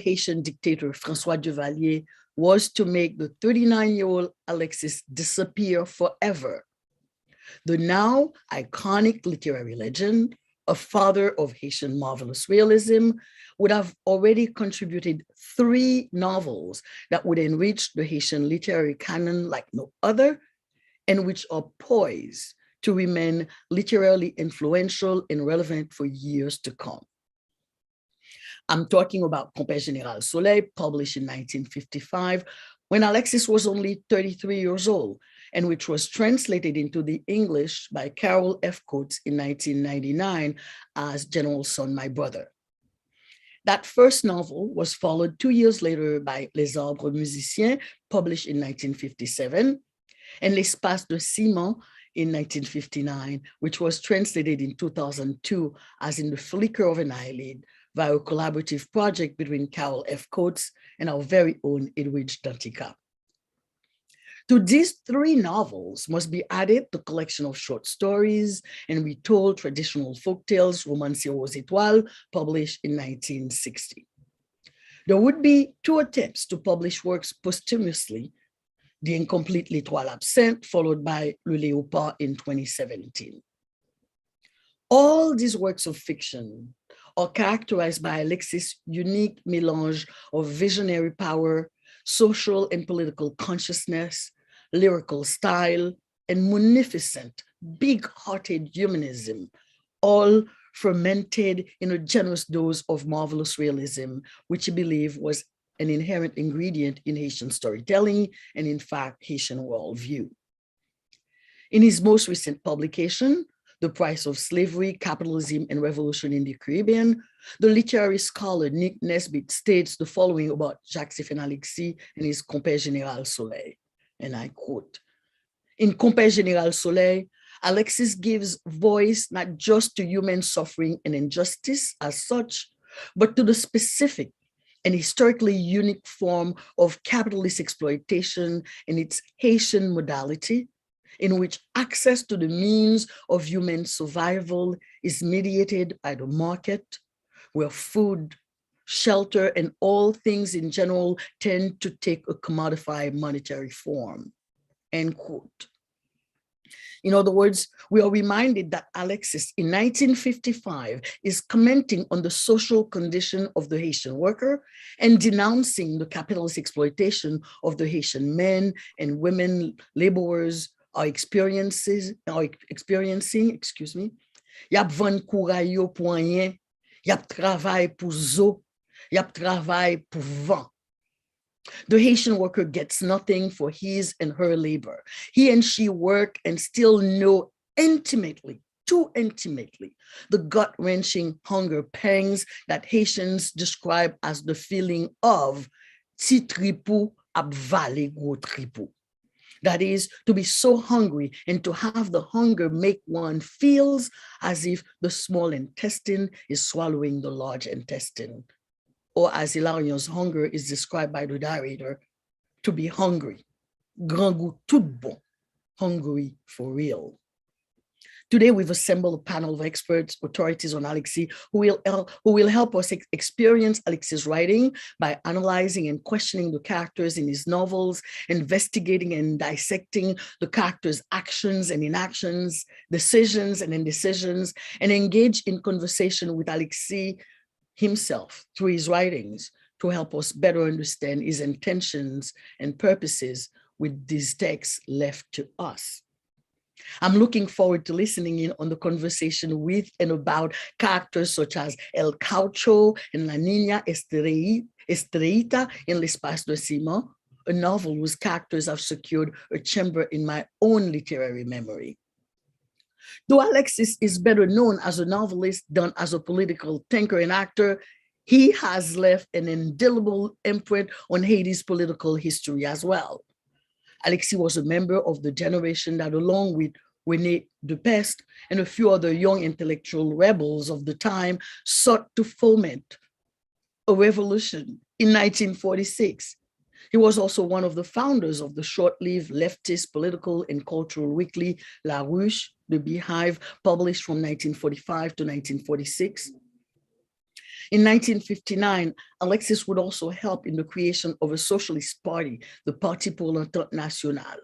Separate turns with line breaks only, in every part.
Haitian dictator François Duvalier was to make the 39-year-old Alexis disappear forever. The now iconic literary legend, a father of Haitian marvelous realism, would have already contributed 3 novels that would enrich the Haitian literary canon like no other, and which are poised to remain literally influential and relevant for years to come. I'm talking about Compère Général Soleil, published in 1955, when Alexis was only 33 years old, and which was translated into the English by Carol F. Coates in 1999 as General Son, My Brother. That first novel was followed 2 years later by Les Arbres Musiciens, published in 1957, and L'Espace de Ciment in 1959, which was translated in 2002 as In the Flicker of an Eyelid, via a collaborative project between Carol F. Coates and our very own Edwidge Dantica. To these 3 novels must be added the collection of short stories and retold traditional folktales, Romancier aux Étoiles, published in 1960. There would be 2 attempts to publish works posthumously, The Incomplete L'Étoile Absente, followed by Le Léopard in 2017. All these works of fiction are characterized by Alexis' unique melange of visionary power, social and political consciousness, lyrical style, and munificent, big-hearted humanism, all fermented in a generous dose of marvelous realism, which he believed was an inherent ingredient in Haitian storytelling and, in fact, Haitian worldview. In his most recent publication, The Price of Slavery, Capitalism, and Revolution in the Caribbean, the literary scholar Nick Nesbitt states the following about Jacques and Alexis and his Compère Général Soleil, and I quote, "In Compère Général Soleil, Alexis gives voice not just to human suffering and injustice as such, but to the specific and historically unique form of capitalist exploitation in its Haitian modality, in which access to the means of human survival is mediated by the market, where food, shelter, and all things in general tend to take a commodified monetary form," end quote. In other words, we are reminded that Alexis in 1955 is commenting on the social condition of the Haitian worker and denouncing the capitalist exploitation of the Haitian men and women laborers are experiencing, Yap van kouraj yo pou anyen, yap travay pou zo, yap travay pou vent. The Haitian worker gets nothing for his and her labor. He and she work and still know intimately, too intimately, the gut-wrenching hunger pangs that Haitians describe as the feeling of ti tripou ap vale gros tripou. That is, to be so hungry and to have the hunger make one feels as if the small intestine is swallowing the large intestine. Or as Hilarion's hunger is described by the narrator, to be hungry, grand goût tout bon, hungry for real. Today, we've assembled a panel of experts, authorities on Alexis, who will help us experience Alexis' writing by analyzing and questioning the characters in his novels, investigating and dissecting the characters' actions and inactions, decisions and indecisions, and engage in conversation with Alexis himself through his writings to help us better understand his intentions and purposes with these texts left to us. I'm looking forward to listening in on the conversation with and about characters such as El Caucho and La Niña Estreita in L'Espace de Ciment, a novel whose characters have secured a chamber in my own literary memory. Though Alexis is better known as a novelist than as a political thinker and actor, he has left an indelible imprint on Haiti's political history as well. Alexis was a member of the generation that, along with René Depeste and a few other young intellectual rebels of the time, sought to foment a revolution in 1946. He was also one of the founders of the short-lived leftist political and cultural weekly La Ruche, The Beehive, published from 1945 to 1946. In 1959, Alexis would also help in the creation of a socialist party, the Parti pour l'Entente Nationale.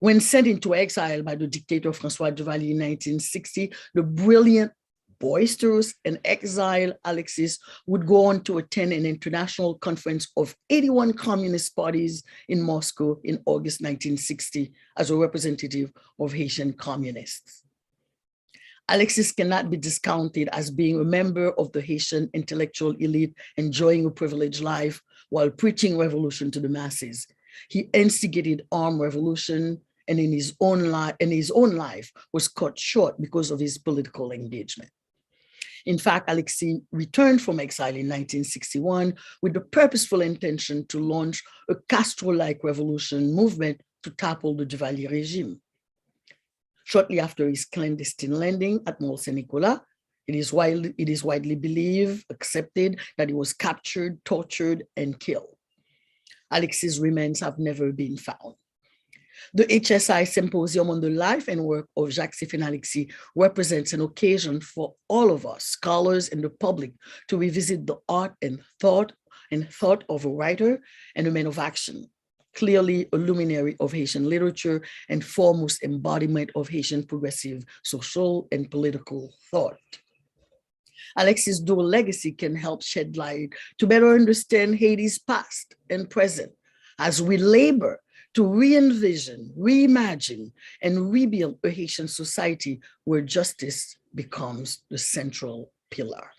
When sent into exile by the dictator François Duvalier in 1960, the brilliant, boisterous, and exiled Alexis would go on to attend an international conference of 81 communist parties in Moscow in August 1960 as a representative of Haitian communists. Alexis cannot be discounted as being a member of the Haitian intellectual elite enjoying a privileged life while preaching revolution to the masses. He instigated armed revolution and in his own life was cut short because of his political engagement. In fact, Alexis returned from exile in 1961 with the purposeful intention to launch a Castro-like revolution movement to topple the Duvalier regime. Shortly after his clandestine landing at Mont Saint-Nicolas, it is widely believed, accepted that he was captured, tortured, and killed. Alexis' remains have never been found. The HSI Symposium on the Life and Work of Jacques Alexis represents an occasion for all of us, scholars and the public, to revisit the art and thought of a writer and a man of action, clearly a luminary of Haitian literature and foremost embodiment of Haitian progressive social and political thought. Alexis' dual legacy can help shed light to better understand Haiti's past and present as we labor to re-envision, reimagine, and rebuild a Haitian society where justice becomes the central pillar.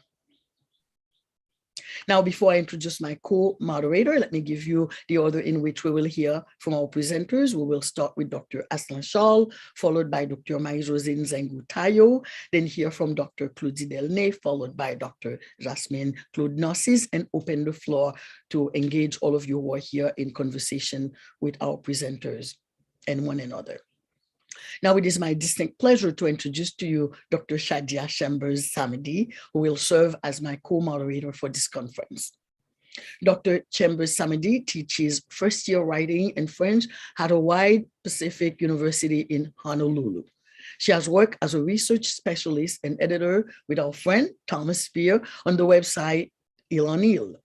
Now, before I introduce my co-moderator, let me give you the order in which we will hear from our presenters. We will start with Dr. Aslan Charles, followed by Dr. Marie-Josée Nzengu-Tayo, then hear from Dr. Claudie Delnay, followed by Dr. Jasmine Claude Narcisse, and open the floor to engage all of you who are here in conversation with our presenters and one another. Now, it is my distinct pleasure to introduce to you Dr. Shadia Chambers Samedi, who will serve as my co-moderator for this conference. Dr. Chambers Samedi teaches first-year writing in French at Hawaii Pacific University in Honolulu. She has worked as a research specialist and editor with our friend Thomas Spear on the website Il en Il.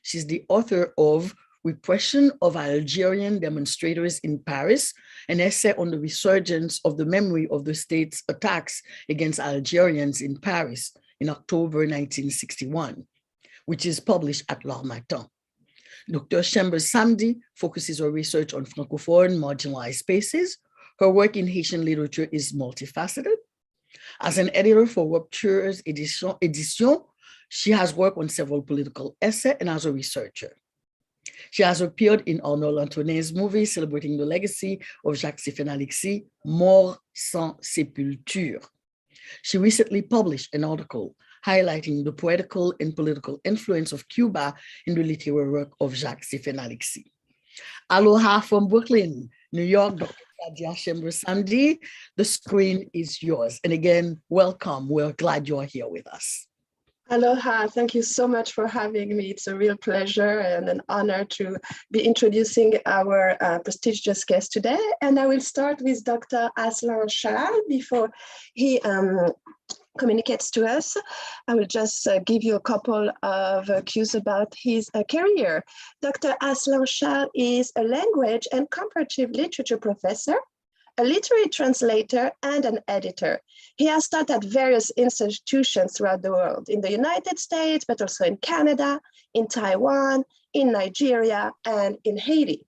She's the author of Repression of Algerian Demonstrators in Paris, an essay on the resurgence of the memory of the state's attacks against Algerians in Paris in October 1961, which is published at L'Harmattan. Dr. Chambers Samedi focuses her research on Francophone marginalized spaces. Her work in Haitian literature is multifaceted. As an editor for Rupture's Edition, she has worked on several political essays and as a researcher. She has appeared in Arnaud Lantonet's movie celebrating the legacy of Jacques Alexis, Mort sans sépulture. She recently published an article highlighting the poetical and political influence of Cuba in the literary work of Jacques Alexis. Aloha from Brooklyn, New York, Dr. Shadia Chambers Samedi. The screen is yours. And again, welcome. We're glad you're here with us.
Aloha, thank you so much for having me. It's a real pleasure and an honor to be introducing our prestigious guest today. And I will start with Dr. Aslan Charles before he communicates to us. I will just give you a couple of cues about his career. Dr. Aslan Charles is a language and comparative literature professor, a literary translator, and an editor. He has taught at various institutions throughout the world, in the United States, but also in Canada, in Taiwan, in Nigeria, and in Haiti.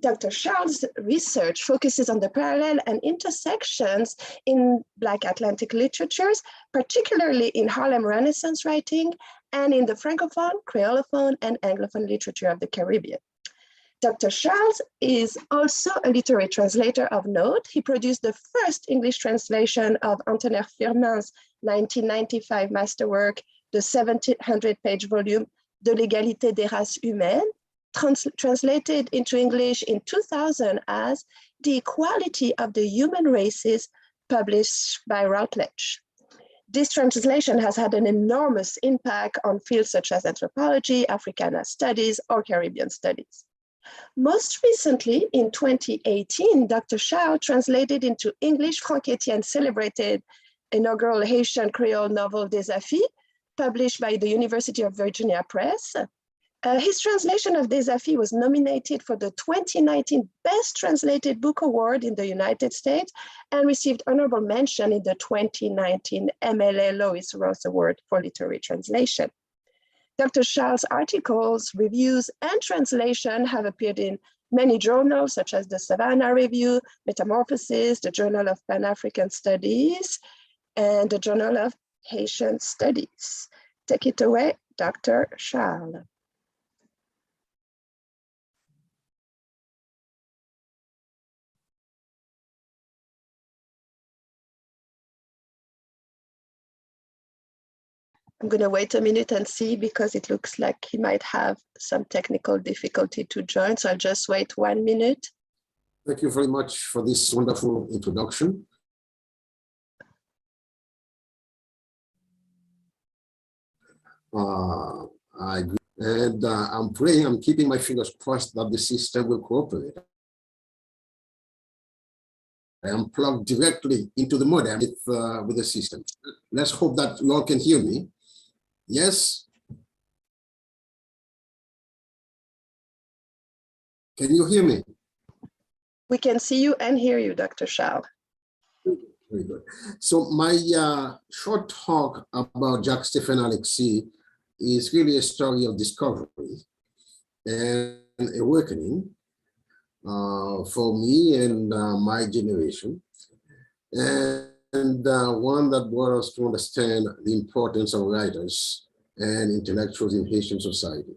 Dr. Charles' research focuses on the parallel and intersections in Black Atlantic literatures, particularly in Harlem Renaissance writing and in the Francophone, Creolophone, and Anglophone literature of the Caribbean. Dr. Charles is also a literary translator of note. He produced the first English translation of Antonin Firmin's 1995 masterwork, the 1700-page volume De l'égalité des races humaines, translated into English in 2000 as The Equality of the Human Races, published by Routledge. This translation has had an enormous impact on fields such as anthropology, Africana studies, or Caribbean studies. Most recently, in 2018, Dr. Charles translated into English Franck Etienne's celebrated inaugural Haitian Creole novel Des Afis, published by the University of Virginia Press. His translation of Des Afis was nominated for the 2019 Best Translated Book Award in the United States and received honorable mention in the 2019 MLA Lois Ross Award for Literary Translation. Dr. Charles' articles, reviews, and translation have appeared in many journals such as the Savannah Review, Metamorphosis, the Journal of Pan-African Studies, and the Journal of Haitian Studies. Take it away, Dr. Charles. I'm going to wait a minute and see because it looks like he might have some technical difficulty to join. So I'll just wait 1 minute.
Thank you very much for this wonderful introduction. I agree. And I'm praying, I'm keeping my fingers crossed that the system will cooperate. I am plugged directly into the modem with the system. Let's hope that you all can hear me. Yes? Can you hear me?
We can see you and hear you, Dr. Charles.
Very good. So my short talk about Jacques-Stéphane Alexis is really a story of discovery and awakening for me and my generation, and one that brought us to understand the importance of writers and intellectuals in Haitian society.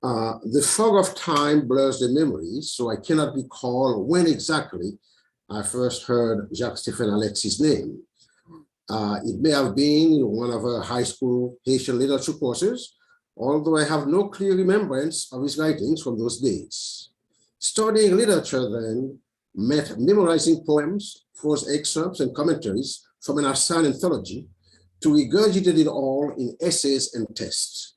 The fog of time blurs the memory, so I cannot recall when exactly I first heard Jacques-Stéphane Alexis' name. It may have been in one of our high school Haitian literature courses, although I have no clear remembrance of his writings from those days. Studying literature then meant memorizing poems, prose excerpts, and commentaries from an Narcisse anthology to regurgitate it all in essays and tests.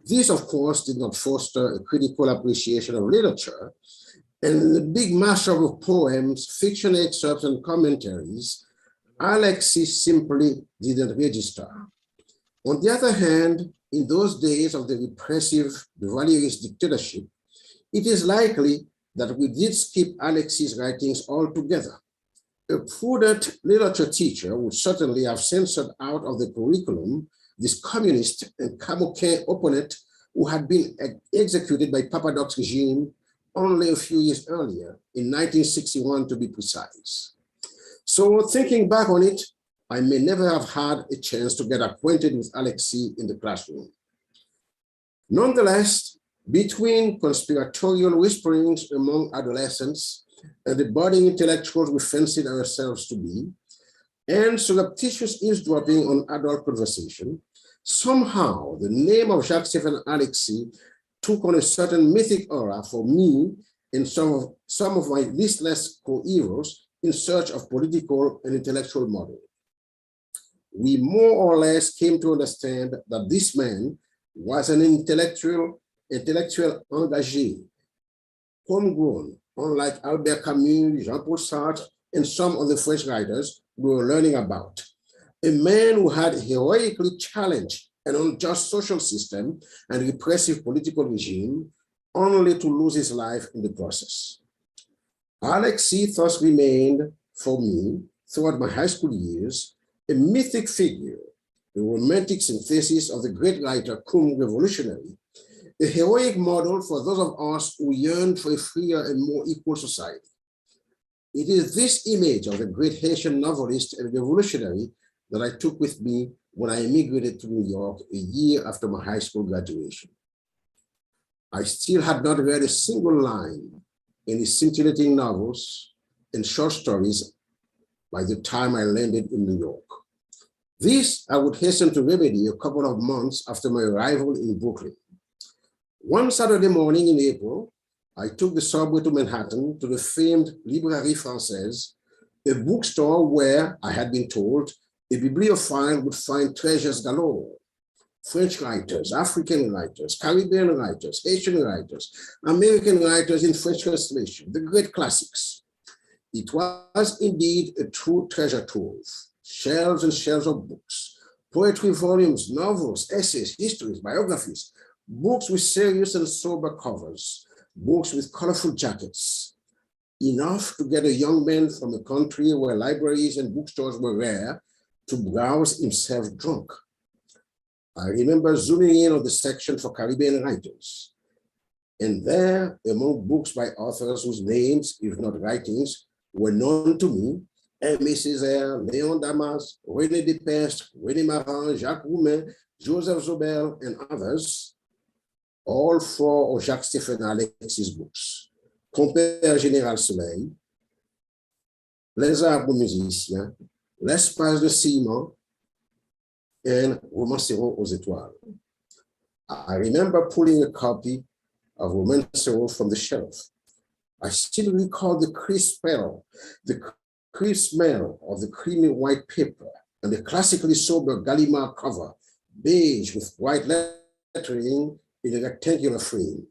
This, of course, did not foster a critical appreciation of literature, and in the big mashup of poems, fiction excerpts, and commentaries, Alexis simply didn't register. On the other hand, in those days of the repressive Duvalierist dictatorship, it is likely that we did skip Alexis' writings altogether. A prudent literature teacher would certainly have censored out of the curriculum this communist and Camoquin opponent who had been executed by Papadoc's regime only a few years earlier, in 1961 to be precise. So thinking back on it, I may never have had a chance to get acquainted with Alexis in the classroom. Nonetheless, between conspiratorial whisperings among adolescents and the budding intellectuals we fancied ourselves to be, and surreptitious eavesdropping on adult conversation, somehow the name of Jacques-Stéphane Alexis took on a certain mythic aura for me and some of my listless co-heroes in search of political and intellectual model. We more or less came to understand that this man was an intellectual engagé, homegrown, unlike Albert Camus, Jean-Paul Sartre, and some of the French writers we were learning about. A man who had heroically challenged an unjust social system and repressive political regime, only to lose his life in the process. Alexis thus remained, for me, throughout my high school years, a mythic figure, a romantic synthesis of the great writer cum revolutionary, a heroic model for those of us who yearn for a freer and more equal society. It is this image of the great Haitian novelist and revolutionary that I took with me when I immigrated to New York a year after my high school graduation. I still had not read a single line in his scintillating novels and short stories by the time I landed in New York. This I would hasten to remedy a couple of months after my arrival in Brooklyn. One Saturday morning in April, I took the subway to Manhattan to the famed Librairie Française, a bookstore where, I had been told, a bibliophile would find treasures galore. French writers, African writers, Caribbean writers, Haitian writers, American writers in French translation, the great classics. It was indeed a true treasure trove, shelves and shelves of books, poetry volumes, novels, essays, histories, biographies, books with serious and sober covers, books with colorful jackets, enough to get a young man from a country where libraries and bookstores were rare to browse himself drunk. I remember zooming in on the section for Caribbean writers. And there, among books by authors whose names, if not writings, were known to me, Aimé Césaire, Léon Damas, René Despestre, René Marin, Jacques Roumain, Joseph Zobel, and others, all four of Jacques-Stéphane Alexis' books, Compère Général Soleil, Les Arbres Musiciens, L'Espace de Ciment, and Romancero aux Étoiles. I remember pulling a copy of Romancero from the shelf. I still recall the crisp smell of the creamy white paper and the classically sober Gallimard cover, beige with white lettering in a rectangular frame.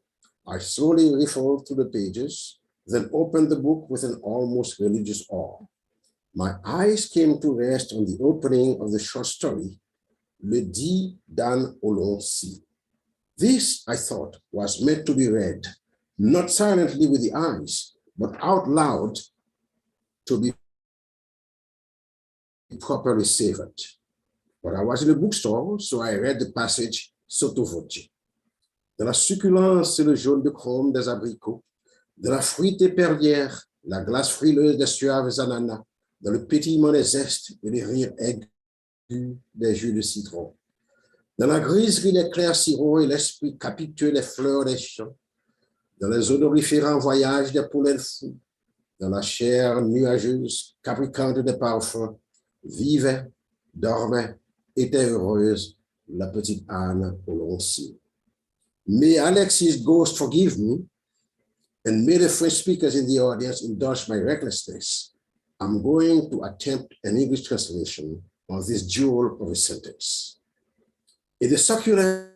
I slowly riffled through the pages, then opened the book with an almost religious awe. My eyes came to rest on the opening of the short story, Le dit Dan Olonsi. This, I thought, was meant to be read, not silently with the eyes, but out loud to be properly savored. But I was in a bookstore, so I read the passage sotto voce. De la succulence et le jaune de chrome des abricots, de la fruitée perlière, la glace frileuse des suaves ananas, dans le pétillement des zestes et les rires aigus des jus de citron. Dans la griserie des clairs sirops et l'esprit capitueux des fleurs des champs, dans les odoriférants voyages des poulets fous, dans la chair nuageuse, capricante des parfums, vivait, dormait, était heureuse la petite Anne au long cil. May Alexis' ghost forgive me, and may the French speakers in the audience indulge my recklessness. I'm going to attempt an English translation of this jewel of a sentence. In the succulent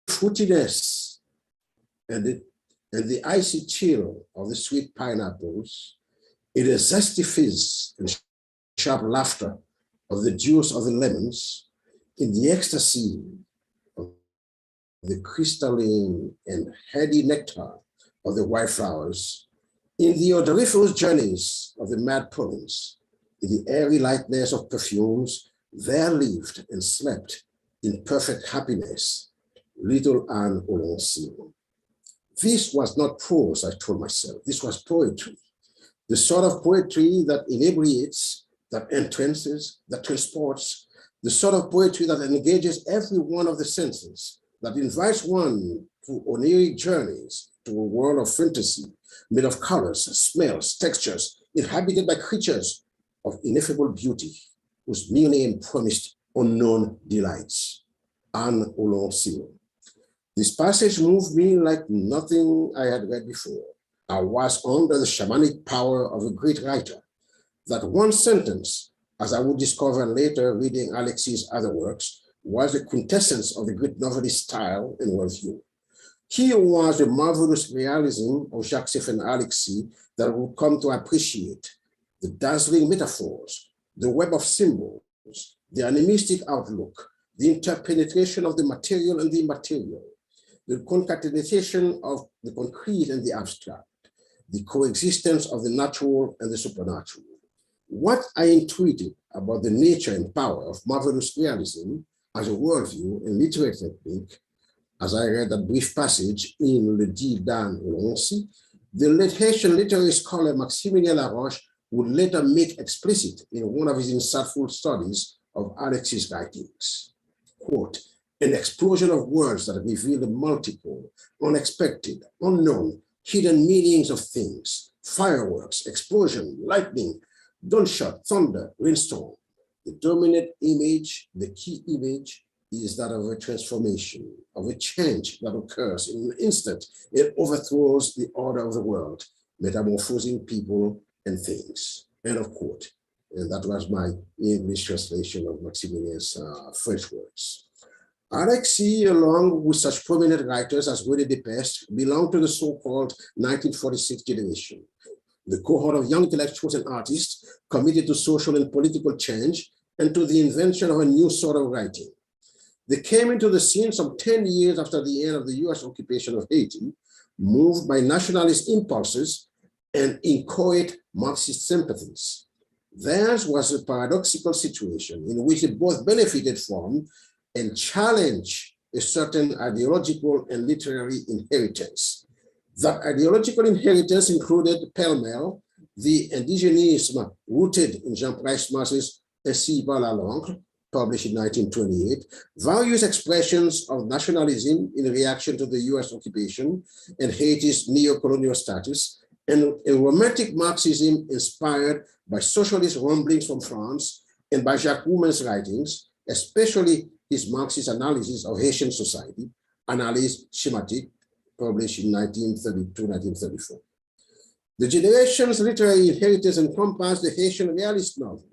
fruitiness and the icy chill of the sweet pineapples, in the zesty fizz and sharp laughter of the juice of the lemons, in the ecstasy of the crystalline and heady nectar of the white flowers, in the odoriferous journeys of the mad province, in the airy lightness of perfumes, there lived and slept in perfect happiness little Anne Olonsi. This was not prose, I told myself. This was poetry. The sort of poetry that inebriates, that entrances, that transports, the sort of poetry that engages every one of the senses, that invites one to oniric journeys to a world of fantasy, made of colors, smells, textures, inhabited by creatures of ineffable beauty, whose mere name promised unknown delights. Anne Olonsi. This passage moved me like nothing I had read before. I was under the shamanic power of a great writer. That one sentence, as I would discover later reading Alexis' other works, was the quintessence of the great novelist style and worldview. Here was the marvelous realism of Jacques-Stéphane Alexis that I would come to appreciate, the dazzling metaphors, the web of symbols, the animistic outlook, the interpenetration of the material and the immaterial, the concatenation of the concrete and the abstract, the coexistence of the natural and the supernatural. What I intuited about the nature and power of marvelous realism as a worldview and literary technique, as I read that brief passage in Le dit Dan Olonsi, the late Haitian literary scholar Maximilien Laroche would later make explicit in one of his insightful studies of Alexis' writings. Quote, an explosion of words that reveal the multiple, unexpected, unknown, hidden meanings of things, fireworks, explosion, lightning, gunshot, thunder, rainstorm. The dominant image, the key image, is that of a transformation, of a change that occurs in an instant. It overthrows the order of the world, metamorphosing people and things. End of quote. And that was my English translation of Maximilien's French words. Alexis, along with such prominent writers as René Despestre, belonged to the so-called 1946 generation, the cohort of young intellectuals and artists committed to social and political change and to the invention of a new sort of writing. They came into the scene some 10 years after the end of the US occupation of Haiti, moved by nationalist impulses and inchoate Marxist sympathies. Theirs was a paradoxical situation in which they both benefited from and challenged a certain ideological and literary inheritance. That ideological inheritance included pell-mell the indigenisme rooted in Jean-Price Mass's Ainsi va la langue, published in 1928, various expressions of nationalism in reaction to the US occupation and Haiti's neo-colonial status, and a romantic Marxism inspired by socialist rumblings from France and by Jacques writings, especially his Marxist analysis of Haitian society, Analyse Schématique, published in 1932-1934. The generation's literary inheritance encompassed the Haitian realist novel,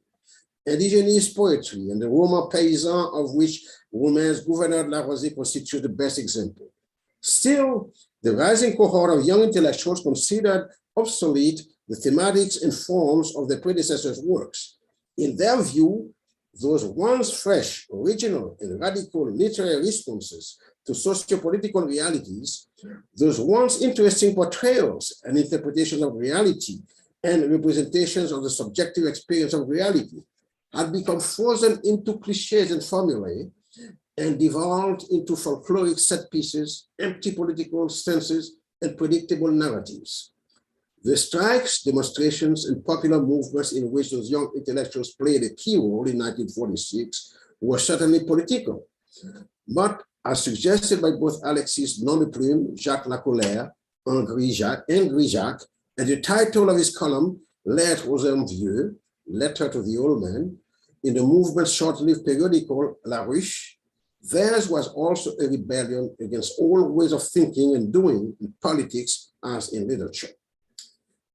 indigenous poetry, and the Roman paysan, of which Romain's Gouverneur de la Rosée constitutes the best example. Still, the rising cohort of young intellectuals considered obsolete the thematics and forms of their predecessors' works. In their view, those once fresh, original, and radical literary responses to socio-political realities, those once interesting portrayals and interpretations of reality and representations of the subjective experience of reality, had become frozen into cliches and formulae and devolved into folkloric set pieces, empty political senses, and predictable narratives. The strikes, demonstrations, and popular movements in which those young intellectuals played a key role in 1946 were certainly political. But as suggested by both Alexis non-plume, Jacques Lacolère, and Jacques, and the title of his column, Lettre aux hommes vieux, Letter to the Old Man, in the movement's short-lived periodical La Ruche, theirs was also a rebellion against all ways of thinking and doing in politics as in literature.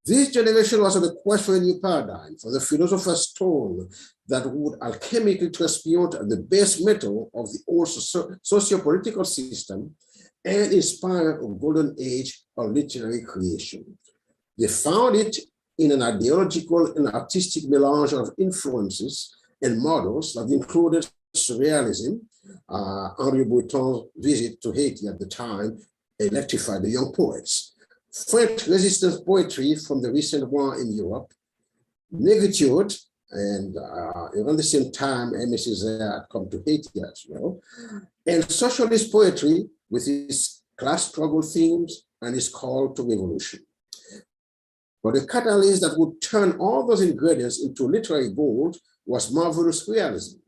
This generation was on the quest for a new paradigm, for the philosopher's stone that would alchemically transmute the base metal of the old socio-political system and inspire a golden age of literary creation. They found it in an ideological and artistic melange of influences and models that included surrealism. Henri Breton's visit to Haiti at the time electrified the young poets. French resistance poetry from the recent war in Europe, negritude, and around the same time, Aimé Césaire had come to Haiti as well, and socialist poetry with its class struggle themes and its call to revolution. But the catalyst that would turn all those ingredients into literary gold was marvelous realism.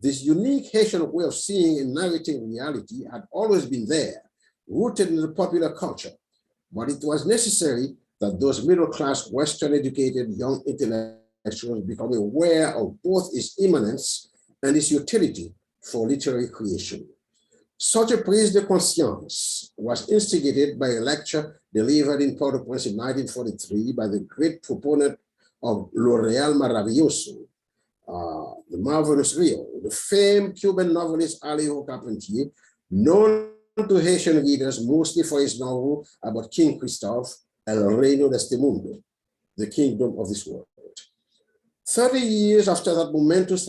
This unique Haitian way of seeing and narrating reality had always been there, rooted in the popular culture. But it was necessary that those middle-class, Western-educated young intellectuals become aware of both its immanence and its utility for literary creation. Such a prise de conscience was instigated by a lecture delivered in Port-au-Prince in 1943 by the great proponent of Lo Real Maravilloso, the marvelous Rio, the famed Cuban novelist Alejo Carpentier, known to Haitian readers mostly for his novel about King Christophe, El Reino de este Mundo, the kingdom of this world. 30 years after that momentous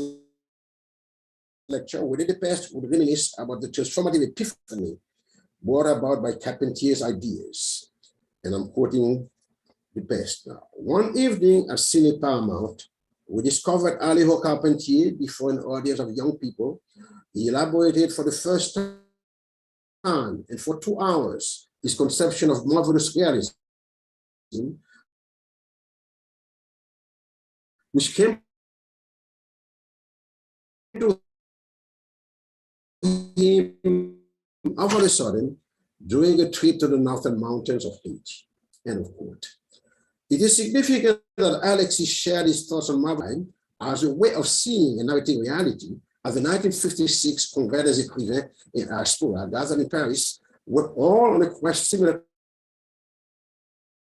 lecture, Willie de Pest would reminisce about the transformative epiphany brought about by Carpentier's ideas. And I'm quoting de Pest now. One evening at Cine Paramount, we discovered Alejo Carpentier before an audience of young people. He elaborated for the first time and for 2 hours his conception of marvelous realism, which came to him all of a sudden during a trip to the northern mountains of Haiti. End of quote. It is significant that Alexis shared his thoughts on Marvel as a way of seeing and narrating reality at the 1956 Congrès des Écrivains in Astoria, gathered in Paris, were all on a quest similar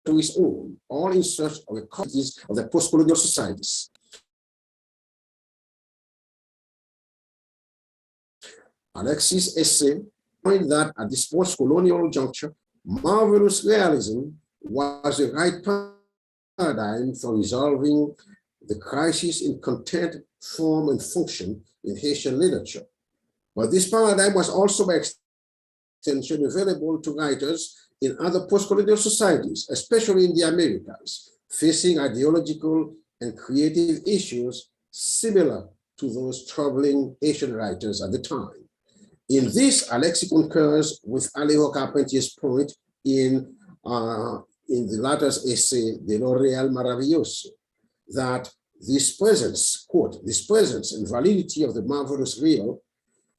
to his own, all in search of the causes of the post-colonial societies. Alexis' essay pointed that at this post-colonial juncture, marvelous realism was the right paradigm for resolving the crisis in content form, and function in Haitian literature. But this paradigm was also by extension available to writers in other post-colonial societies, especially in the Americas, facing ideological and creative issues similar to those troubling Haitian writers at the time. In this, Alexis concurs with Alejo Carpentier's point in the latter's essay, De lo Real Maravilloso, that this presence, quote, this presence and validity of the marvelous real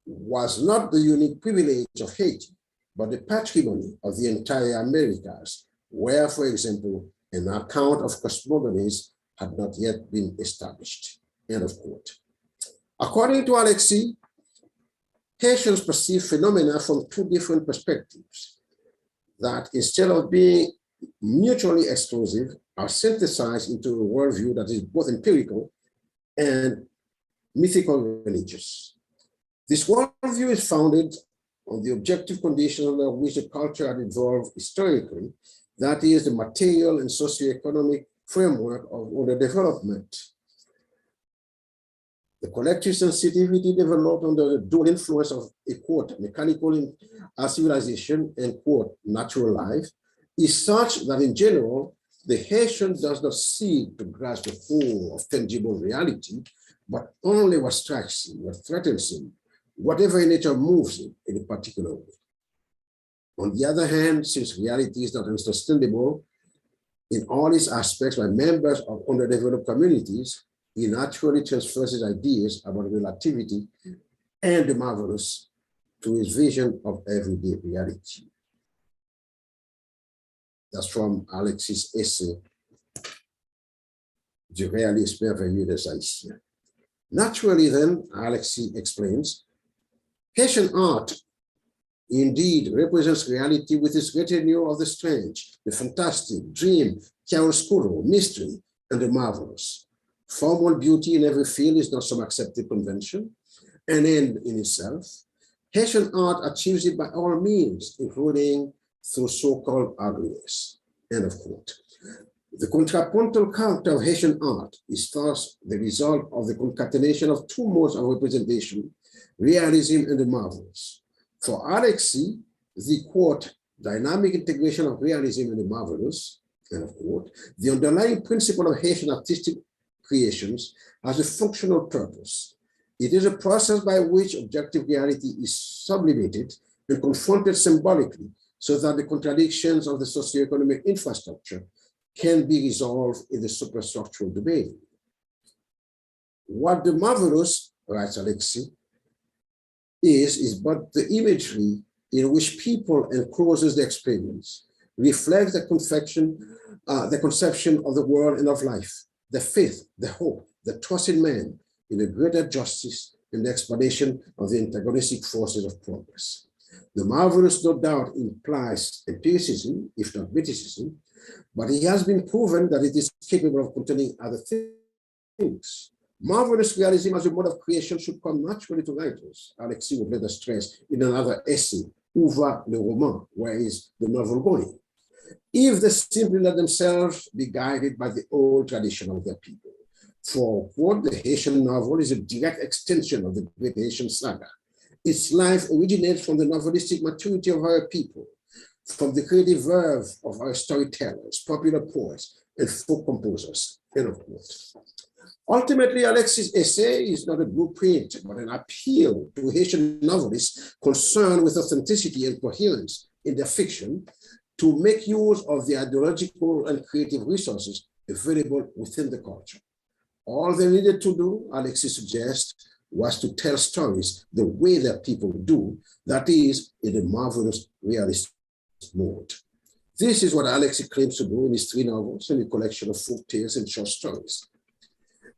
was not the unique privilege of Haiti, but the patrimony of the entire Americas, where, for example, an account of cosmogonies had not yet been established, end of quote. According to Alexis, Haitians perceive phenomena from two different perspectives that, instead of being mutually exclusive, are synthesized into a worldview that is both empirical and mythical religious. This worldview is founded on the objective conditions under which the culture had evolved historically, that is, the material and socioeconomic framework of underdevelopment. The collective sensitivity developed under the dual influence of a, quote, mechanical civilization and, quote, natural life is such that in general, the Haitian does not seek to grasp the whole of tangible reality, but only what strikes him, what threatens him, whatever in nature moves him in a particular way. On the other hand, since reality is not understandable in all its aspects by members of underdeveloped communities, he naturally transfers his ideas about relativity and the marvelous to his vision of everyday reality. That's from Alexis' essay, Du réalisme merveilleux des Haïtiens. Naturally then, Alexis explains, Haitian art indeed represents reality with its retinue of the strange, the fantastic, dream, chiaroscuro, mystery, and the marvelous. Formal beauty in every field is not some accepted convention, an end in itself. Haitian art achieves it by all means, including through so-called ugliness, end of quote. The contrapuntal character of Haitian art is thus the result of the concatenation of two modes of representation, realism and the marvelous. For Alexis, the, quote, dynamic integration of realism and the marvelous, end of quote, the underlying principle of Haitian artistic creations has a functional purpose. It is a process by which objective reality is sublimated and confronted symbolically so that the contradictions of the socioeconomic infrastructure can be resolved in the superstructural domain. What the marvelous, writes Alexis, is but the imagery in which people encloses the experience, reflects the conception of the world and of life, the faith, the hope, the trust in man, in a greater justice and the explanation of the antagonistic forces of progress. The marvelous, no doubt, implies empiricism, if not mythicism, but it has been proven that it is capable of containing other things. Marvelous realism as a mode of creation should come naturally to writers. Alexis would later stress in another essay, Où va le roman? Where is the novel going? If they simply let themselves be guided by the old tradition of their people. For what the Haitian novel is a direct extension of the great Haitian saga. Its life originates from the novelistic maturity of our people, from the creative verve of our storytellers, popular poets, and folk composers, end of quote. Ultimately, Alexis' essay is not a blueprint, but an appeal to Haitian novelists concerned with authenticity and coherence in their fiction to make use of the ideological and creative resources available within the culture. All they needed to do, Alexis suggests, was to tell stories the way that people do, that is, in a marvelous realist mode. This is what Alexis claims to do in his 3 novels and a collection of folk tales and short stories.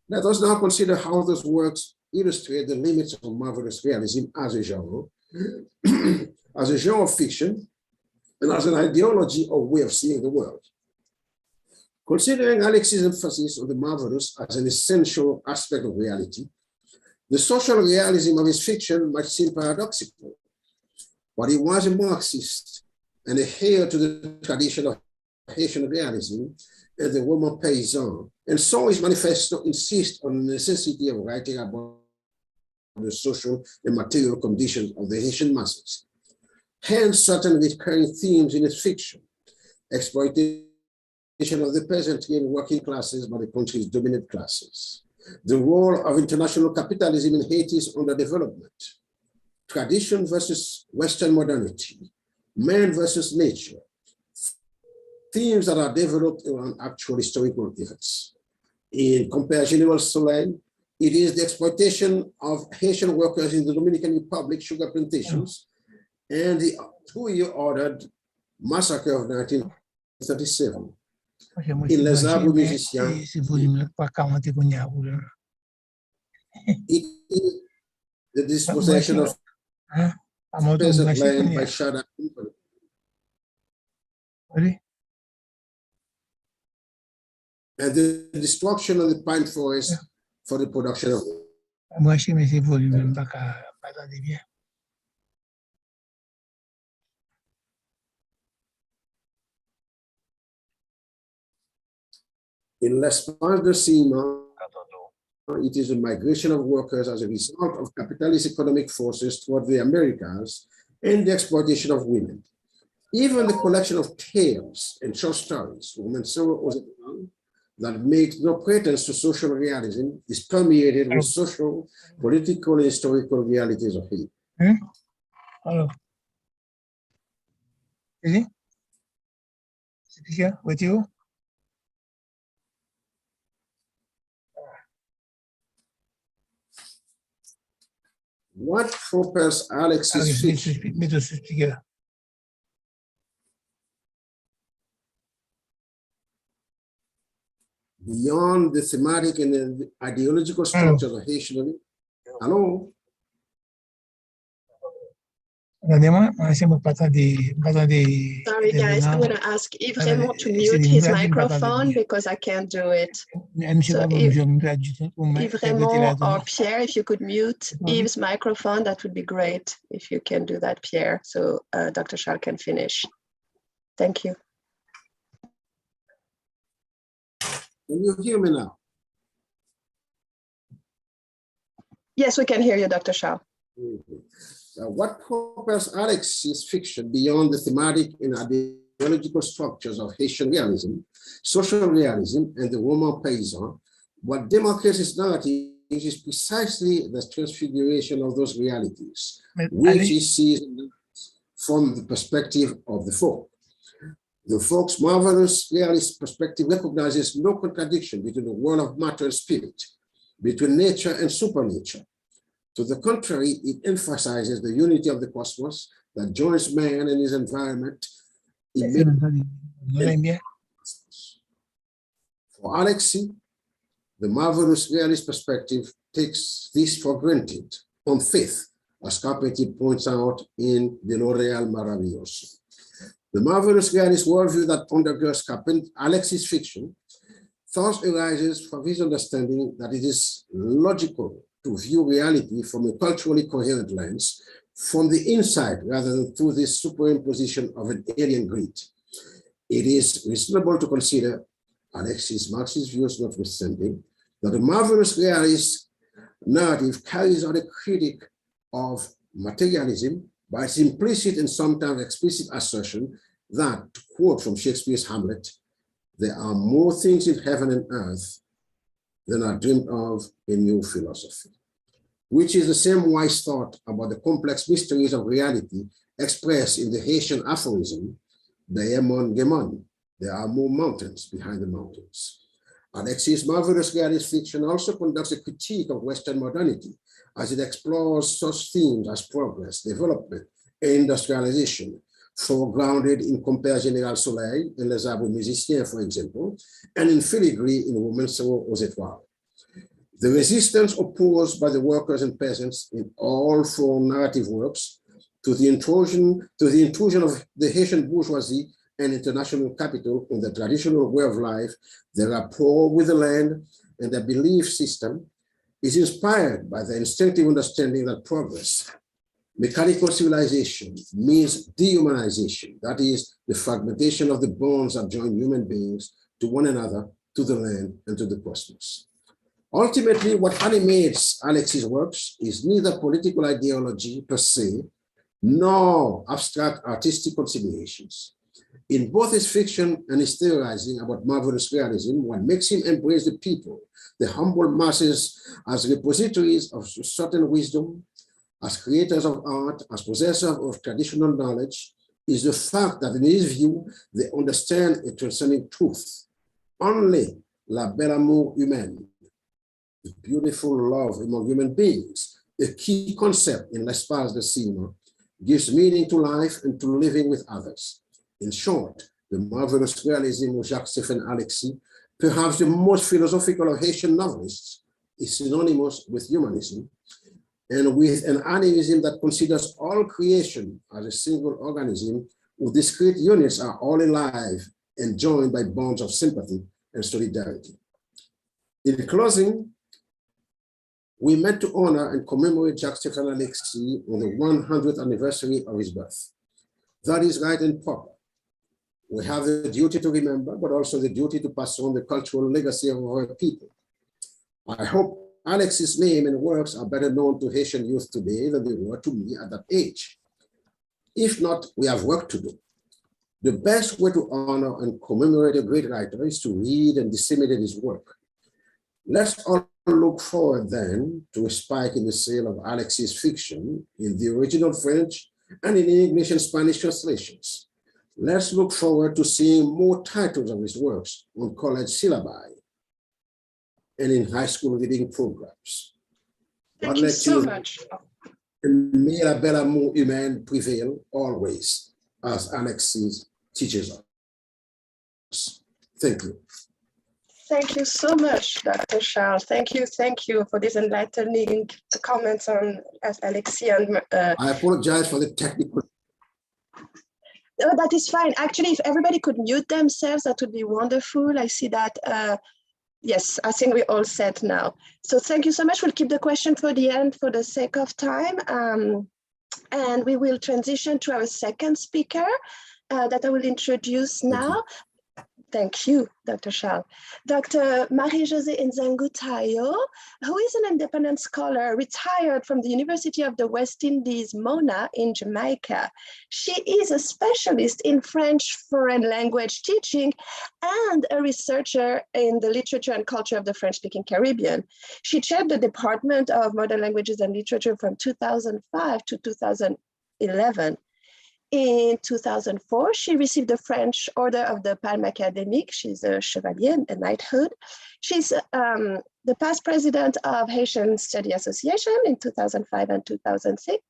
Let us now consider how those works illustrate the limits of marvelous realism as a genre, as a genre of fiction, and as an ideology or way of seeing the world. Considering Alexis' emphasis on the marvelous as an essential aspect of reality, the social realism of his fiction might seem paradoxical, but he was a Marxist and a heir to the tradition of Haitian realism and the woman paysan. And so his manifesto insists on the necessity of writing about the social and material conditions of the Haitian masses. Hence, certain recurring themes in its fiction: exploitation of the peasantry and working classes by the country's dominant classes, the role of international capitalism in Haiti's underdevelopment, tradition versus Western modernity, man versus nature, themes that are developed around actual historical events. In Compère Général Soleil, it is the exploitation of Haitian workers in the Dominican Republic sugar plantations and the 2-year ordered massacre of 1937. In Les Arbres Musiciens, it is the dispossession of peasant land by Shada. And the destruction of the pine forest for the production of in l'Espace de Ciment, it is a migration of workers as a result of capitalist economic forces toward the Americas and the exploitation of women. Even the collection of tales and short stories, that makes no pretense to social realism, is permeated with social, political, and historical realities of Haiti.
Hello. Is it? Here with you?
What propels Alexis' fiction? Beyond the thematic and the ideological structures of Haitian. Hello?
Sorry guys, I'm going to ask Yves to mute his microphone because I can't do it. So Yves or Pierre, if you could mute Yves' microphone, that would be great if you can do that, Pierre, so Dr. Charles can finish. Thank you.
Can you hear me now?
Yes, we can hear you, Dr. Charles.
What propels Alexis' fiction beyond the thematic and ideological structures of Haitian realism, social realism, and the woman paysan? What demarcates its narrative is precisely the transfiguration of those realities, which he sees from the perspective of the folk. The folk's marvelous realist perspective recognizes no contradiction between the world of matter and spirit, between nature and supernature. To the contrary, it emphasizes the unity of the cosmos that joins man and his environment. For Alexis, the marvelous realist perspective takes this for granted on faith, as Carpentier points out in De lo Real Maravilloso. The marvelous realist worldview that undergirds Alexis' fiction thus arises from his understanding that it is logical to view reality from a culturally coherent lens, from the inside rather than through this superimposition of an alien grid. It is reasonable to consider, Alexis Marx's views notwithstanding, that the marvelous realist narrative carries out a critique of materialism by its implicit and sometimes explicit assertion that, to quote from Shakespeare's Hamlet, there are more things in heaven and earth than are dreamed of in new philosophy, which is the same wise thought about the complex mysteries of reality expressed in the Haitian aphorism, Dayemon Gemon, there are more mountains behind the mountains. Alexis' marvelous realist fiction also conducts a critique of Western modernity as it explores such themes as progress, development, and industrialization, foregrounded in Compère Général Soleil and Les Arbres Musiciens, for example, and in filigree in Women Seront aux Étoiles. The resistance opposed by the workers and peasants in all four narrative works to the intrusion of the Haitian bourgeoisie and international capital in the traditional way of life, their rapport with the land, and their belief system is inspired by the instinctive understanding that progress, Mechanical civilization means dehumanization, that is, the fragmentation of the bonds that join human beings to one another, to the land, and to the cosmos. Ultimately, what animates Alexis' works is neither political ideology per se, nor abstract artistic considerations. In both his fiction and his theorizing about marvelous realism, what makes him embrace the people, the humble masses, as repositories of certain wisdom, as creators of art, as possessors of traditional knowledge, is the fact that in his view, they understand a transcending truth. Only la belle amour humaine, the beautiful love among human beings, a key concept in L'espace de Cinéma, gives meaning to life and to living with others. In short, the marvelous realism of Jacques Alexis, perhaps the most philosophical of Haitian novelists, is synonymous with humanism and with an animism that considers all creation as a single organism whose discrete units are all alive and joined by bonds of sympathy and solidarity. In closing, we meant to honor and commemorate Jacques Alexis on the 100th anniversary of his birth. That is right and proper. We have the duty to remember, but also the duty to pass on the cultural legacy of our people. I hope Alexis' name and works are better known to Haitian youth today than they were to me at that age. If not, we have work to do. The best way to honor and commemorate a great writer is to read and disseminate his work. Let's all look forward then to a spike in the sale of Alexis' fiction in the original French and in English and Spanish translations. Let's look forward to seeing more titles of his works on college syllabi and in high school reading programs.
Thank you so much.
And may la belle amour humaine prevail always, as Alexis teaches us. Thank you.
Thank you so much, Dr. Charles. Thank you for this enlightening comments on Alexis. And
I apologize for the technical.
No, that is fine. Actually, if everybody could mute themselves, that would be wonderful. I see that. Yes, I think we're all set now. So thank you so much. We'll keep the question for the end for the sake of time. And we will transition to our second speaker that I will introduce now. Thank you, Dr. Charles. Dr. Marie-Josée Nzangu-Tayo, who is an independent scholar retired from the University of the West Indies, Mona in Jamaica. She is a specialist in French foreign language teaching and a researcher in the literature and culture of the French-speaking Caribbean. She chaired the Department of Modern Languages and Literature from 2005 to 2011. In 2004, she received the French Order of the Palme Académique. She's a chevalier, a knighthood. She's the past president of Haitian Study Association in 2005 and 2006,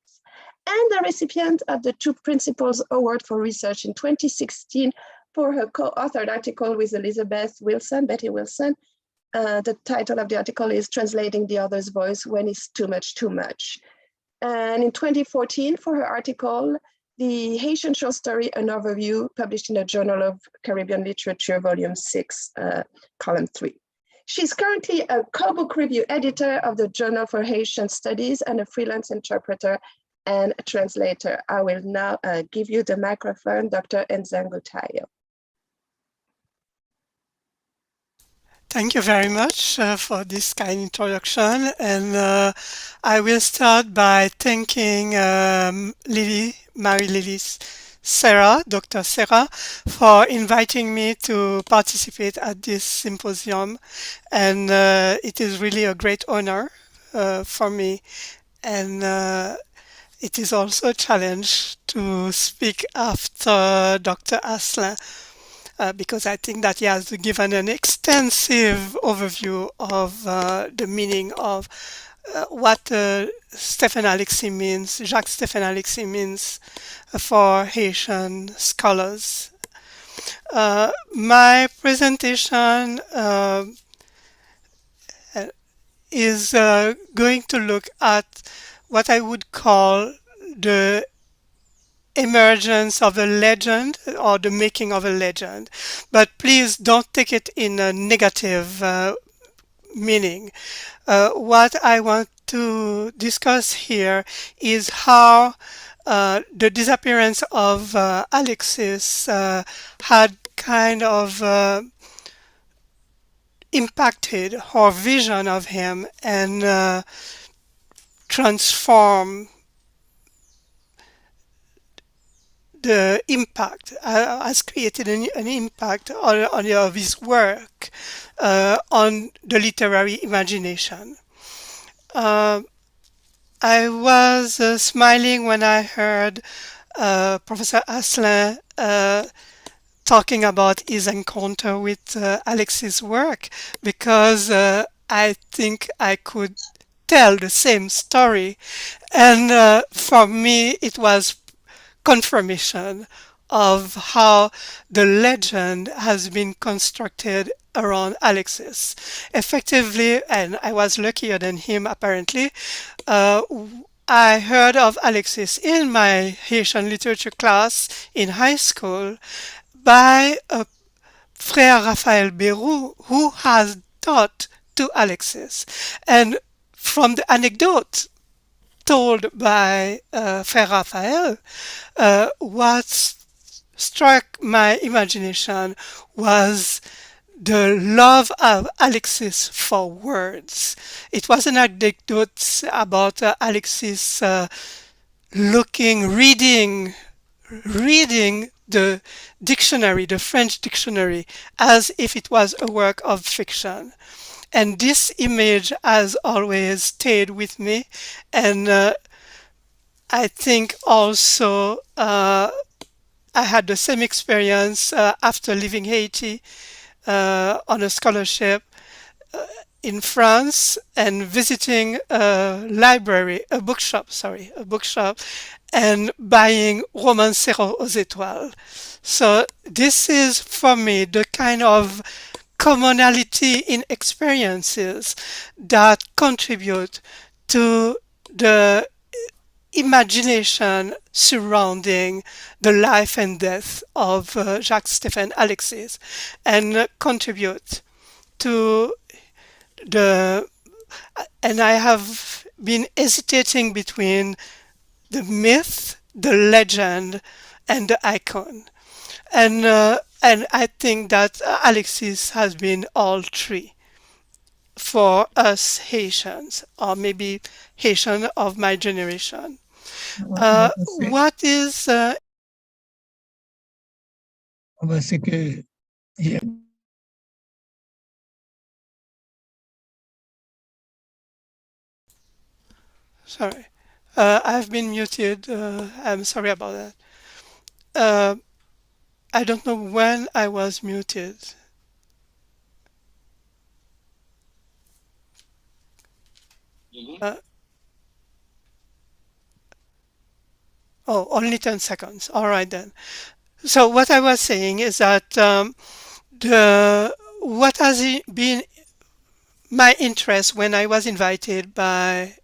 and the recipient of the Two Principles Award for Research in 2016 for her co-authored article with Betty Wilson. The title of the article is Translating the Other's Voice When It's Too Much, Too Much. And in 2014, for her article, The Haitian Short Story, an Overview, published in the Journal of Caribbean Literature, Volume 6, Column 3. She's currently a co-book review editor of the Journal for Haitian Studies and a freelance interpreter and a translator. I will now give you the microphone, Dr. Nzangu-Tayo.
Thank you very much for this kind introduction. And I will start by thanking Marie-Lily Sarah, Dr. Sarah, for inviting me to participate at this symposium. And it is really a great honor for me. And it is also a challenge to speak after Dr. Asselin. Because I think that he has given an extensive overview of the meaning of what Stéphane Alexis means, Jacques Stéphane Alexis means for Haitian scholars. My presentation is going to look at what I would call the emergence of a legend or the making of a legend, but please don't take it in a negative meaning. What I want to discuss here is how the disappearance of Alexis had kind of impacted her vision of him and transformed the impact, has created an impact of his work on the literary imagination. Uh, I was smiling when I heard Professor Asselin talking about his encounter with Alexis' work, because I think I could tell the same story. And for me, it was confirmation of how the legend has been constructed around Alexis. Effectively, and I was luckier than him apparently, uh, I heard of Alexis in my Haitian literature class in high school by a Frère Raphael Bérou, who has taught to Alexis. And from the anecdote told by Frère Raphael, what struck my imagination was the love of Alexis for words. It was an anecdote about Alexis reading the dictionary, the French dictionary, as if it was a work of fiction. And this image has always stayed with me. And I think also I had the same experience after leaving Haiti on a scholarship in France and visiting a library, a bookshop, and buying Romancero aux Étoiles. So this is for me the kind of commonality in experiences that contribute to the imagination surrounding the life and death of Jacques Stéphane Alexis, and contribute to the and I have been hesitating between the myth, the legend, and the icon. And I think that Alexis has been all three for us Haitians, or maybe Haitian of my generation. What is
C'est que
sorry, I've been muted. I'm sorry about that. I don't know when I was muted. Uh, oh, only 10 seconds. All right then. So what I was saying is that the what has been my interest when I was invited by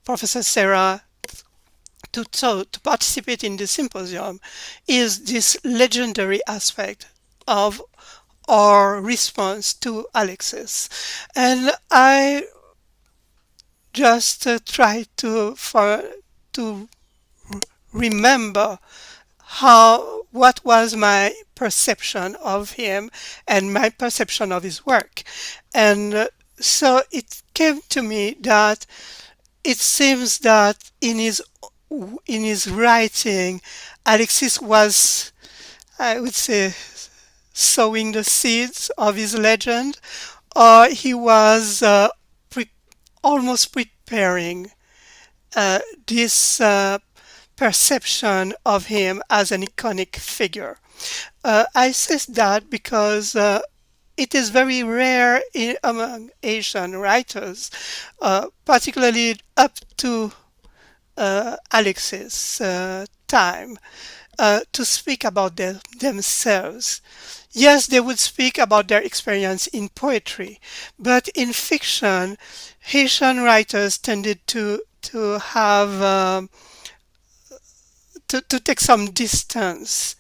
Professor Sarah to participate in the symposium is this legendary aspect of our response to Alexis. And I just try to remember what was my perception of him and my perception of his work. And so it came to me that it seems that in his writing, Alexis was, I would say, sowing the seeds of his legend, or he was almost preparing this perception of him as an iconic figure. I say that because it is very rare among Asian writers, particularly up to Alexis' time, to speak about themselves. Yes, they would speak about their experience in poetry, but in fiction, Haitian writers tended to have to take some distance,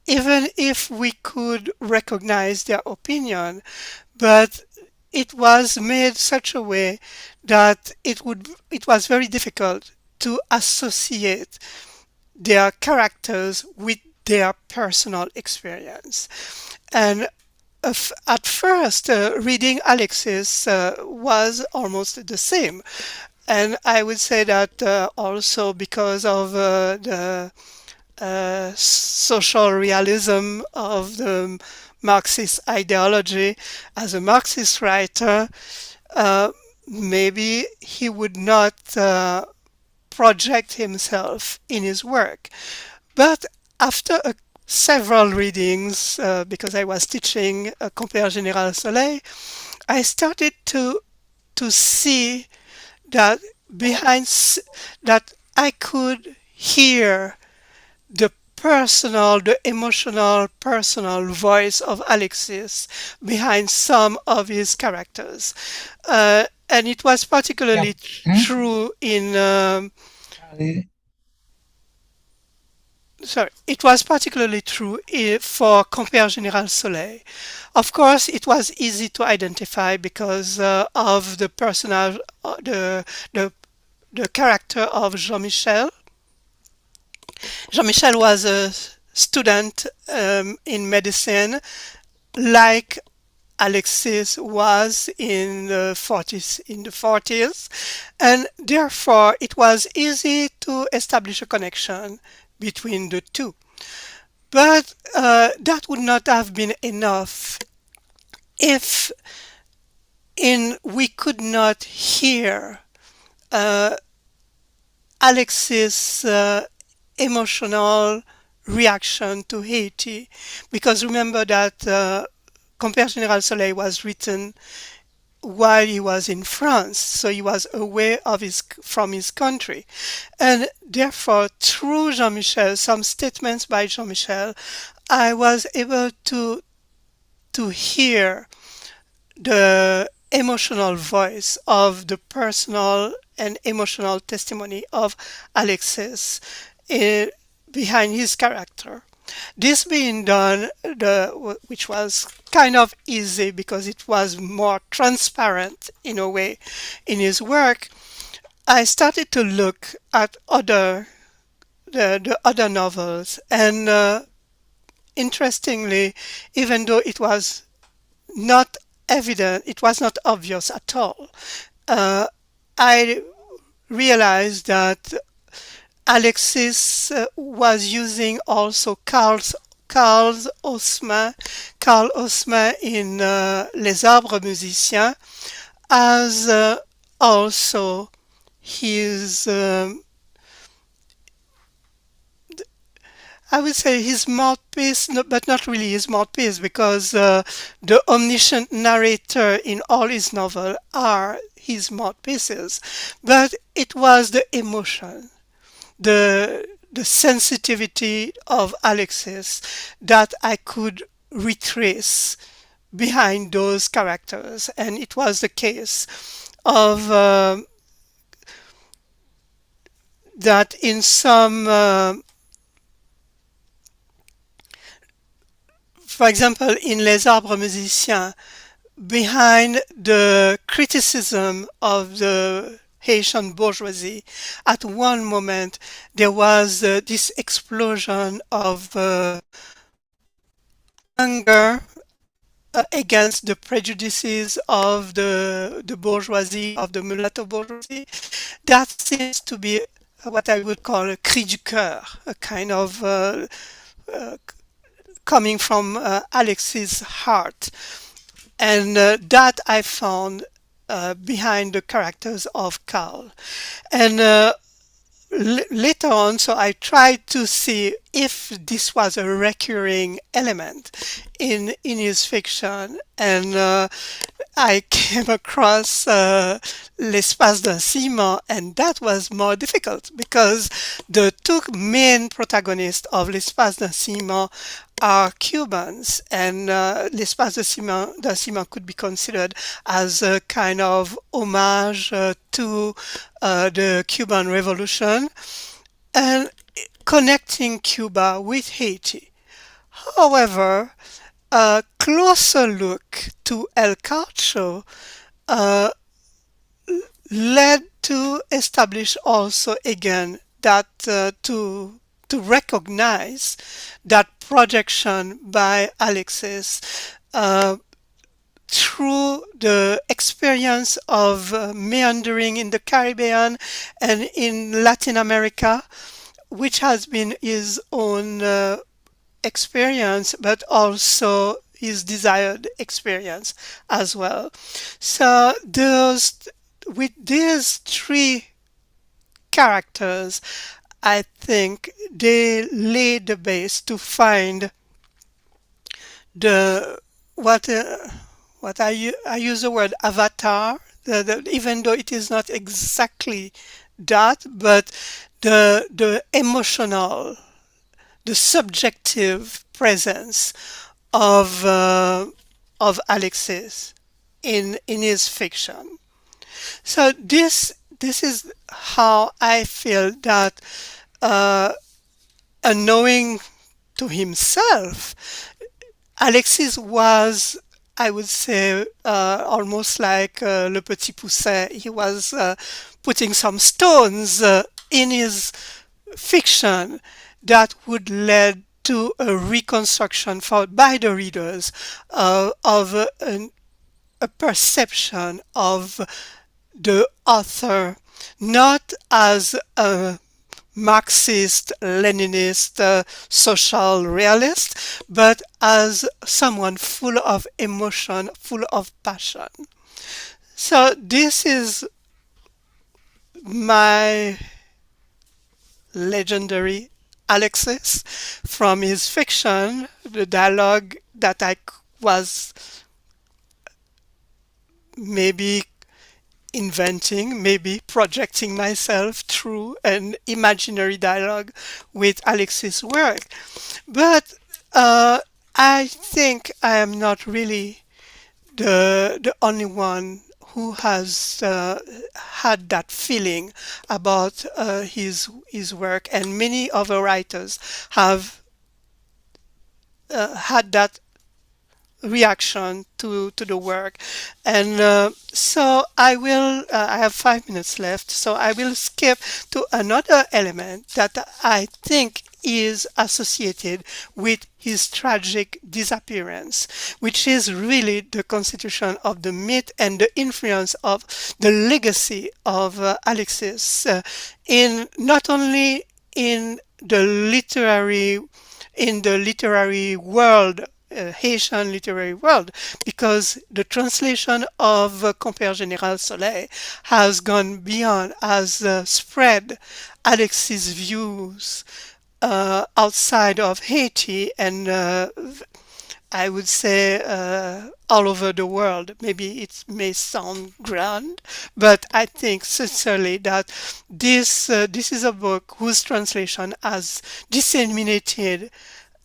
even if we could recognize their opinion. But it was made such a way that it was very difficult to associate their characters with their personal experience. And at first, reading Alexis was almost the same. And I would say that also because of the social realism of the Marxist ideology. As a Marxist writer, uh, maybe he would not project himself in his work. But after several readings, because I was teaching Compère Général Soleil, I started to see that that I could hear the emotional, personal voice of Alexis behind some of his characters. And it was particularly true in it was particularly true for Compère Général Soleil. Of course, it was easy to identify because of the personage, the character of Jean-Michel. Jean-Michel was a student in medicine, like Alexis was in the 40s, and therefore it was easy to establish a connection between the two. But that would not have been enough if we could not hear Alexis' emotional reaction to Haiti, because remember that Compère Général Soleil was written while he was in France, so he was away from his country, and therefore through Jean-Michel, some statements by Jean-Michel, I was able to hear the emotional voice of the personal and emotional testimony of Alexis behind his character. This being done, which was kind of easy because it was more transparent in a way in his work, I started to look at the other novels, and interestingly, even though it was not evident, it was not obvious at all, I realized that Alexis was using also Karl Haussmann in Les Arbres Musiciens as also his I would say his mouthpiece, but not really his mouthpiece, because the omniscient narrator in all his novels are his mouthpieces. But it was the emotion, the sensitivity of Alexis that I could retrace behind those characters, and it was the case of that in some. For example, in Les Arbres Musiciens, behind the criticism of the Haitian bourgeoisie, at one moment there was this explosion of anger against the prejudices of the bourgeoisie, of the mulatto bourgeoisie. That seems to be what I would call a cri du cœur, a kind of coming from Alexis' heart. And that I found behind the characters of Karl. And later on, so I tried to see if this was a recurring element in his fiction. And I came across L'espace d'un ciment, and that was more difficult because the two main protagonists of L'espace d'un ciment are Cubans, and L'espace d'un ciment could be considered as a kind of homage to the Cuban Revolution and connecting Cuba with Haiti. However, a closer look to El Carcho uh, led to establish also again that to recognize that projection by Alexis through the experience of meandering in the Caribbean and in Latin America, which has been his own experience, but also his desired experience as well. So with these three characters, I think they lay the base to find the what I use the word avatar, even though it is not exactly that, but the emotional, the subjective presence of Alexis in his fiction. So this is how I feel that unknowing to himself, Alexis was, I would say, almost like Le Petit Poussin. He was putting some stones in his fiction that would lead to a reconstruction by the readers of a perception of the author not as a Marxist, Leninist, social realist, but as someone full of emotion, full of passion. So this is my legendary Alexis from his fiction, the dialogue that I was maybe inventing, maybe projecting myself through an imaginary dialogue with Alexis' work. But I think I am not really the only one who has had that feeling about his work, and many other writers have had that reaction to the work. And so I have 5 minutes left, so I will skip to another element that I think is associated with his tragic disappearance, which is really the constitution of the myth and the influence of the legacy of Alexis in not only in the literary world, Haitian literary world, because the translation of Compère Général Soleil has gone beyond, has spread Alexis' views outside of Haiti and I would say all over the world. Maybe it may sound grand, but I think sincerely that this is a book whose translation has disseminated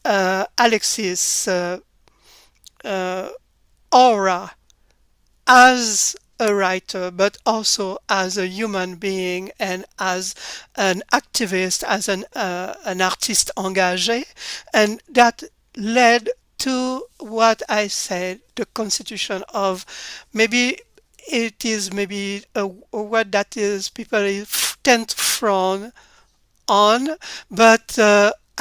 Alexis' aura as a writer, but also as a human being and as an activist, as an artiste engagé, and that led to what I said, the constitution of maybe it is maybe a word that is people tend to frown on, but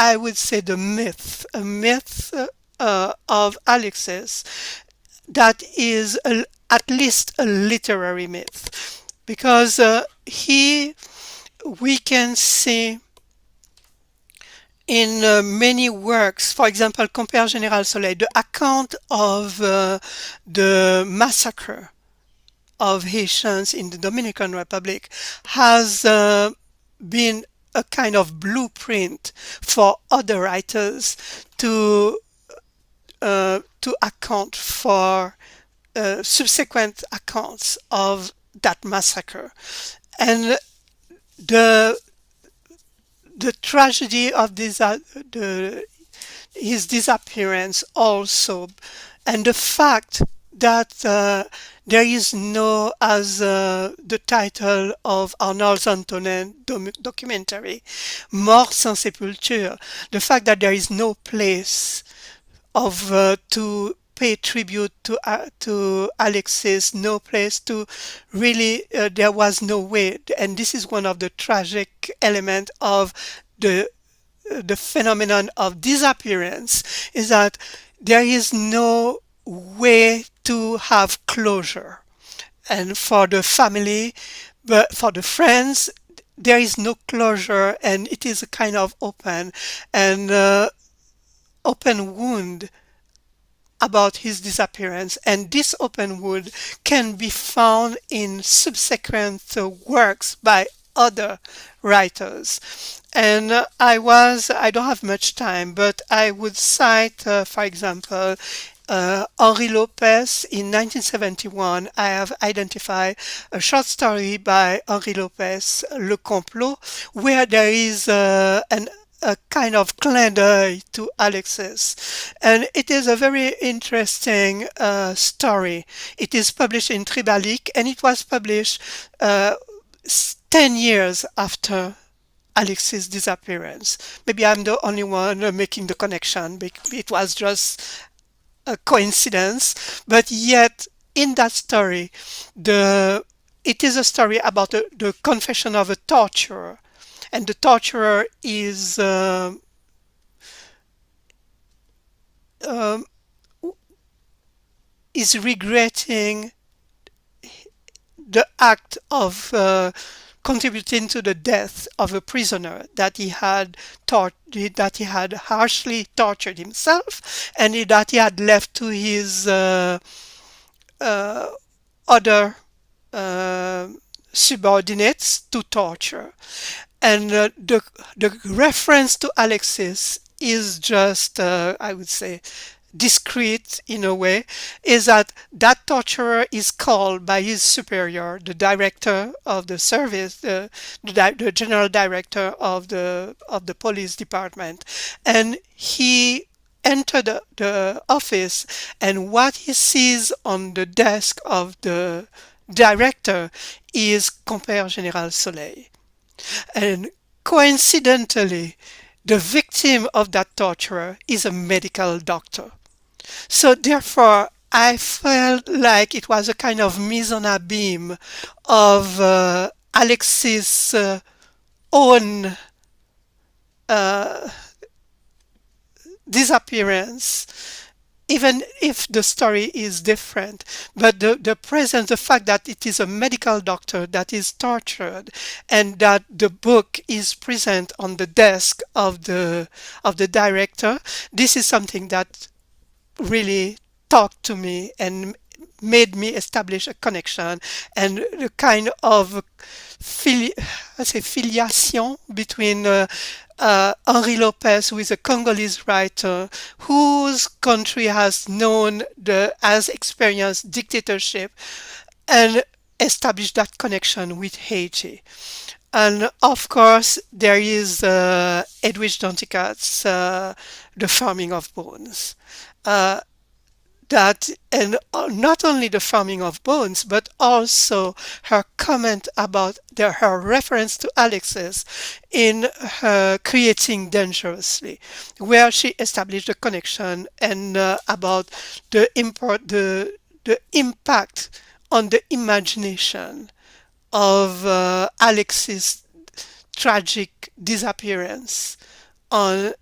I would say the myth, a myth of Alexis that is at least a literary myth, because we can see in many works, for example, Compère Général Soleil, the account of the massacre of Haitians in the Dominican Republic has been a kind of blueprint for other writers to account for subsequent accounts of that massacre. And the tragedy of his disappearance also, and the fact that there is no, as the title of Arnold Antonin documentary, Mort sans sépulture, the fact that there is no place to pay tribute to Alexis, no place to really, there was no way. And this is one of the tragic elements of the the phenomenon of disappearance, is that there is no way to have closure. And for the family, but for the friends, there is no closure, and it is a kind of and open wound about his disappearance. And this open wound can be found in subsequent works by other writers. And I don't have much time, but I would cite, for example, Henri Lopez. In 1971, I have identified a short story by Henri Lopez, Le Complot, where there is a kind of clin d'oeil to Alexis. And it is a very interesting story. It is published in Tribalic, and it was published 10 years after Alexis' disappearance. Maybe I'm the only one making the connection. It was just a coincidence, but yet in that story, it is a story about the confession of a torturer, and the torturer um, is regretting the act of contributing to the death of a prisoner that that he had harshly tortured himself, and that he had left to his other uh, subordinates to torture. And the reference to Alexis is just, I would say, discreet in a way, is that that torturer is called by his superior, the director of the service, the general director of the police department, and he entered the office, and what he sees on the desk of the director is Compère Général Soleil. And coincidentally, the victim of that torturer is a medical doctor. So therefore, I felt like it was a kind of mise en abîme of Alexis' own disappearance, even if the story is different. But the presence, the fact that it is a medical doctor that is tortured, and that the book is present on the desk of the director, this is something that really talked to me and made me establish a connection and a kind of filiation between Henri Lopez, who is a Congolese writer whose country has experienced dictatorship, and established that connection with Haiti. And of course, there is Edwidge Danticat's The Farming of Bones. Uh, that and not only the farming of bones, but also her comment about her reference to Alexis in her Creating Dangerously, where she established a connection and about the impact on the imagination of Alexis' tragic disappearance on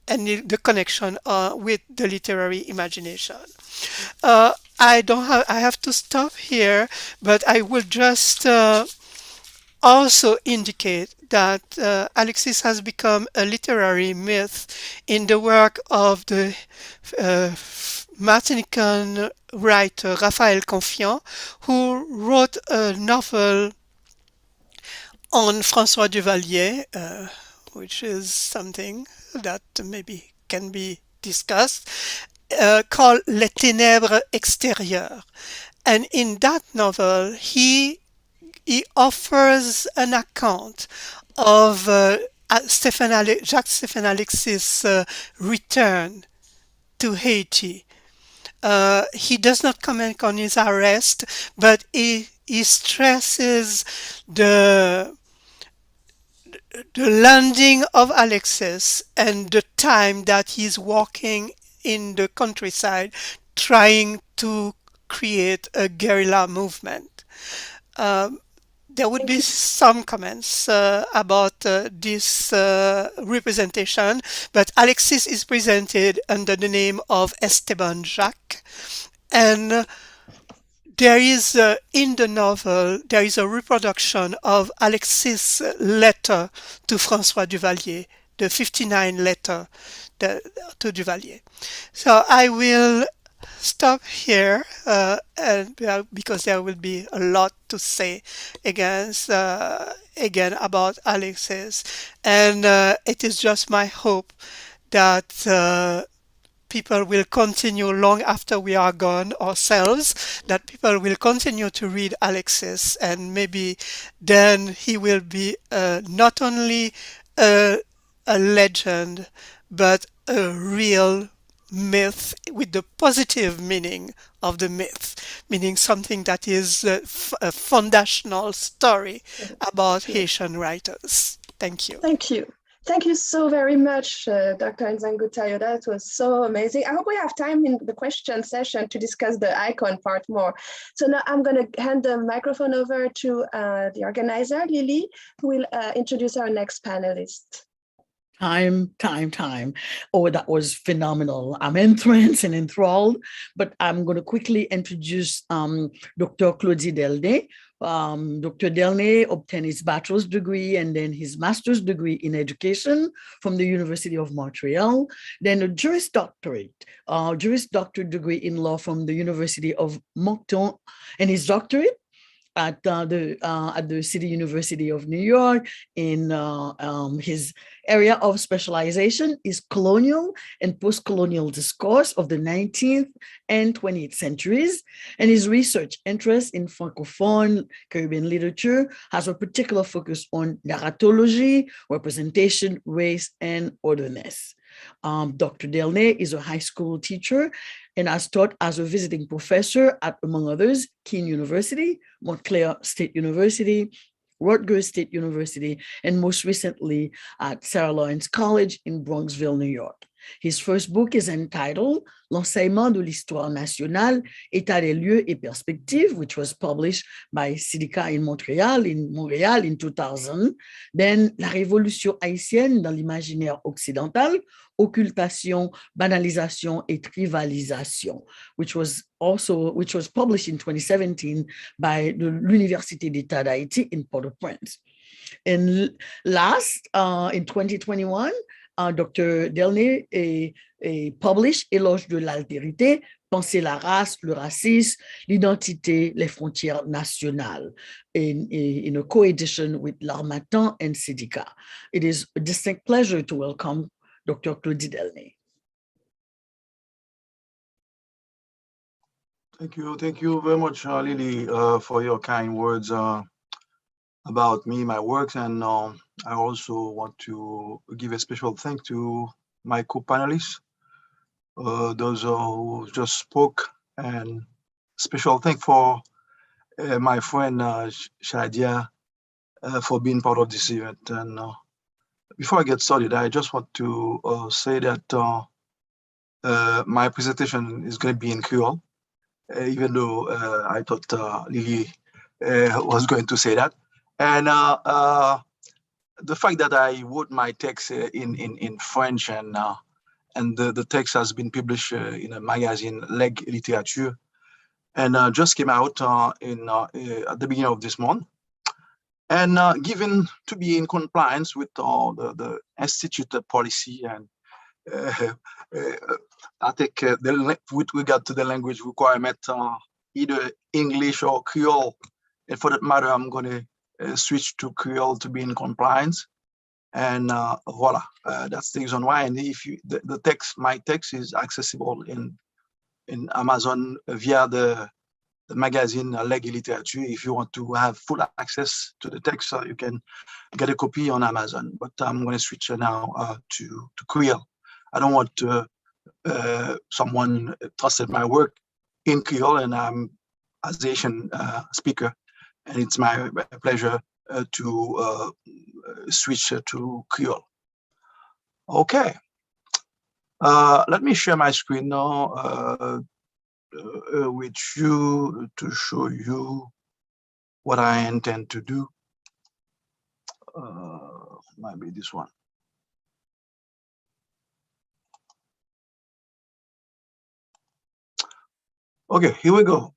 and the connection with the literary imagination. I have to stop here, but I will just also indicate that Alexis has become a literary myth in the work of the Martinican writer Raphaël Confiant, who wrote a novel on François Duvalier, which is something that maybe can be discussed, called Les Ténèbres Extérieures. And in that novel, he offers an account of Jacques-Stéphane Alexis' return to Haiti. He does not comment on his arrest, but he stresses the landing of Alexis and the time that he's walking in the countryside trying to create a guerrilla movement. There would be some comments about this representation, but Alexis is presented under the name of Esteban Jacques, and there is in the novel there is a reproduction of Alexis' letter to François Duvalier, the 59 letter to Duvalier. So I will stop here because there will be a lot to say again about Alexis, and it is just my hope that people will continue long after we are gone ourselves, that people will continue to read Alexis, and maybe then he will be not only a legend, but a real myth with the positive meaning of the myth, meaning something that is a foundational story about Haitian writers. Thank you.
Thank you. Thank you so very much, Dr. Nzangu-Tayo. That was so amazing. I hope we have time in the question session to discuss the icon part more. So now I'm going to hand the microphone over to the organizer, Lily, who will introduce our next panelist.
Time. Oh, that was phenomenal. I'm entranced and enthralled, but I'm going to quickly introduce Dr. Claudie Delnay. Dr. Delnay obtained his bachelor's degree and then his master's degree in education from the University of Montreal, then a Juris Doctorate degree in law from the University of Moncton, and his doctorate at the City University of New York. In his area of specialization is colonial and post-colonial discourse of the 19th and 20th centuries, and his research interest in Francophone Caribbean literature has a particular focus on narratology, representation, race, and otherness. Dr. Delnay is a high school teacher and has taught as a visiting professor at, among others, Keene University, Montclair State University, Rutgers State University, and most recently at Sarah Lawrence College in Bronxville, New York. His first book is entitled L'enseignement de l'histoire nationale, état des lieux et perspectives, which was published by Sidika in Montréal in 2000. Then La révolution haïtienne dans l'imaginaire occidental, occultation, banalisation et tribalisation, which was published in 2017 by l'Université d'État d'Haïti in Port-au-Prince. And last, in 2021, Dr. Delnay published Éloge de l'altérité, Penser la race, le racisme, l'identité, les frontières nationales, in a co-edition with L'Harmattan and Sidika. It is a distinct pleasure to welcome Dr. Claudie Delnay.
Thank you very much, Lily, for your kind words about me, my works, and I also want to give a special thank to my co-panelists, those who just spoke, and special thank for my friend Shadia for being part of this event. And before I get started, I just want to say that my presentation is going to be in Creole, even though I thought Lily was going to say that. And the fact that I wrote my text in French and the text has been published in a magazine, Leg Literature, and just came out at the beginning of this month. And given to be in compliance with the institute policy, and I think with regard to the language requirement, either English or Creole, and for that matter, I'm going to switch to Creole to be in compliance. And voila, that's the reason why. And if you, my text is accessible in Amazon via the magazine Leg Literature. If you want to have full access to the text, you can get a copy on Amazon. But I'm going to switch now to Creole. I don't want someone trusted my work in Creole, and I'm as Asian speaker, and it's my pleasure to switch to Creole. Okay. Let me share my screen now with you to show you what I intend to do. Might be this one. Okay, here we go.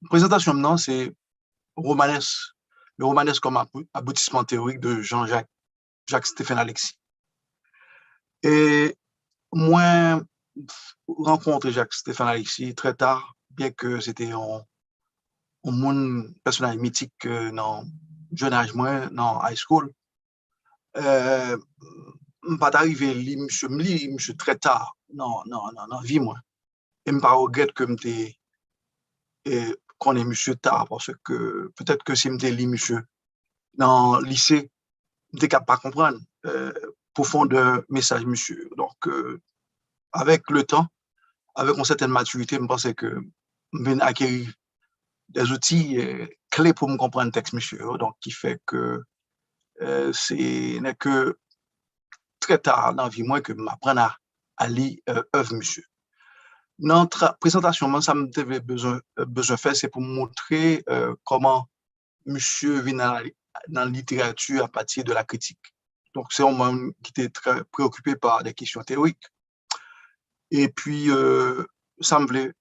Présentation maintenant, c'est romanesque, le romanesque comme aboutissement théorique de Jacques Stéphane Alexis. Et moi, rencontré Jacques Stéphane Alexis très tard, bien que c'était un monde personnel mythique dans jeune âge, moi, dans high school. Pas arrivé monsieur très tard non vie moi et me pas regrette que m'était qu'on est monsieur tard parce que peut-être que si m'était li monsieur dans lycée m'était capable pas comprendre profondeur message monsieur donc avec le temps avec une certaine maturité me pensais que m'vient acquérir des outils clés pour me comprendre le texte monsieur donc qui fait que c'est n'est que très tard dans la vie, moi, que m'apprendre à lire œuvre, monsieur. Notre présentation, ça me devait besoin faire, c'est pour montrer comment monsieur vient dans la littérature à partir de la critique. Donc, c'est un homme qui était très préoccupé par des questions théoriques. Et puis, ça me voulait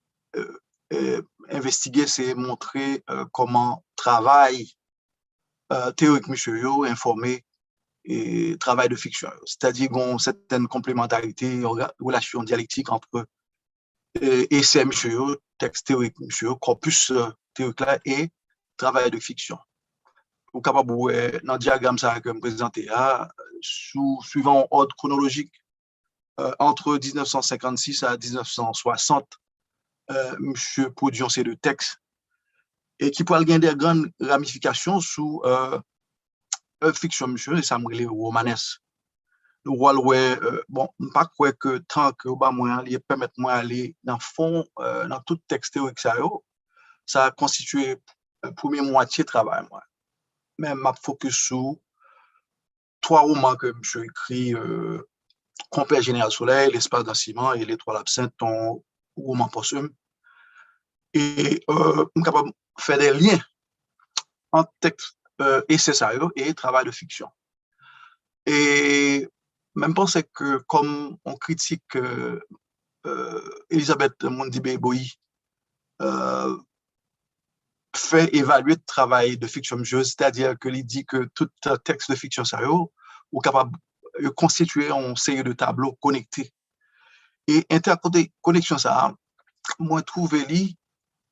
investiguer, c'est montrer comment travail théorique, monsieur, informé, et travail de fiction, c'est-à-dire qu'on certaine complémentarité, relation dialectique entre essai, monsieur, texte théorique, monsieur, corpus théorique là et travail de fiction. Ou capable dans le diagramme ça que me présenté suivant ordre chronologique entre 1956 à 1960, monsieur produit ces deux textes et qui pourrait gagner des grandes ramifications sous fiction, monsieur, et ça me relève romanesque. Le rôle, bon, pas quoi que tant que moi, il permet moi aller dans le fond, dans tout texte théorique, ça a constitué la première moitié de travail, moi. Mais ma focus sur 3 romans que monsieur écrit, Complet Général Soleil, L'espace d'un ciment et L'étoile absente, ton roman posthume. Et je suis capable de faire des liens entre texte essai et travail de fiction. Et même penser que comme on critique Elisabeth Mondibé-Boyi fait évaluer le travail de fiction, c'est-à-dire que il dit que tout texte de fiction sérieux est capable de constituer une série de tableaux connectés. Et interconnexion ça, moi trouvé li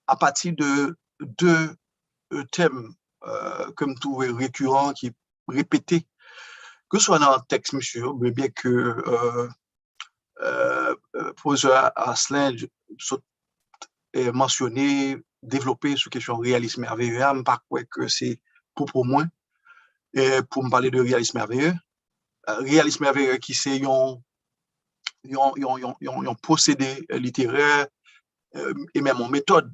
à partir de 2 thèmes que je trouve récurrents qui répétés, que ce soit dans le texte, monsieur, mais bien que professeur Asselin mentionné, développé sur question réalisme merveilleux, je ne pas que c'est pour moi, et pour me parler de réalisme merveilleux. Réalisme merveilleux qui c'est un procédé littéraire et même en méthode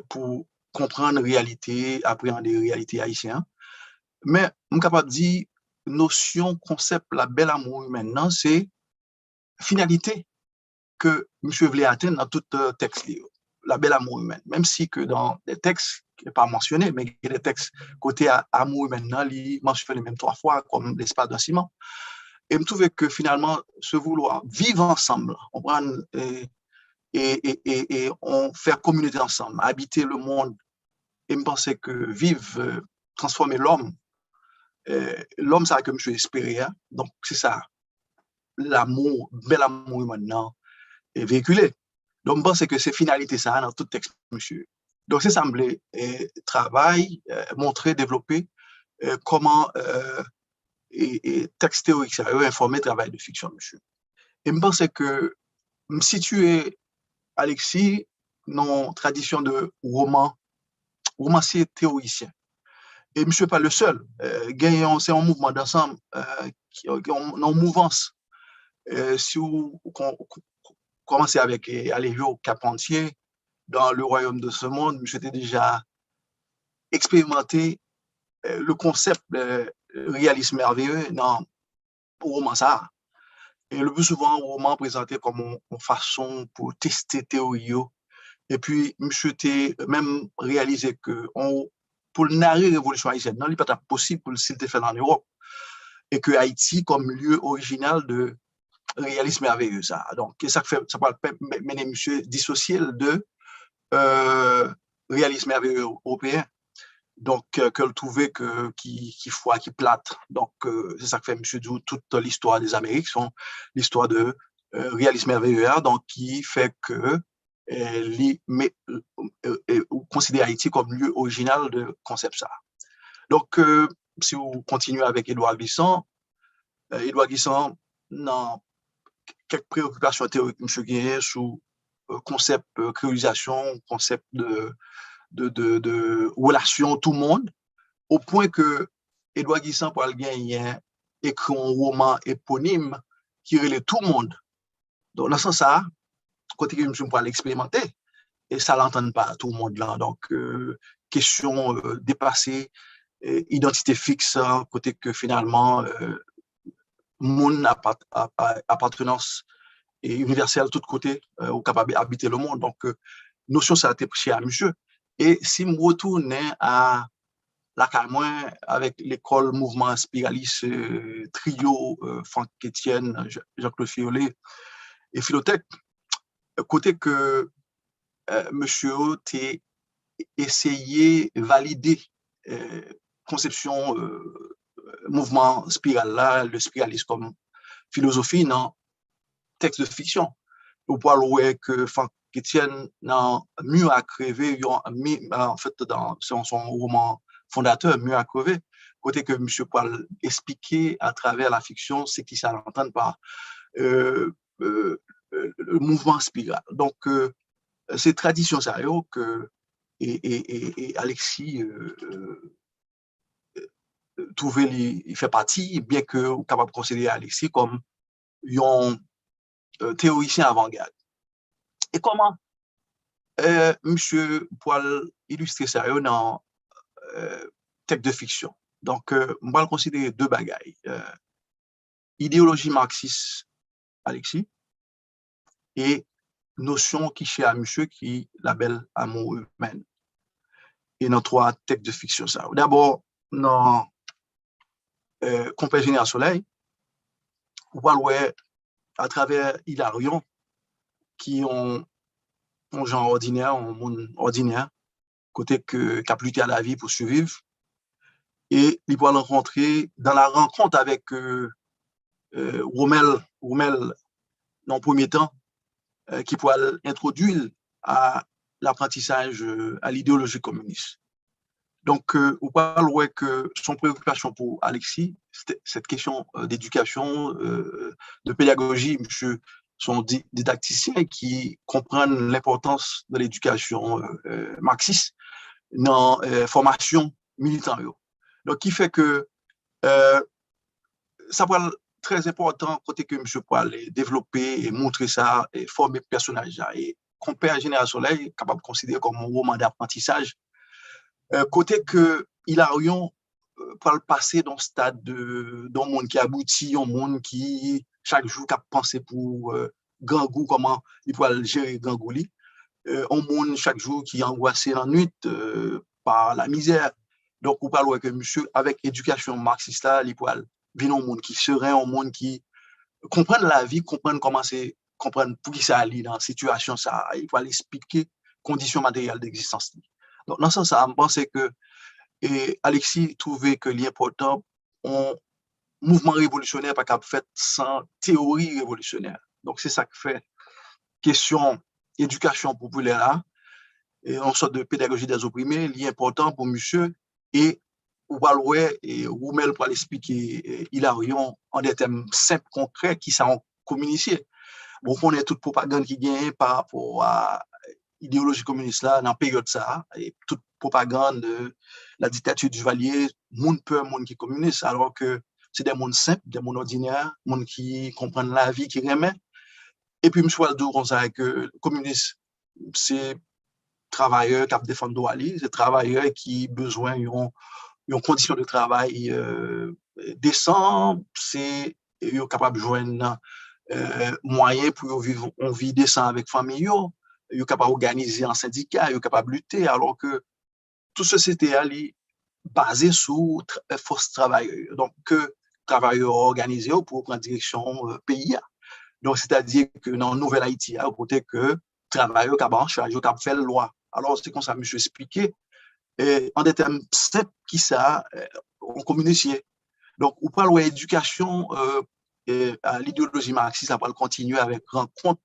pour comprendre la réalité, appréhender la réalité haïtienne. Mais je suis capable de dire, notion, concept, la belle amour maintenant, c'est finalité que monsieur voulait atteindre dans tout texte, la belle amour humaine. Même si que dans des textes qui n'est pas mentionné, mais il y a des textes côté amour maintenant, il mentionné même 3 fois, comme l'espace d'un ciment. Et je trouve que finalement, ce vouloir vivre ensemble, on prend et on fait communauté ensemble, habiter le monde, et je pensais que vivre, transformer l'homme, l'homme, ça que je espérais. Hein? Donc, c'est ça. L'amour, bel amour maintenant, est véhiculé. Donc, je pense que c'est finalité ça dans tout texte, monsieur. Donc, c'est semblé travail, montrer, développer comment et texte théorique sérieux, informer, travail de fiction, monsieur. Et je pense que me situer Alexis dans une tradition de romancier théoricien. Et monsieur pas le seul. C'est un mouvement d'ensemble, en mouvance. Si vous commencez avec Aléjo Carpentier, dans le royaume de ce monde, monsieur était déjà expérimenté le concept réalisme merveilleux dans le roman ça. Et le plus souvent, roman présenté comme une façon pour tester théorie. Et puis, monsieur t'ai même réalisé que pour narrer la révolution haïtienne, non, il n'est pas possible pour le s'il fait en Europe. Et que Haïti, comme lieu original de réalisme merveilleux, ça. Donc, ça fait, ça peut mener monsieur dissocier de réalisme merveilleux européen. Donc, que le trouver qui foire, qui plate. Donc, c'est ça que fait monsieur Dou, toute l'histoire des Amériques, sont l'histoire de réalisme merveilleux, donc qui fait que considère Haïti comme lieu original de concept ça. Donc, si vous continuez avec Édouard Glissant, non, quelques préoccupations théoriques, M. Guérin, sous concept créolisation, concept de relation tout le monde, au point que Édouard Glissant, pour le gagner, écrit un roman éponyme qui relève tout le monde. Donc, dans ce sens, ça, côté que M. pour l'expérimenter, et ça l'entend pas tout le monde là. Donc, question dépassée, identité fixe, côté que finalement, monde appartenance et universelle, tout côté, ou capable d'habiter le monde. Donc, notion, ça a été prêché à monsieur. Et si je retourne à la Camoin avec l'école mouvement spiraliste, trio, Franck Etienne, Jacques Fiolet et Philothèque, côté que monsieur a essayé de valider conception mouvement spiral là, le spiralisme comme philosophie dans texte de fiction. Ou pour voir que Franck Etienne n'a mieux à crever, en fait, dans son roman fondateur, mieux à crever, côté que M. Poil expliquer à travers la fiction ce qui s'entend par le mouvement spiral. Donc, c'est tradition ça que et Alexis il fait partie, bien que capable de considérer Alexis comme un théoricien avant-garde. Et comment monsieur Poil illustrer ça dans texte de fiction. Donc, on va le considérer deux bagailles. Idéologie marxiste, Alexis, et notion qui chez à monsieur qui labelle amour humain. Et dans trois textes de fiction ça. D'abord, dans Compère Général Soleil, on va voir à travers Hilarion qui ont un genre ordinaire, un monde ordinaire, côté que qu'a lutté à la vie pour survivre. Et il va rencontrer dans la rencontre avec Rommel, dans le premier temps, qui pourra introduire à l'apprentissage à l'idéologie communiste. Donc, on parle ouais, que son préoccupation pour Alexis, cette question d'éducation, de pédagogie, monsieur, son didacticien qui comprennent l'importance de l'éducation marxiste dans formation militante. Donc, qui fait que ça va être très important côté que monsieur peut aller développer et montrer ça et former le personnage. Et Compère Général Soleil, capable de considérer comme un roman d'apprentissage, côté que Hilarion pour le passer dans le stade d'un monde qui aboutit, un monde qui chaque jour a pensé pour Gangou, comment il peut gérer Gangou, un monde chaque jour qui est angoissé la nuit par la misère. Donc, on parle que monsieur, avec éducation marxiste, là, il peut venir un monde qui serait un monde qui comprenne la vie, comprenne comment c'est, comprenne pour qui ça allait dans la situation, ça, il faut expliquer conditions matérielles d'existence. Donc, dans ce sens, je pense que Alexis trouvait que l'important, un mouvement révolutionnaire pas capable fait sans théorie révolutionnaire. Donc, c'est ça qui fait question éducation populaire là, et en sorte de pédagogie des opprimés, l'important pour monsieur et ou Baloué et Roumel pour l'expliquer Hilarion en des thèmes simples, concrets qui sont communiqués. Bon, on est toute propagande qui gagne par rapport à l'idéologie communiste là, dans la période ça, et toute propagande de la dictature du Valier, monde peur, monde qui est communiste, alors que c'est des mondes simples, des mondes ordinaires, des mondes qui comprennent la vie, qui remettent. Et puis, M. Waldo, on sait que le communiste, c'est travailleurs qui défendent Douali, c'est travailleurs qui ont besoin d'une condition de travail décent, c'est capable de joindre moyen pour vivre on vit décent avec famille, yo capable organiser en syndicat, yo capable lutter alors que toute société ali basée sur force travail. Donc que travailleurs organisés pour prendre direction pays. Donc c'est-à-dire que dans Nouvelle Haïti, à côté que travailleurs capable en charge, capable faire loi. Alors c'est comme ça monsieur expliqué en des termes simples qui ça on communique. Donc, on parle d'éducation à l'idéologie marxiste, on va continuer avec rencontre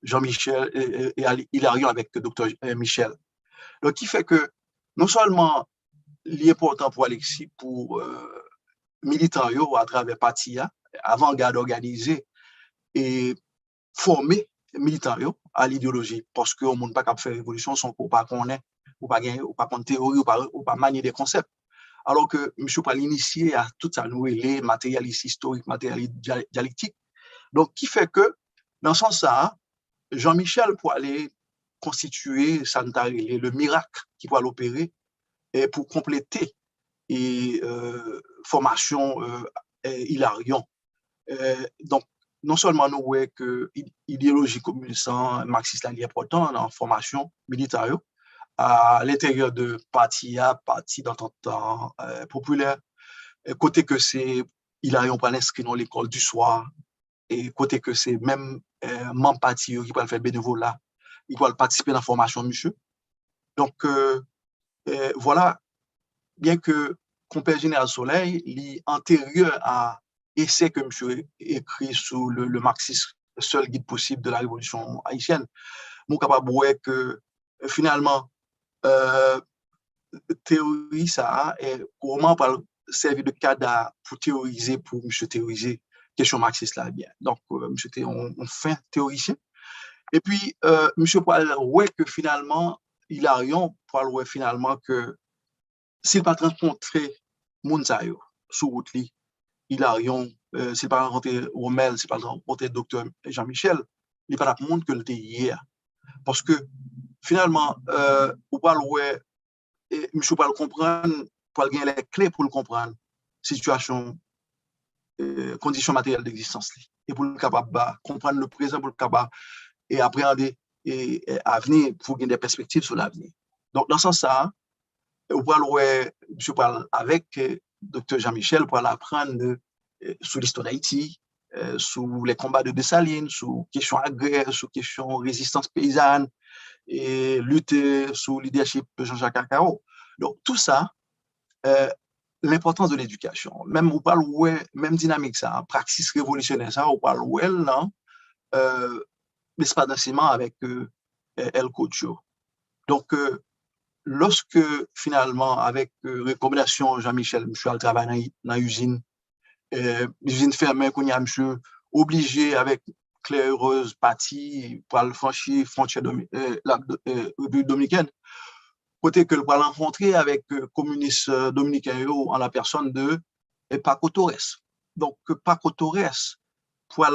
Jean-Michel et Hilarion avec le docteur Michel. Donc, qui fait que non seulement l'important pour Alexis, pour militants à travers Patia, avant-garde organisée et former militants à l'idéologie, parce qu'on ne peut pas faire révolution sans qu'on ne connaisse, ou pas gagner, ou pas prendre théorie, ou pas manier des concepts. Alors que M. Paul initié à tout ça, nous, les matérialistes historiques, matérialistes dialectiques. Donc, qui fait que, dans ce sens-là, Jean-Michel pour aller constituer le miracle qui peut l'opérer et pour compléter et formation Hilarion. Donc, non seulement nous voyons que l'idéologie communiste marxiste est importante dans la formation militaire, à l'intérieur de parti d'entente populaire, côté que c'est Hilarion pas inscrit dans l'école du soir, et côté que c'est même membre parti qui peut faire bénévolat, il peut participer dans la formation monsieur. Donc voilà, bien que compère général Soleil, il antérieur à essai que monsieur écrit sous le marxisme, seul guide possible de la révolution haïtienne, mon capable de que finalement théorie ça et comment par servir de cadre pour théoriser pour monsieur théoriser question marxiste là bien donc monsieur était on fin théoricien et puis monsieur Paul ouais que finalement Hilarion Paul ouais finalement que s'il pas rencontrer Mounsayo sur route li Hilarion s'il pas rencontrer Rommel s'il pas rencontrer docteur Jean-Michel il pas la monde que le hier parce que finalement ou Paul ouais et monsieur pas le comprendre, pour gagner les clés pour le comprendre, situation, conditions matérielles d'existence, et pour le capable comprendre le présent, pour le capable et appréhender et avenir, pour gagner des perspectives sur l'avenir. Donc dans ce sens-là, monsieur parle avec docteur Jean-Michel pour apprendre sur l'histoire d'Haïti, sur les combats de Dessalines, sur questions agraires, sur questions résistance paysanne, et lutter sous le leadership de Jean-Jacques Cacao. Donc, tout ça, l'importance de l'éducation, même on parle même dynamique, ça, praxis révolutionnaire, ça, on parle non, l'espace d'enseignement avec El Cocho. Donc, lorsque finalement, avec recommandation Jean-Michel, monsieur a travaillé dans l'usine, l'usine fermée, qu'on y a monsieur obligé avec claireuse partie pour le franchir frontière la République dominicaine côté que le va rencontrer avec communistes dominicains en la personne de Paco Torres. Donc Paco Torres pour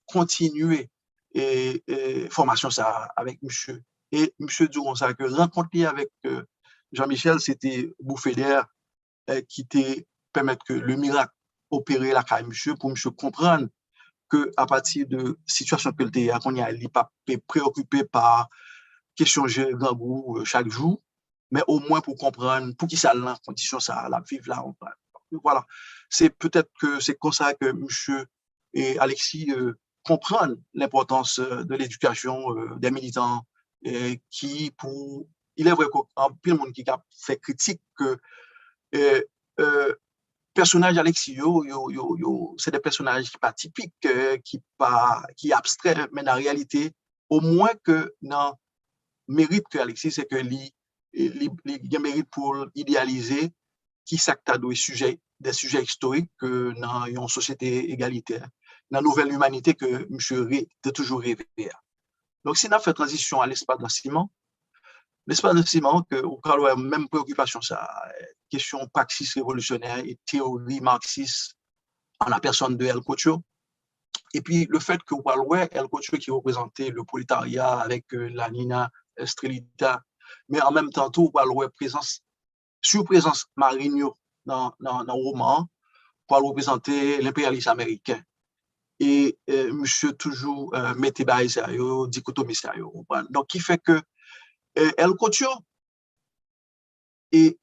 continuer et formation ça avec monsieur et monsieur Durand ça que rencontrer avec Jean-Michel c'était bouffée d'air qui te permettre que le miracle opérer la caille monsieur pour monsieur comprendre que à partir de situation que le a qu'on y a il pas préoccupé par question gérer grand goût chaque jour mais au moins pour comprendre pour qui ça la condition ça la vivre là voilà c'est peut-être que c'est comme ça que monsieur et Alexis comprennent l'importance de l'éducation des militants qui pour il est vrai qu'en pile monde qui a fait critique que personnages Alexis c'est des personnages qui pas typiques qui abstraits mais en réalité au moins que non mérite que Alexis c'est que il mérite pour idéaliser qui s'acte des sujets historiques que dans une société égalitaire dans la nouvelle humanité que monsieur a toujours rêvé. Donc si on a fait transition à l'espace d'enseignement que au cas même préoccupation ça question praxis révolutionnaire et théorie marxiste en la personne de El Cocho et puis le fait que El Cocho qui représentait le prolétariat avec la Nina Estrelita mais en même temps tout présence Marino dans le roman pour représenter l'impérialisme américain et monsieur toujours mettait bail ça yo dichotomie ça yo. Donc qui fait que elle couture et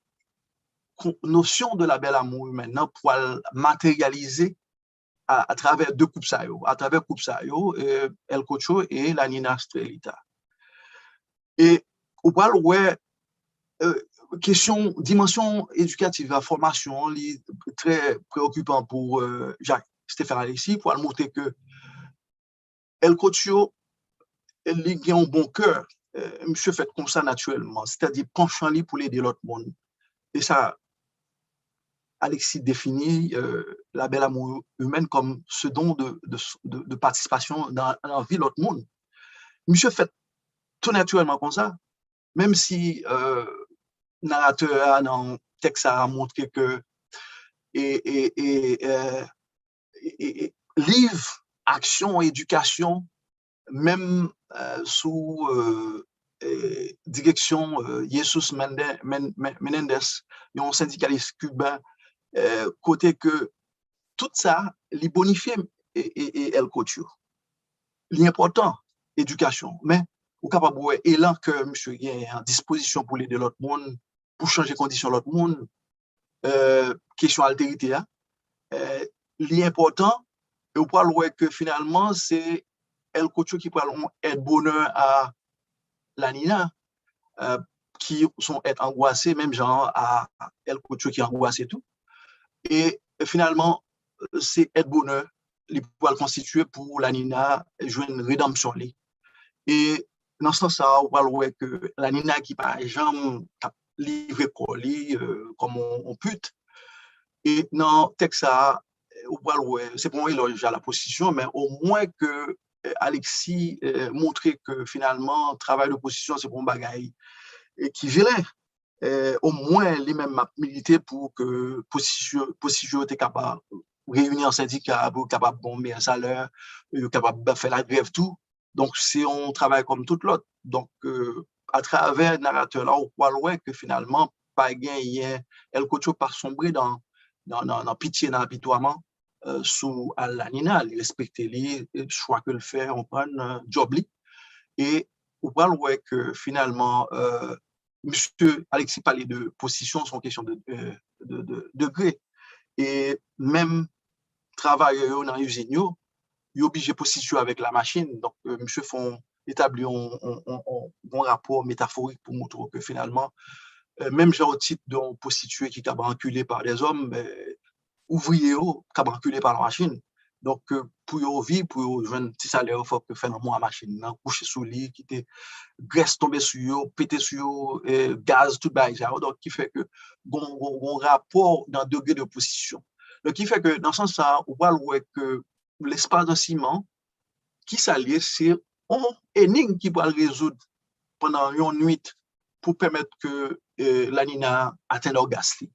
notion de la belle amour maintenant pour matérialiser à travers deux coupes ça yo, à travers coupe ça yo, El Cocho et la Nina Strelita. Et on parle ouais question dimension éducative, la formation très préoccupant pour Jacques Stéphane Alexis pour montrer que El Cocho il a un bon cœur, monsieur fait comme ça naturellement, c'est-à-dire penchant pour l'aider l'autre monde. Et ça, Alexis définit la belle amour humaine comme ce don de participation dans la vie de l'autre monde. Monsieur fait tout naturellement comme ça, même si narrateur dans le texte a montré que livre, action, éducation, même sous direction Jesus Menendez, un syndicaliste cubain, côté que tout ça, les bonifier et elle couture. L'important, éducation, mais au capable et là que monsieur est en disposition pour l'aider l'autre monde, pour changer les conditions de l'autre monde, question altérité, l'important, et on parle que finalement, c'est El Cocho qui parle être bonheur à la Nina, qui sont être angoissés, même genre à El Cocho qui est angoissé tout. Et finalement, c'est être bonheur, les pouvoir constituer pour la Nina jouer une rédemption. Et dans ce sens, on parle que la Nina qui par exemple livré colis comme on pute. Et dans le texte, c'est pour moi éloge à la position, mais au moins que Alexis montrait que finalement, travail de position, c'est pour un bagaille qui virait. Au moins, les mêmes militer pour que position était capable de réunir un syndicat, capable de bomber un salaire, capable de faire la grève, tout. Donc, c'est un travail comme tout l'autre. Donc, à travers le narrateur, là, on voit que finalement, pas gagné, El Cocho pas sombré dans pitié, dans l'apitoiement, sous Al-Nina, il respecte les choix que le fait, on prend un job. Et on voit que finalement, monsieur Alexis parlait de position, c'est une question de degré. Et même travailleurs dans l'usine, il est obligé de positionner avec la machine. Donc, monsieur font établir un rapport métaphorique pour montrer que finalement, même genre type de prostituée qui est enculé par des hommes, ouvriers qui sont enculés par la machine. Donc, pour vivre, pour jouer un petit salaire, il faut que faire un mois à la machine, coucher sous le lit, quitter graisse tomber sur eux, péter sur eux, gaz, tout ça. Donc, qui fait que un rapport dans degré de position. Donc, qui fait que dans ce sens-là, on voit que l'espace de ciment qui s'allie, c'est une énigme qui va le résoudre pendant une nuit pour permettre que la Nina atteigne l'orgasme.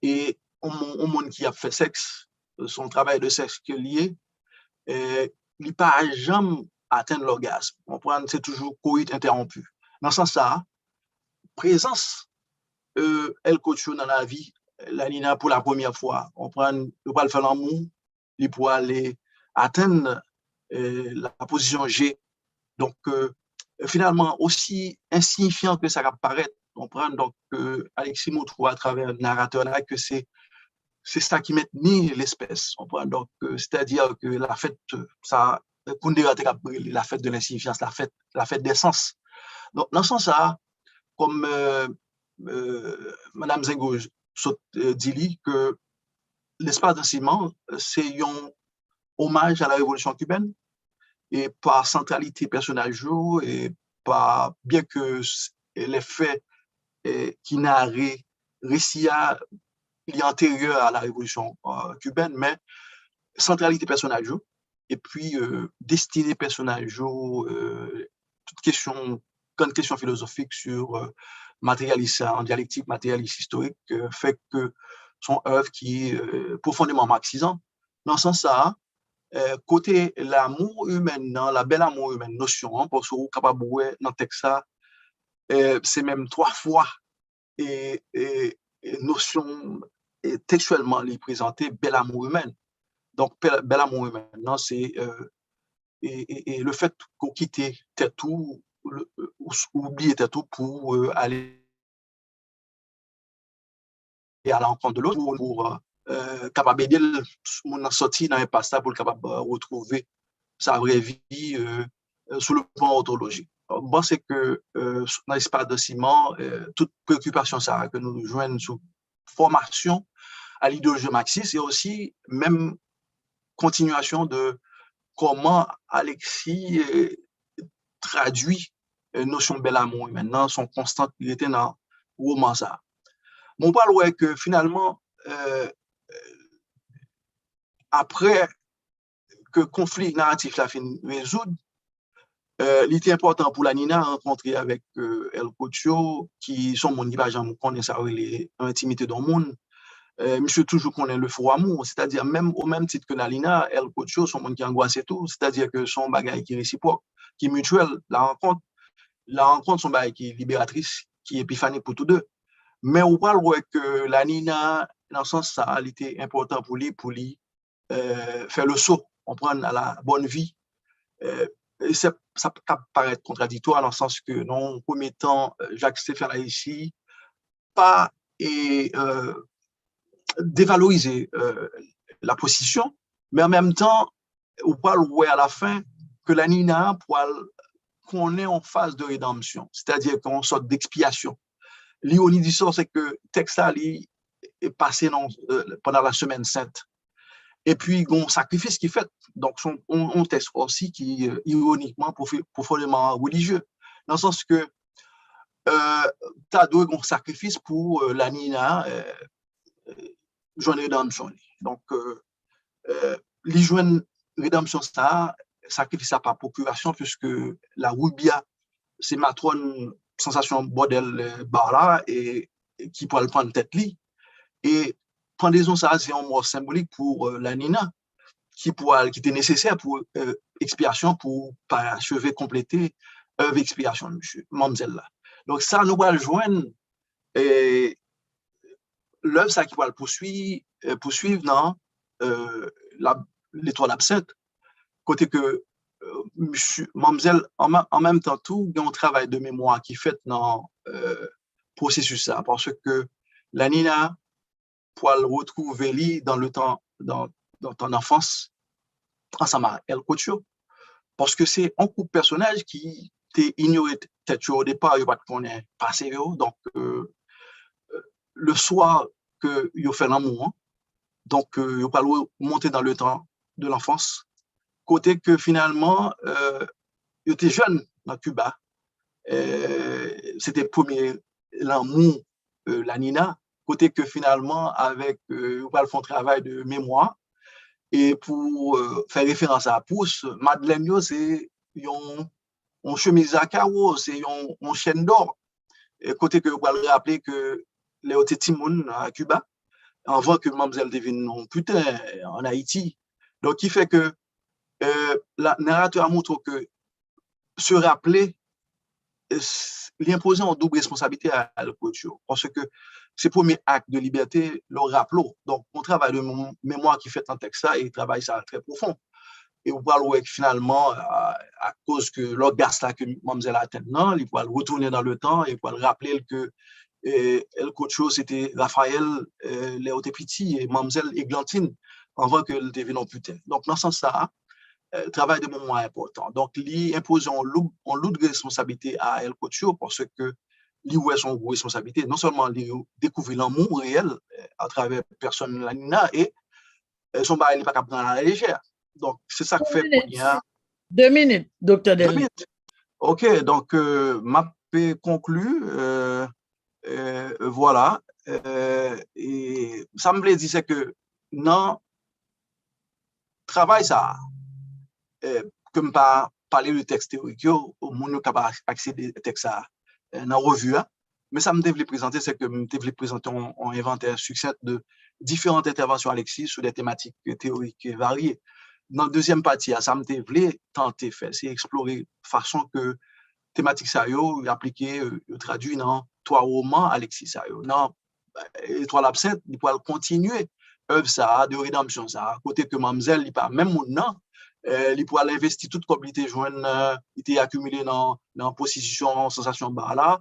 Et un monde qui a fait sexe, son travail de sexe qui est lié, il n'a pas jamais atteindre l'orgasme. C'est toujours coït interrompu. Dans ce sens-là, présence El Cocho dans la vie, la Nina pour la première fois, on va le faire l'amour, il pourra aller atteindre la position G. Donc, finalement, aussi insignifiant que ça va paraître, on prend donc Alexis montre à travers le narrateur là que c'est ça qui maintenait l'espèce. On prend donc, c'est-à-dire que la fête, ça, la fête de l'insignifiance, la fête des sens. Donc, dans ce sens-là, comme Mme Zengo dit que l'espace de ciment, c'est un hommage à la révolution cubaine et par centralité personnage et par bien que les faits qui narrent récit il est antérieur à la révolution cubaine, mais centralité personnage et puis destinée personnage toute question grande question philosophique sur matérialisme en dialectique matérialiste historique fait que son œuvre qui est profondément marxisant dans ce sens-là côté l'amour humain la belle amour humaine notion pour ce capable dans le texte ça c'est même 3 fois et notion textuellement les présenter belle amour humaine Donc, bel amour maintenant, c'est et le fait qu'on quitte tout, oublier tout pour aller à l'encontre de l'autre, pour capable d'aider mon sortir dans un passage pour capable retrouver sa vraie vie sous le plan ontologique. Bon, c'est que dans l'espace de ciment, toute préoccupation ça que nous joignons sous formation à l'idéologie marxiste et aussi même continuation de comment Alexis traduit notion de bel amour. Maintenant, son constant, il était dans le roman ça. Mon parle est que finalement, après que le conflit narratif l'a fait résoudre, il était important pour la Nina rencontrer avec El Cocho, qui sont mon qui jamais connaît ça, l'intimité dans le monde. Monsieur toujours connaît le faux amour, c'est-à-dire même au même titre que la Nina, El Cocho, son monde qui angoisse et tout, c'est-à-dire que son bagage qui est réciproque, qui est mutuel, la rencontre son bagage qui est libératrice, qui est épiphanique pour tous deux. Mais on parle que la Nina, dans ce sens, ça, elle était important pour lui faire le saut, on prend à la bonne vie. Ça peut paraître contradictoire dans le sens que, non, en premier temps, Jacques Stéphane ici, pas dévaloriser la position, mais en même temps, on parle à la fin que la Nina, qu'on est en phase de rédemption, c'est-à-dire qu'on sort d'expiation. L'ironie du sort, c'est que le texte est passé pendant la semaine sainte. Et puis, il y a un sacrifice qui est fait. Donc, on texte aussi qui est ironiquement profondément religieux. Dans le sens que tu as deux sacrifices pour la Nina, joint rédemption. Donc, les joints rédemption, ça, sacrifice ça par procuration, puisque la Rubia, c'est matrone sensation bordel bar et qui pourrait le prendre tête li. Et pendaison, ça, c'est un mot symbolique pour la Nina, qui était nécessaire pour expiation, pour achever, compléter œuvre expiation, monsieur, mademoiselle là. Donc, ça, nous va le joindre, et l'œuvre, ça qui va le poursuivre dans l'étoile absente, côté que monsieur, mademoiselle, en même temps, tout, il y a un travail de mémoire qui est fait dans processus ça, parce que la Nina, pour le retrouver dans le temps, dans ton enfance, ensemble avec El Cocho, parce que c'est un couple personnage qui t'est ignoré peut-être au départ, il n'y a pas de connaître passé, donc le soir que il fait l'amour, hein, donc il pas monter dans le temps de l'enfance, côté que finalement il était jeune dans Cuba, c'était premier l'amour la Nina, côté que finalement avec il va faire un travail de mémoire. Et pour faire référence à Pousse, Madeleine, c'est une chemise à carreaux, c'est une chaîne d'or. Côté que vous allez rappeler que les autres Timoun à Cuba, avant que Mademoiselle devienne non putain en Haïti. Donc, il fait que la narrateur montre que se rappeler, l'imposer en double responsabilité à la culture. Parce que c'est le premier acte de liberté, le rappel. Donc, on travaille de mémoire qui fait en texte ça et il travaille ça très profond. Et on parle que finalement, à cause que l'orgasme là que Mademoiselle a atteint, il peut retourner dans le temps et il peut rappeler que l'autre chose, c'était Raphaël, Léo Petit et Mademoiselle Églantine, avant qu'elle devienne putain. Donc, dans ce sens-là, travail de mémoire important. Donc, il impose un lot de responsabilité à El Cocho parce que lui ouais son responsabilité, non seulement découvrir l'amour réel à travers personne la Nina et son bail n'est pas capable prendre à la légère. Donc, c'est ça que fait qu'on y a.
2 minutes, docteur Delnay.
OK, donc, m'a conclu, voilà. Et ça me plaît dire c'est que non, travail ça, comme pas parler de texte théorique, au monde capable accéder au texte dans la revue, mais ça me devait présenter, c'est que me devait présenter un inventaire succinct de différentes interventions Alexis sur des thématiques théoriques variées. Dans la deuxième partie, ça me devait tenter faire, c'est explorer façon que thématique ça yo appliqué traduit dans 3 romans Alexis ça yo. Non, étoile absente, il peut continuer œuvre ça, de rédemption ça, côté que mademoiselle, il pas même mon nom, il pourrait investir tout comme il était joint, il était accumulé dans position, sensation bas là,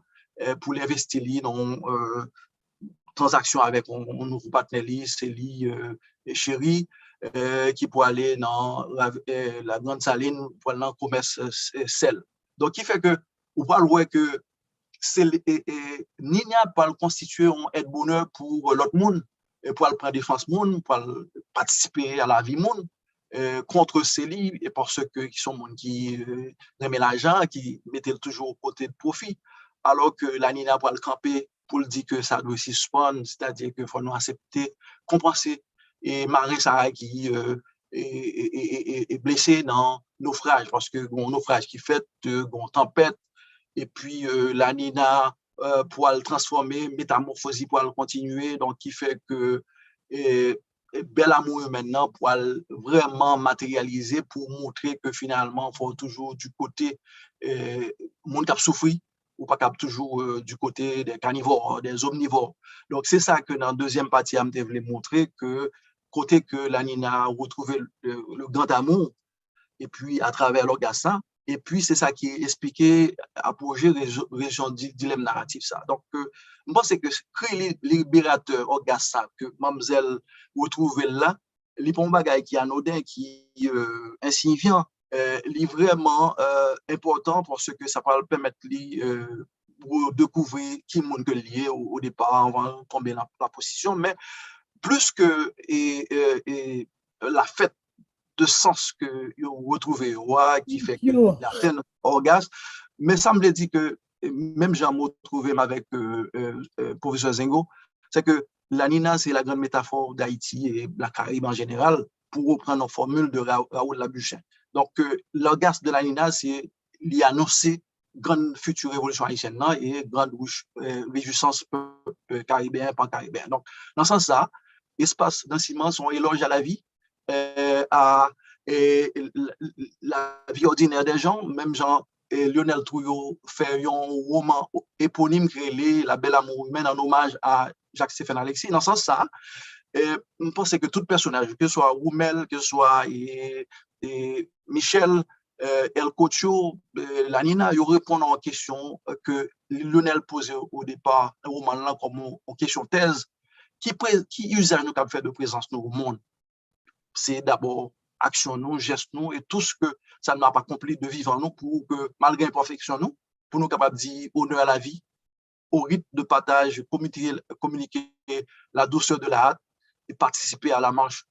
pour l'investir dans transaction avec un nouveau partenaire, c'est lui, chéri, qui peut aller dans la grande saline pour aller dans le commerce sel. Donc, il fait que, on va voir que Nina peut constituer un aide-bonheur pour l'autre monde, pour prendre défense monde, pour participer à la vie monde, contre ces livres, et parce que qui sont monde qui aiment l'argent, qui mettent toujours au côté de profit, alors que la Nina peut le camper pour le dire que ça doit aussi suspendre, c'est-à-dire qu'il faut nous accepter, compenser, et Marie Sarah qui est blessé dans naufrage, parce que bon naufrage qui fait, bon tempête, et puis la Nina pour le transformer, métamorphoser pour le continuer, donc qui fait que bel amour maintenant pour vraiment matérialiser, pour montrer que finalement, il faut toujours du côté monde qui a souffert, ou pas cap toujours du côté des carnivores, des omnivores. Donc c'est ça que dans la deuxième partie, je voulais montrer que côté que la Nina a retrouvé le grand amour, et puis à travers l'orgasme, et puis c'est ça qui est expliqué à projet région dilemme narratif ça. Donc je pense que créer libérateur orgasme que mademoiselle retrouve là, les bons bagages qui anodin, qui insignifiant, est vraiment important parce que ça va permettre de découvrir qui monde que lié au départ avant de tomber dans la position, mais plus que la fête de sens que vous retrouvez, qui fait qu'il atteint orgasme, mais ça me dit que même j'ai retrouvé avec professeur Zingo, c'est que la Nina, c'est la grande métaphore d'Haïti et la Caraïbe en général, pour reprendre une formule de Raoul Labuchin. Donc, l'orgasme de la Nina, c'est l'y annoncer grande future révolution haïtienne et grande réjouissance caribéen, pan-caribéen. Donc, dans ce sens-là, espace d'enseignement sont éloges à la vie, à la vie ordinaire des gens, même genre Lionel Trouillot fait un roman éponyme créé La Belle Amour humaine en hommage à Jacques Stéphane Alexis. Dans ce sens-là, je pense que tout personnage, que ce soit Roumel, que ce soit Michel, El Cocho, la Nina, ils répondent aux questions que Lionel posait au départ, un roman là comme une question thèse, qui usage nous fait de présence nous au monde. C'est d'abord action nous, geste nous et tout ce que ça ne m'a pas accompli de vivre en nous pour que, malgré l'imperfection nous, pour nous capables de dire honneur à la vie, au rythme de partage, communiquer la douceur de la hâte et participer à la marche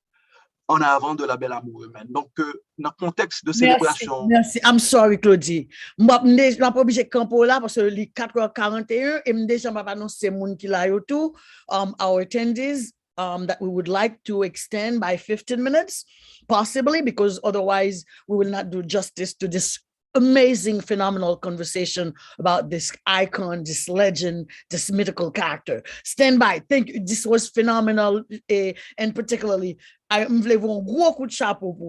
en avant de la belle amour humaine. Donc, dans le contexte de célébration...
Merci. I'm sorry, Claudie. Je ne suis pas obligé de camper là parce que les 4h41 et je ne vais pas annoncer les gens qui là tout, our attendees, that we would like to extend by 15 minutes, possibly, because otherwise we will not do justice to this amazing, phenomenal conversation about this icon, this legend, this mythical character. Stand by. Thank you. This was phenomenal, and particularly, I voulais vous un gros coup de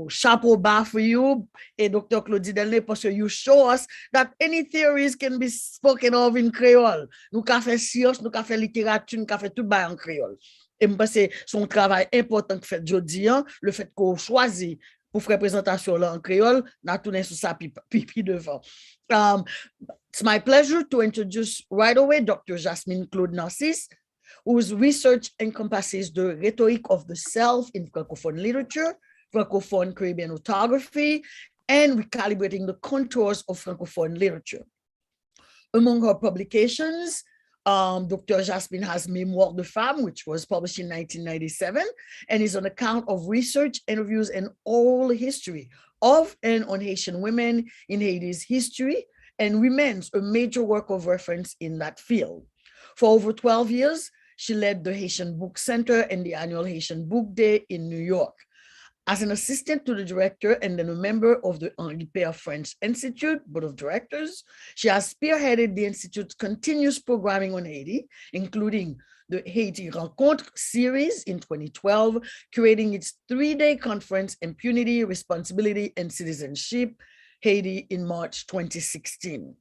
chapeau bas for you, Dr. Claudie Delnay, parce que you show us that any theories can be spoken of in Creole. Nous avons fait science, nous avons fait littérature, nous avons fait tout bas en créole. Et je pense que son travail important que fait aujourd'hui, le fait qu'on choisit pour faire présentation là en créole, n'a tourné sur sa pipi devant. It's my pleasure to introduce right away Dr. Jasmine Claude Narcisse, whose research encompasses the rhetoric of the self in Francophone literature, Francophone Caribbean orthography, and recalibrating the contours of Francophone literature. Among her publications, Dr. Jasmine has Mémoire de Femme, which was published in 1997, and is an account of research, interviews, and oral history of and on Haitian women in Haiti's history, and remains a major work of reference in that field. For over 12 years, she led the Haitian Book Center and the annual Haitian Book Day in New York. As an assistant to the director and then a member of the Henri Père French Institute Board of Directors, she has spearheaded the Institute's continuous programming on Haiti, including the Haiti Rencontre series in 2012, creating its 3-day conference, Impunity, Responsibility, and Citizenship, Haiti in March 2016.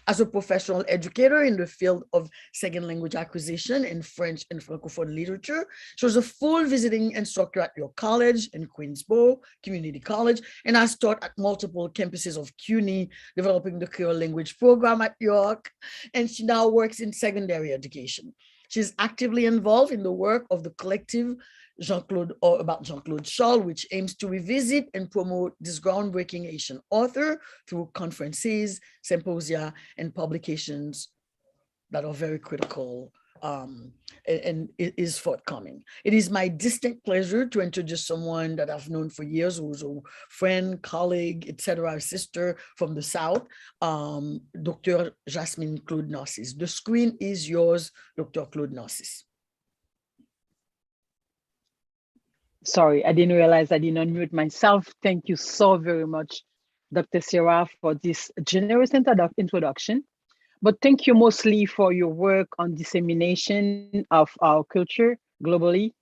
As a professional educator in the field of second language acquisition in French and Francophone literature, she was a full visiting instructor at your college in Queensborough Community College, and has taught at multiple campuses of CUNY, developing the Creole language program at York, and she now works in secondary education. She's actively involved in the work of the collective Jean-Claude, or about Jean-Claude Charles, which aims to revisit and promote this groundbreaking Haitian author through conferences, symposia, and publications that are very critical and it is forthcoming. It is my distinct pleasure to introduce someone that I've known for years, who's a friend, colleague, etc., sister from the South, Dr. Jasmine Claude Narcisse. The screen is yours, Dr. Claude Narcisse.
Sorry, I didn't realize I didn't unmute myself. Thank you so very much, Dr. Sarah, for this generous introduction. But thank you mostly for your work on dissemination of our culture globally.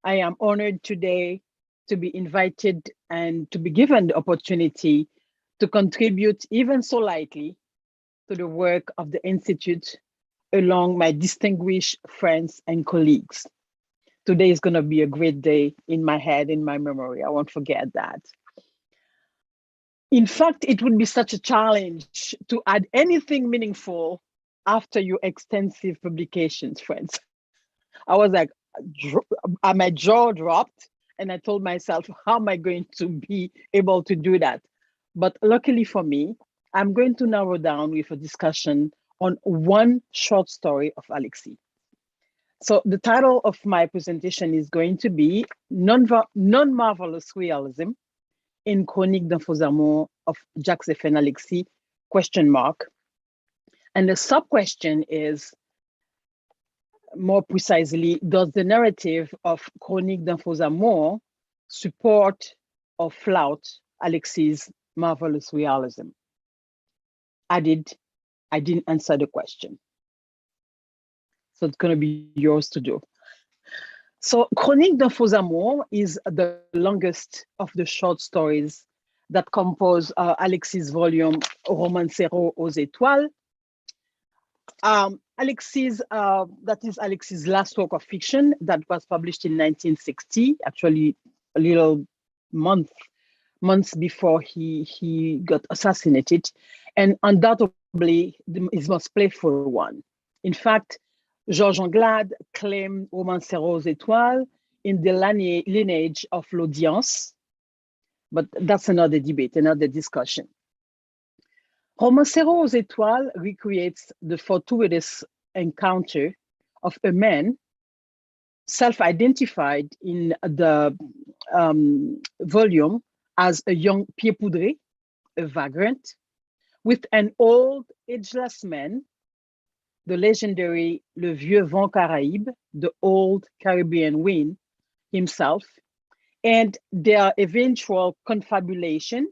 I am honored today to be invited and to be given the opportunity to contribute even so lightly to the work of the Institute along my distinguished friends and colleagues. Today is going to be a great day in my head, in my memory. I won't forget that. In fact, it would be such a challenge to add anything meaningful after your extensive publications, friends. I was like, my jaw dropped, and I told myself, how am I going to be able to do that? But luckily for me, I'm going to narrow down with a discussion on one short story of Alexis. So the title of my presentation is going to be Non-Marvelous Realism in Chronique d'un Faux Amour of Jacques and Alexis, ? And the sub-question is, more precisely, does the narrative of Chronique d'un Faux Amour support or flout Alexis' marvelous realism? I didn't answer the question. So it's going to be yours to do. So Chronique d'un Faux Amour is the longest of the short stories that compose Alexis' volume Romancero aux Étoiles. Alexis, that is Alexis' last work of fiction that was published in 1960, actually a little months before he got assassinated, and undoubtedly his most playful one. In fact, Georges Anglade claimed Romancero aux Étoiles in the lineage of l'audience, but that's another debate, another discussion. Romancero aux Étoiles recreates the fortuitous encounter of a man self-identified in the volume as a young pied poudré, a vagrant, with an old, ageless man, the legendary Le Vieux Vent Caraïbe, the old Caribbean wind himself, and their eventual confabulation,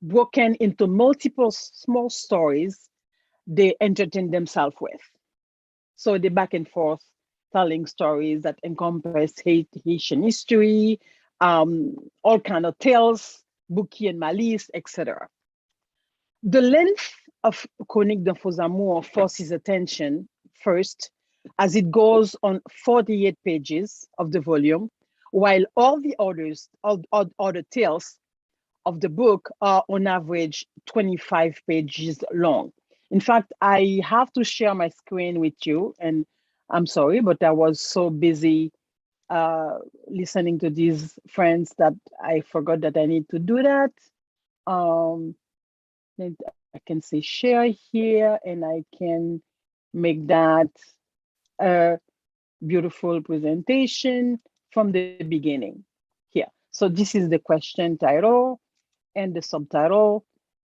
broken into multiple small stories they entertain themselves with. So the back and forth telling stories that encompass Haitian history, all kinds of tales, Bouki and Malice, etc. The length of Chronique d'un Faux Amour forces attention first, as it goes on 48 pages of the volume, while all the other tales of the book are on average 25 pages long. In fact, I have to share my screen with you, and I'm sorry, but I was so busy listening to these friends that I forgot that I need to do that. I can say share here, and I can make that a beautiful presentation from the beginning here. So this is the question title and the subtitle,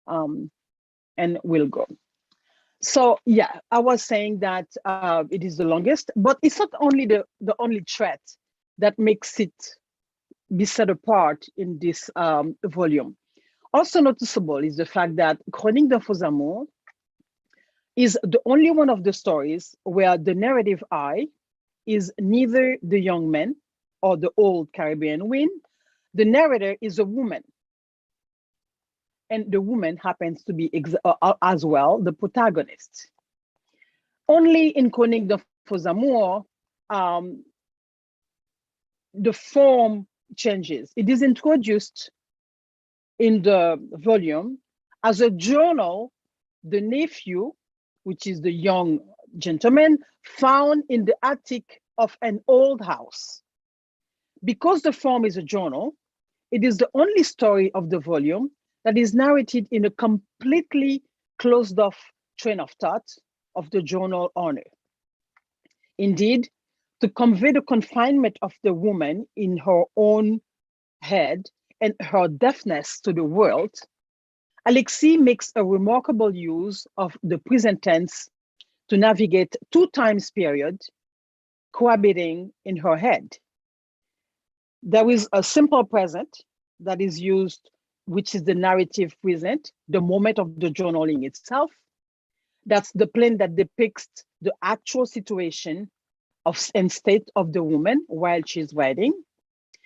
and we'll go. So yeah, I was saying that it is the longest, but it's not only the only thread that makes it be set apart in this volume. Also noticeable is the fact that Chronique d'un Faux Amour is the only one of the stories where the narrative I is neither the young man or the old Caribbean wind. The narrator is a woman. and the woman happens to be as well the protagonist. Only in Chronique d'un Faux Amour, the form changes. It is introduced in the volume as a journal the nephew, which is the young gentleman, found in the attic of an old house. Because the form is a journal, it is the only story of the volume that is narrated in a completely closed off train of thought of the journal owner. Indeed, to convey the confinement of the woman in her own head and her deafness to the world, Alexis makes a remarkable use of the present tense to navigate two time periods cohabiting in her head. There is a simple present that is used, which is the narrative present, the moment of the journaling itself. That's the plane that depicts the actual situation and state of the woman while she's writing.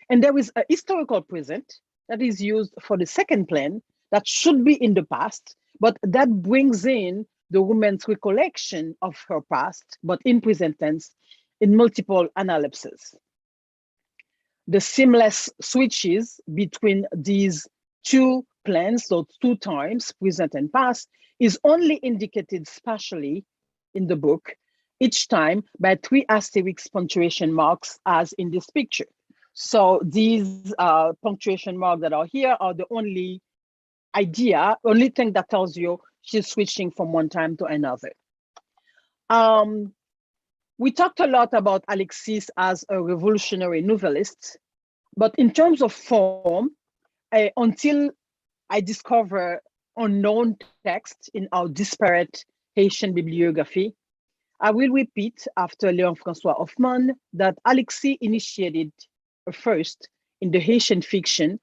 And there is a historical present that is used for the second plane that should be in the past, but that brings in the woman's recollection of her past, but in present tense, in multiple analepses. The seamless switches between these two planes, so two times, present and past, is only indicated spatially in the book, each time by 3 asterisk punctuation marks as in this picture. So these punctuation marks that are here are the only thing that tells you she's switching from one time to another. We talked a lot about Alexis as a revolutionary novelist, but in terms of form, until I discover unknown texts in our disparate Haitian bibliography, I will repeat after Léon-François Hoffmann that Alexis initiated first in the Haitian fiction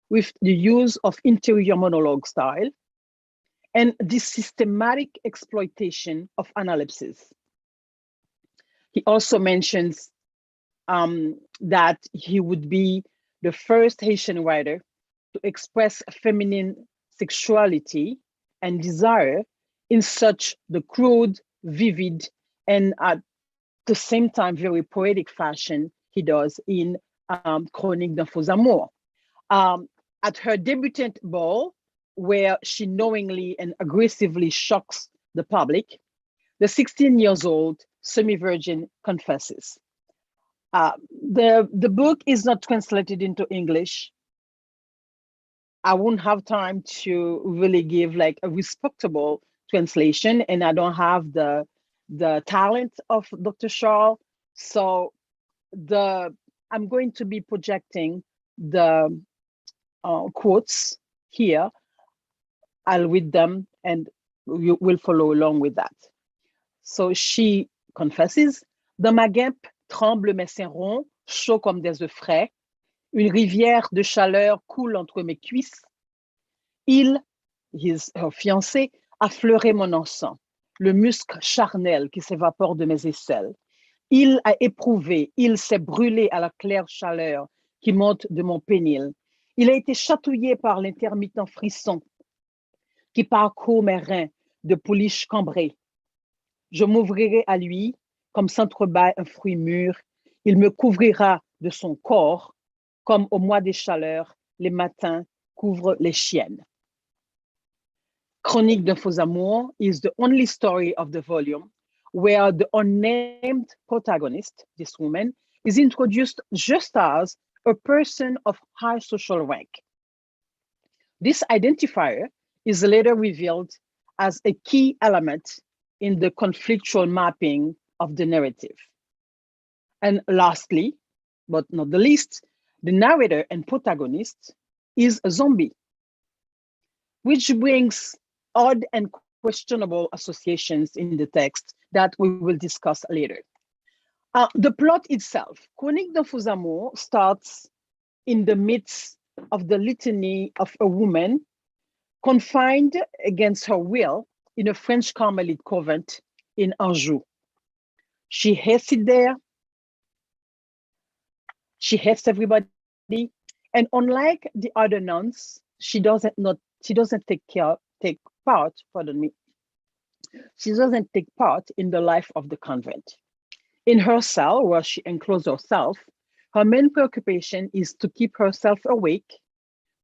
with the use of interior monologue style and this systematic exploitation of analepsis. He also mentions that he would be the first Haitian writer to express feminine sexuality and desire in such the crude, vivid, and at the same time very poetic fashion he does in Chronique d'un Faux Amour. At her debutante ball, where she knowingly and aggressively shocks the public, the 16-year-old semi-virgin confesses. The book is not translated into English. I won't have time to really give like a respectable translation, and I don't have the talent of Dr. Charles. So I'm going to be projecting the quotes here. I'll read them and you will follow along with that. So she confesses, dans ma guêpe tremble mes seins ronds, chauds comme des œufs frais. Une rivière de chaleur coule entre mes cuisses. Her fiancé, a fleuré mon encens, le musc charnel qui s'évapore de mes aisselles. Il a éprouvé, il s'est brûlé à la claire chaleur qui monte de mon pénil. Il a été chatouillé par l'intermittent frisson qui parcourt mes reins de pouliche cambrée. Je m'ouvrirai à lui comme s'entrebâille un fruit mûr. Il me couvrira de son corps comme au mois des chaleurs, les matins couvrent les chiennes. Chronique d'un Faux Amour is the only story of the volume where the unnamed protagonist, this woman, is introduced just as a person of high social rank. This identifier is later revealed as a key element in the conflictual mapping of the narrative. And lastly, but not the least, the narrator and protagonist is a zombie, which brings odd and questionable associations in the text that we will discuss later. The plot itself, Chronique d'un Faux Amour, starts in the midst of the litany of a woman confined against her will in a French Carmelite convent in Anjou. She hates it there. She hates everybody. And unlike the other nuns, she doesn't not she doesn't take part, pardon me, she doesn't take part in the life of the convent. In her cell, where she enclosed herself, her main preoccupation is to keep herself awake,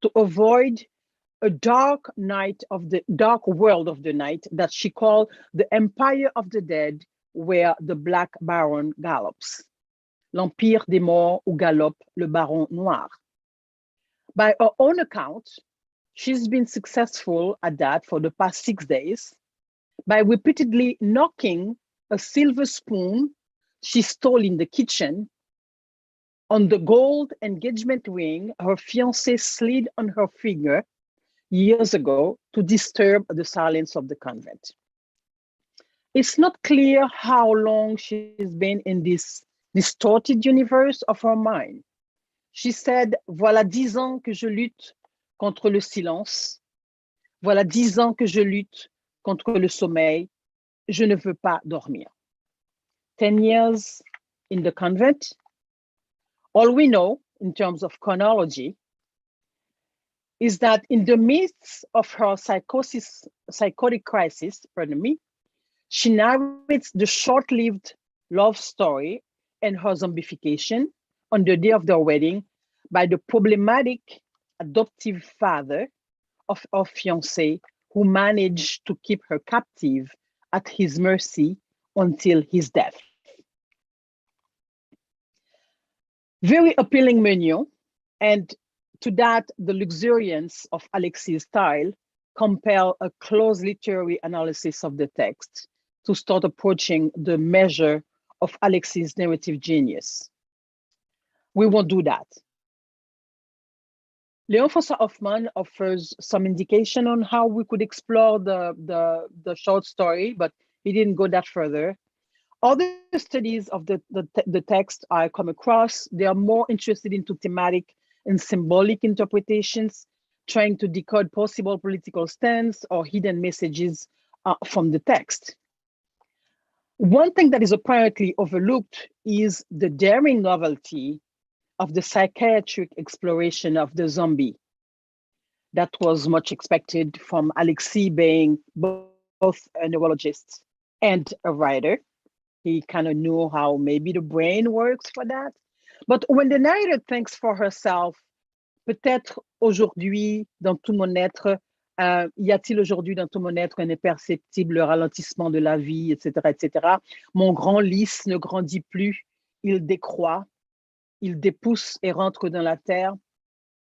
to avoid a dark world of the night that she called the Empire of the Dead, where the Black Baron gallops. L'Empire des Morts où galope le Baron Noir. By her own account, she's been successful at that for the past 6 days by repeatedly knocking a silver spoon she stole in the kitchen on the gold engagement ring her fiancé slid on her finger years ago to disturb the silence of the convent. It's not clear how long she's been in this distorted universe of her mind. She said, voilà 10 ans que je lutte contre le silence. Voilà 10 ans que je lutte contre le sommeil. Je ne veux pas dormir. 10 years in the convent. All we know in terms of chronology is that in the midst of her psychotic crisis, she narrates the short-lived love story and her zombification on the day of their wedding by the problematic adoptive father of her fiancé, who managed to keep her captive at his mercy until his death. Very appealing menu, and to that, the luxuriance of Alexis' style compel a close literary analysis of the text to start approaching the measure of Alexis' narrative genius. We won't do that. Leon Fossa Hoffmann offers some indication on how we could explore the short story, but he didn't go that further. Other studies of the text I come across, they are more interested into thematic and symbolic interpretations, trying to decode possible political stance or hidden messages from the text. One thing that is apparently overlooked is the daring novelty of the psychiatric exploration of the zombie. That was much expected from Alexis, being both a neurologist and a writer. He kind of knew how maybe the brain works for that. But when the narrator thinks for herself, peut-être aujourd'hui, dans tout mon être, y a-t-il aujourd'hui dans tout mon être un imperceptible ralentissement de la vie, etc., etc. Mon grand lys ne grandit plus, il décroît, il dépousse et rentre dans la terre.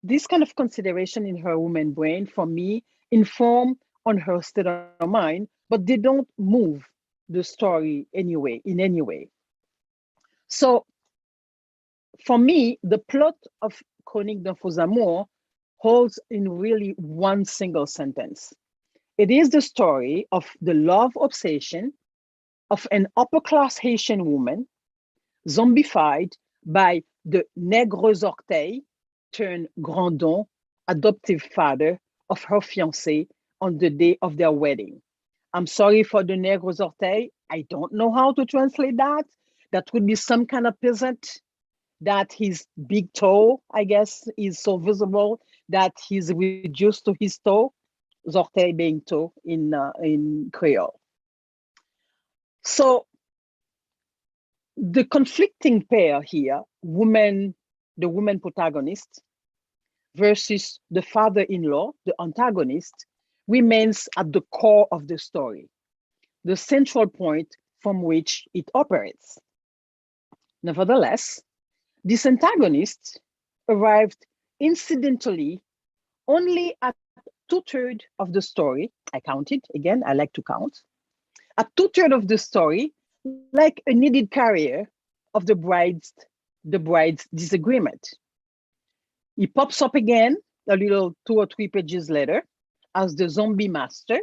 This kind of consideration in her woman brain, for me, inform on her state of mind, but they don't move the story anyway, in any way. So for me, the plot of Chronique d'un faux amour holds in really one single sentence. It is the story of the love obsession of an upper-class Haitian woman zombified by the Nègres Orteils turned Grandon, adoptive father of her fiancé on the day of their wedding. I'm sorry for the Nègres Orteils. I don't know how to translate that. That would be some kind of peasant that his big toe, I guess, is so visible that he's reduced to his toe, orteil being toe in Creole. So the conflicting pair here, the woman protagonist versus the father-in-law, the antagonist, remains at the core of the story, the central point from which it operates. Nevertheless, this antagonist arrived incidentally only at 2/3 of the story. I counted, again, I like to count. At 2/3 of the story, like a needed carrier of the bride's disagreement. He pops up again a little 2 or 3 pages later as the zombie master.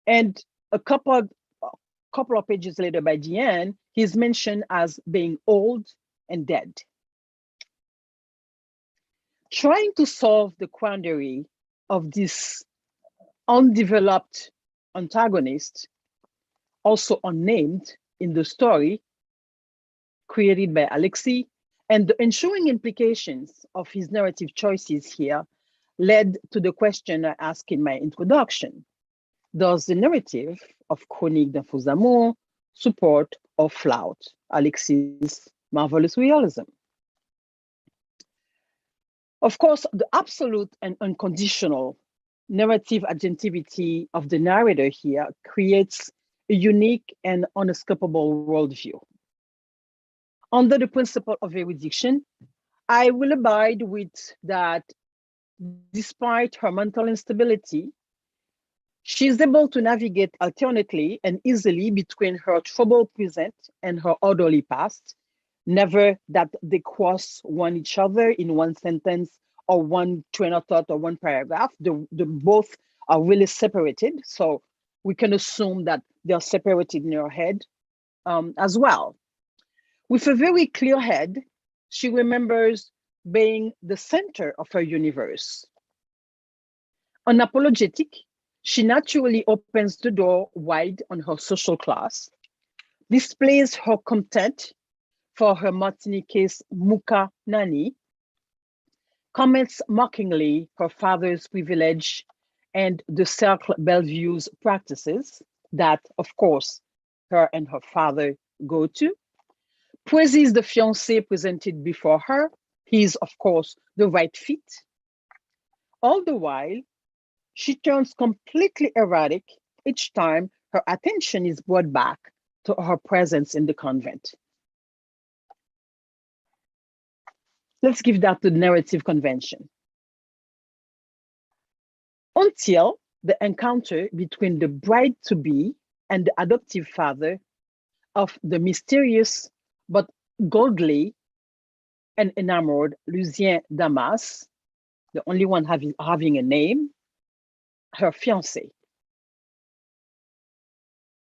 And a couple of pages later by the end, he's mentioned as being old and dead. Trying to solve the quandary of this undeveloped antagonist, also unnamed in the story, created by Alexis, and the ensuing implications of his narrative choices here led to the question I asked in my introduction. Does the narrative of Chronique d'un faux amour support or flout Alexis' marvelous realism? Of course, the absolute and unconditional narrative agentivity of the narrator here creates a unique and unescapable worldview. Under the principle of erudition, I will abide with that despite her mental instability, she is able to navigate alternately and easily between her troubled present and her orderly past, never that they cross one each other in one sentence or one train of thought or one paragraph. The both are really separated. So we can assume that they're separated in her head as well. With a very clear head, she remembers being the center of her universe. Unapologetic, she naturally opens the door wide on her social class, displays her contempt for her Martiniquez Muka Nani, comments mockingly her father's privilege and the Cercle Bellevue's practices that, of course, her and her father go to, praises the fiancé presented before her. He is, of course, the right fit. All the while, she turns completely erratic each time her attention is brought back to her presence in the convent. Let's give that the narrative convention. Until the encounter between the bride-to-be and the adoptive father of the mysterious but godly and enamored Lucien Damas, the only one having a name, her fiancé.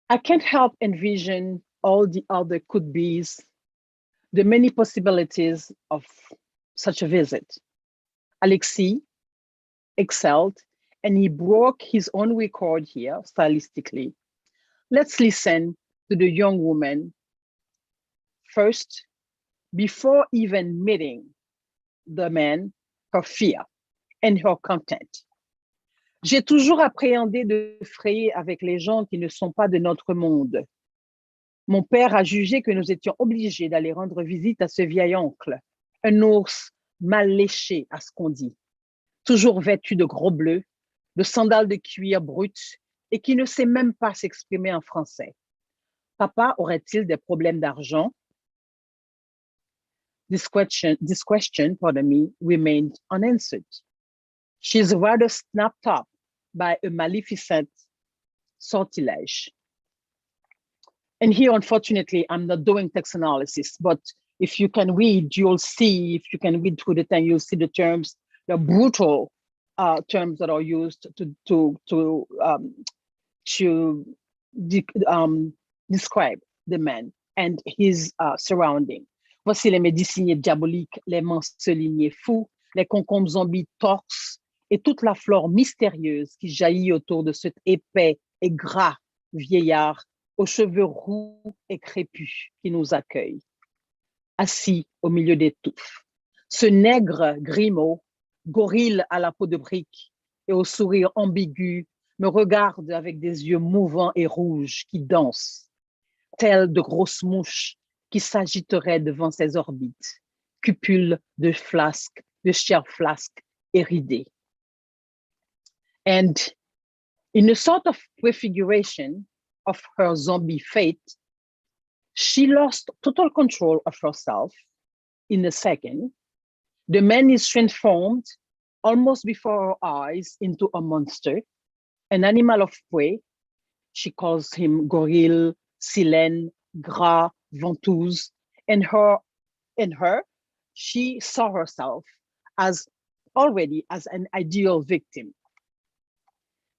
I can't help envision all the other could-bes, the many possibilities of such a visit. Alexis excelled, and he broke his own record here stylistically. Let's listen to the young woman first, before even meeting the man, her fear and her content. J'ai toujours appréhendé de frayer avec les gens qui ne sont pas de notre monde. Mon père a jugé que nous étions obligés d'aller rendre visite à ce vieil oncle, un ours mal léché à ce qu'on dit, toujours vêtu de gros bleus, de sandales de cuir brutes et qui ne sait même pas s'exprimer en français. Papa aurait-il des problèmes d'argent? This question, pardon me, remained unanswered. She is rather snapped up by a maleficent sortilege. And here, unfortunately, I'm not doing text analysis, but if you can read, you'll see, if you can read through the thing, you'll see the terms, the brutal terms that are used to describe the man and his surrounding. Voici les médeciniers diaboliques, les manceliers fous, les concombres zombies torses et toute la flore mystérieuse qui jaillit autour de cet épais et gras vieillard aux cheveux roux et crépus qui nous accueille. Assis au milieu des touffes, ce nègre grimaud, gorille à la peau de brique et au sourire ambigu, me regarde avec des yeux mouvants et rouges qui dansent, tels de grosses mouches qui s'agiteraient devant ses orbites, cupules de flasques, de chair flasque et ridées. And in a sort of prefiguration of her zombie fate, she lost total control of herself in a second. The man is transformed almost before her eyes into a monster, an animal of prey. She calls him gorille, silène, gras, ventouse. And her, she saw herself already as an ideal victim.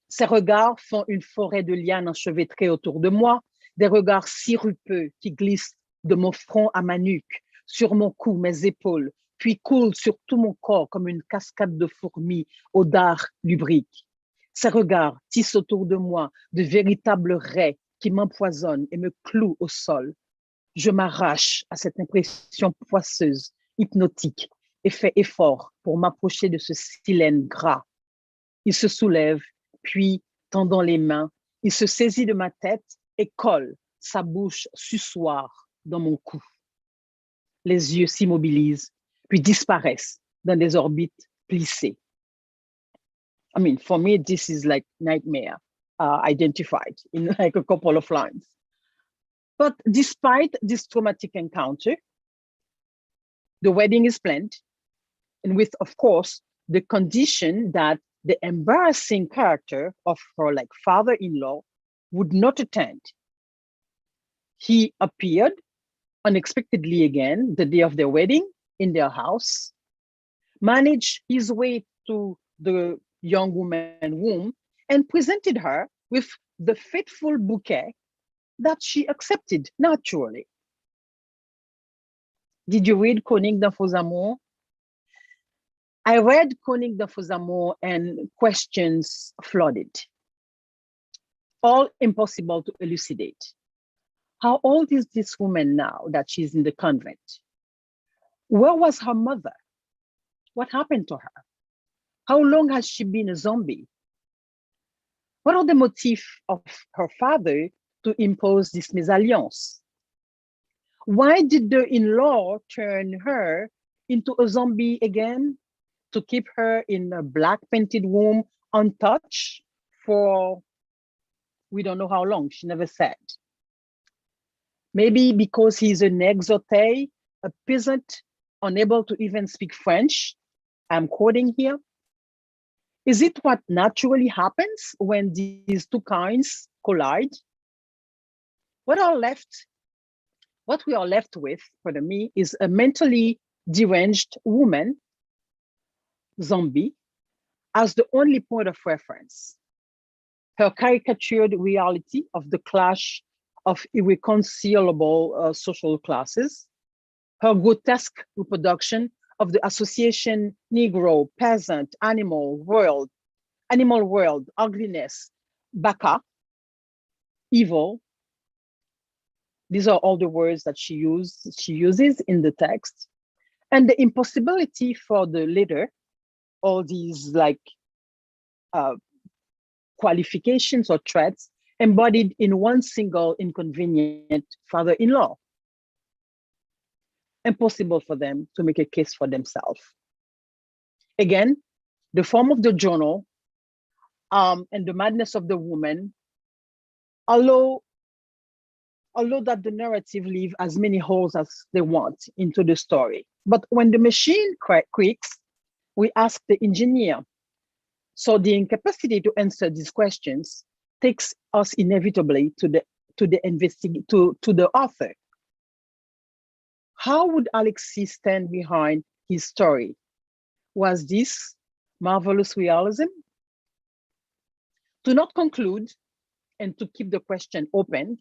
Ses regards font une forêt de lianes enchevêtrées autour de moi, des regards sirupeux qui glissent de mon front à ma nuque, sur mon cou, mes épaules, puis coulent sur tout mon corps comme une cascade de fourmis aux dards lubriques. Ces regards tissent autour de moi de véritables raies qui m'empoisonnent et me clouent au sol. Je m'arrache à cette impression poisseuse, hypnotique, et fais effort pour m'approcher de ce silène gras Il se soulève, puis, tendant les mains, il se saisit de ma tête et colle sa bouche suçoire dans mon cou. Les yeux s'immobilisent, puis disparaissent dans des orbites plissées. I mean, for me, this is like nightmare identified in like a couple of lines. But despite this traumatic encounter, the wedding is planned, and with, of course, the condition that the embarrassing character of her like father-in-law would not attend. He appeared unexpectedly again the day of their wedding in their house, managed his way to the young woman's room, and presented her with the fateful bouquet that she accepted naturally. Did you read Chroniques d'un faux amour? I read Chroniques d'un faux amour and questions flooded, all impossible to elucidate. How old is this woman now that she's in the convent? Where was her mother? What happened to her? How long has she been a zombie? What are the motifs of her father to impose this mésalliance? Why did the in-law turn her into a zombie again to keep her in a black painted room untouched for we don't know how long, she never said. Maybe because he's an exote, a peasant unable to even speak French. I'm quoting here. Is it what naturally happens when these two kinds collide? What we are left with, for me, is a mentally deranged woman, zombie, as the only point of reference. Her caricatured reality of the clash of irreconcilable social classes, her grotesque reproduction of the association Negro, peasant, animal world, ugliness, baka, evil. These are all the words that she uses in the text. And the impossibility for the leader, all these like qualifications or traits embodied in one single inconvenient father-in-law. Impossible for them to make a case for themselves. Again, the form of the journal and the madness of the woman, although that the narrative leave as many holes as they want into the story. But when the machine creaks, we ask the engineer. So the incapacity to answer these questions takes us inevitably to the author. How would Alexis stand behind his story? Was this marvelous realism? To not conclude and to keep the question open,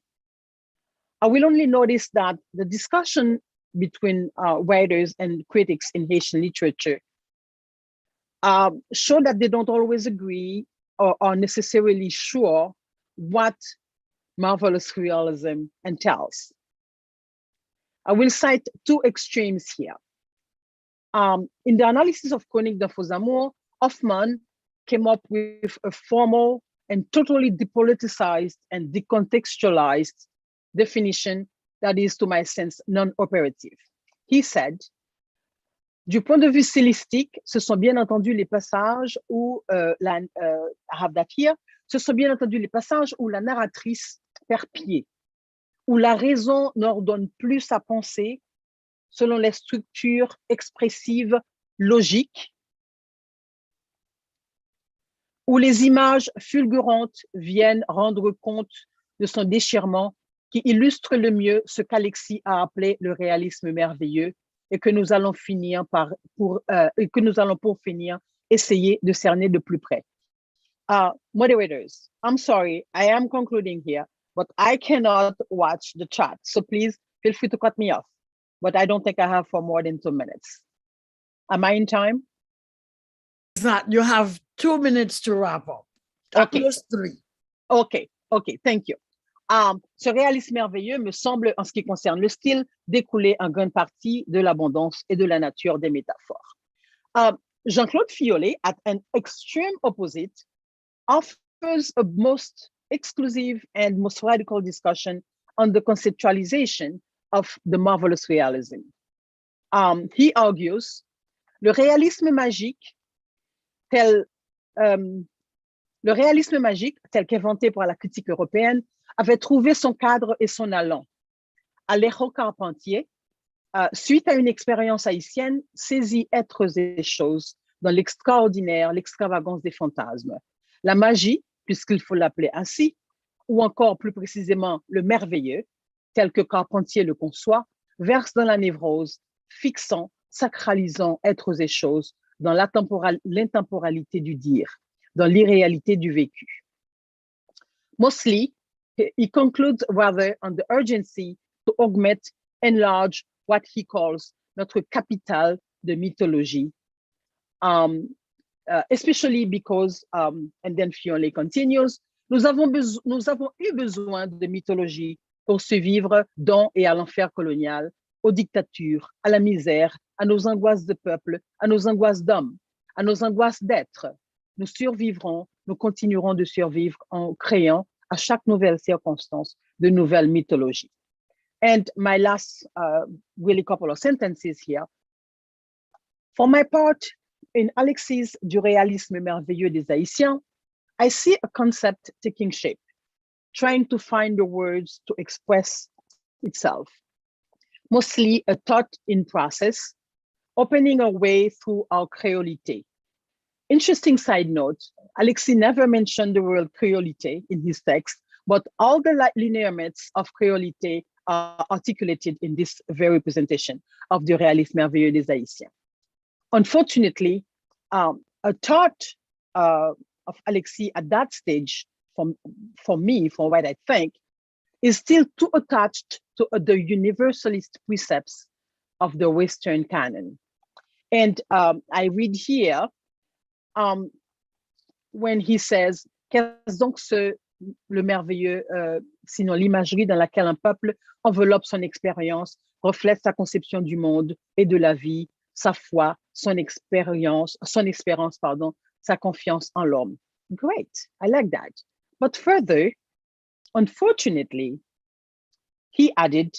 I will only notice that the discussion between writers and critics in Haitian literature show that they don't always agree or are necessarily sure what marvelous realism entails. I will cite two extremes here. In the analysis of Chroniques d'un faux amour, Hoffman came up with a formal and totally depoliticized and decontextualized definition that is, to my sense, non-operative. He said, du point de vue stylistique, ce sont bien entendu les passages où I have that here, ce sont bien entendu les passages où la narratrice perd pied, où la raison n'ordonne plus sa pensée selon les structures expressives logiques, où les images fulgurantes viennent rendre compte de son déchirement qui illustre le mieux ce qu'Alexis a appelé le réalisme merveilleux et que nous allons pour finir essayer de cerner de plus près. Moderators, I'm sorry, I am concluding here, but I cannot watch the chat. So please feel free to cut me off, but I don't think I have for more than 2 minutes. Am I in time?
It's not, you have 2 minutes to wrap up.
Okay.
Plus 3.
Okay, thank you. Ce réalisme merveilleux me semble, en ce qui concerne le style, découler en grande partie de l'abondance et de la nature des métaphores. Jean-Claude Fiolet, at an extreme opposite, offers a most exclusive and most radical discussion on the conceptualization of the marvelous realism. He argues, le réalisme magique tel qu'inventé par la critique européenne avait trouvé son cadre et son allant. Alejo Carpentier, suite à une expérience haïtienne, saisit êtres et choses dans l'extraordinaire, l'extravagance des fantasmes. La magie, puisqu'il faut l'appeler ainsi, ou encore plus précisément le merveilleux, tel que Carpentier le conçoit, verse dans la névrose, fixant, sacralisant êtres et choses dans l'intemporalité du dire, dans l'irréalité du vécu. Mostly, he concludes rather on the urgency to augment, enlarge what he calls notre capital de mythologie, especially because, and then Fiolet continues, nous avons eu besoin de mythologie pour survivre dans et à l'enfer colonial, aux dictatures, à la misère, à nos angoisses de peuple, à nos angoisses d'hommes, à nos angoisses d'être. Nous survivrons, nous continuerons de survivre en créant à chaque nouvelle circonstance de nouvelles mythologies. And my last really couple of sentences here. For my part, in Alexis du réalisme merveilleux des Haïtiens, I see a concept taking shape, trying to find the words to express itself. Mostly a thought in process, opening a way through our créolité. Interesting side note, Alexis never mentioned the word créolité in his text, but all the lineaments of créolité are articulated in this very presentation of the réalisme merveilleux des Haïtiens. Unfortunately, a thought of Alexis at that stage, for me, for what I think, is still too attached to the universalist precepts of the Western canon. And I read here, when he says, qu'est-ce donc le merveilleux, sinon l'imagerie dans laquelle un peuple enveloppe son expérience, reflète sa conception du monde et de la vie, sa foi, son espérance, sa confiance en l'homme. Great, I like that. But further, unfortunately, he added,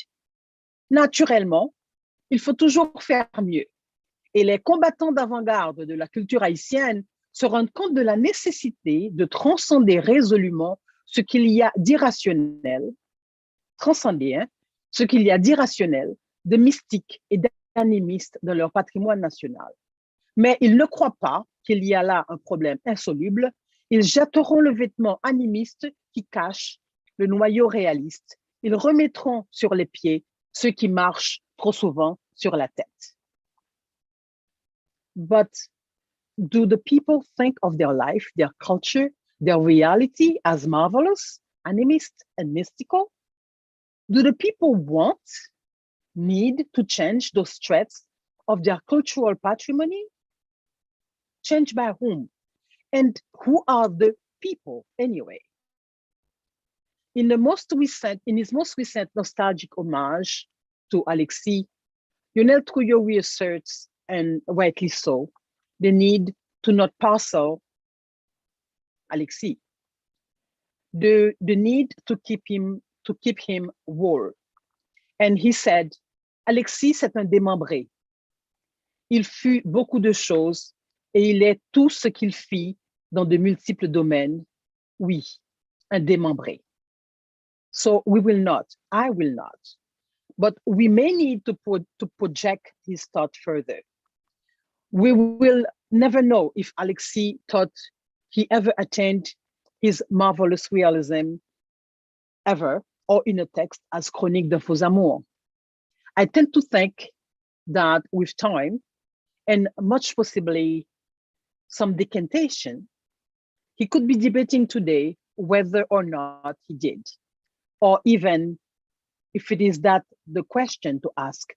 naturellement, il faut toujours faire mieux. Et les combattants d'avant-garde de la culture haïtienne se rendent compte de la nécessité de transcender résolument ce qu'il y a d'irrationnel, ce qu'il y a d'irrationnel, de mystique et d'animiste dans leur patrimoine national. Mais ils ne croient pas qu'il y a là un problème insoluble. Ils jetteront le vêtement animiste qui cache le noyau réaliste. Ils remettront sur les pieds ceux qui marchent trop souvent sur la tête. But do the people think of their life, their culture, their reality as marvelous, animist, and mystical? Do the people want, need to change those traits of their cultural patrimony? Change by whom? And who are the people anyway? In his most recent nostalgic homage to Alexis, Lionel Trouillot reasserts, and rightly so, the need to not parcel Alexis, the need to keep him whole. And he said, Alexis est un démembré. Il fut beaucoup de choses et il est tout ce qu'il fit dans de multiples domaines. Oui, un démembré. So I will not. But we may need to project his thought further. We will never know if Alexis thought he ever attained his marvelous realism ever, or in a text as Chronique d'un faux amour. I tend to think that with time, and much possibly some decantation, he could be debating today whether or not he did, or even if it is that the question to ask.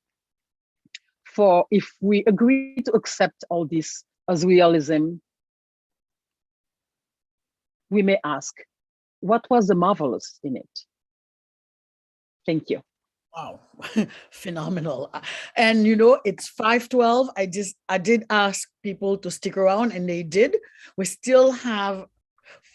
For if we agree to accept all this as realism, we may ask, what was the marvelous in it? Thank you.
Wow, phenomenal. And it's 5:12. I did ask people to stick around and they did. We still have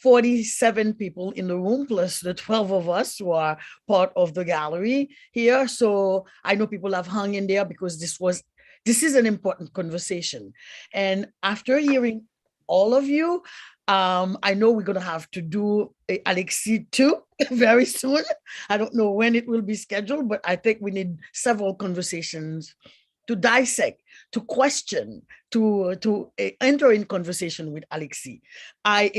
47 people in the room, plus the 12 of us who are part of the gallery here. So I know people have hung in there because this is an important conversation. And after hearing all of you, I know we're going to have to do Alexis too very soon. I don't know when it will be scheduled, but I think we need several conversations to dissect, to question, to enter in conversation with Alexis.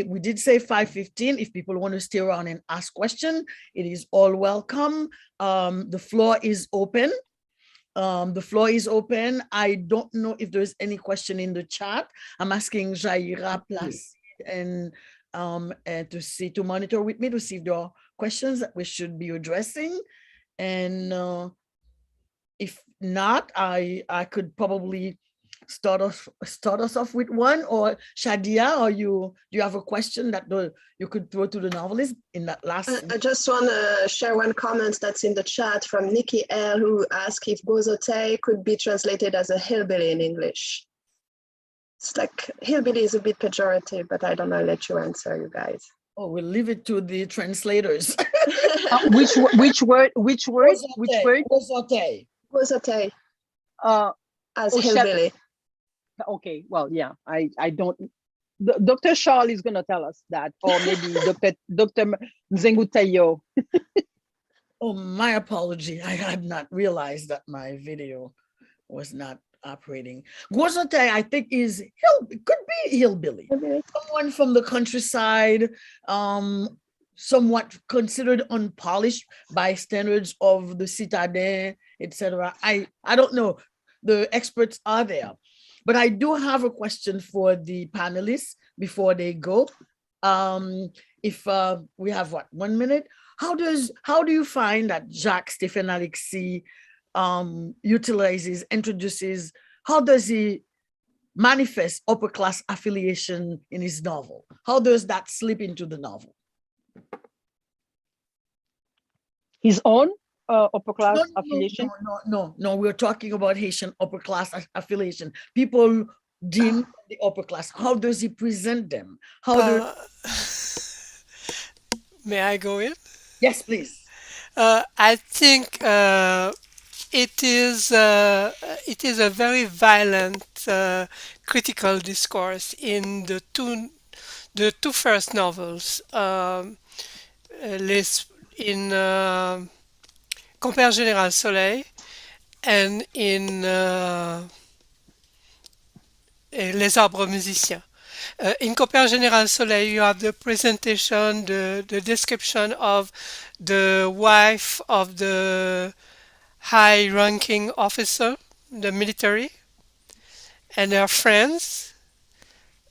We did say 5:15. If people want to stay around and ask questions, it is all welcome. The floor is open. The floor is open. I don't know if there's any question in the chat. I'm asking Jaira, Placide, and to monitor with me to see if there are questions that we should be addressing. And if not, I could probably start us off with one. Or Shadia, or do you have a question that you could throw to the novelist in that last?
I just want to share one comment that's in the chat from Nikki L, who asked if gozote could be translated as a hillbilly in English. It's like hillbilly is a bit pejorative, but I don't know. I'll let you answer, you guys.
Oh, we'll leave it to the translators.
Which word?
Gozote.
Gozote. As
oh,
hillbilly.
Okay, well, yeah, I don't. Dr. Charles is going to tell us that, or maybe Dr. Nzengutayo.
Oh, my apology. I had not realized that my video was not operating. Gozote, I think, could be hillbilly. Someone from the countryside, somewhat considered unpolished by standards of the citadin, etc. I don't know. The experts are there. But I do have a question for the panelists before they go. If we have 1 minute, how do you find that Jacques Stéphane Alexis introduces, how does he manifest upper class affiliation in his novel? How does that slip into the novel?
His own upper class affiliation?
No, we're talking about Haitian upper class affiliation. People deemed the upper class. How does he present them?
May I go in?
Yes, please.
I think it is a very violent critical discourse in the two first novels. In Compère Général Soleil and in Les Arbres Musiciens. In Compère Général Soleil, you have the presentation, the description of the wife of the high-ranking officer, the military, and her friends.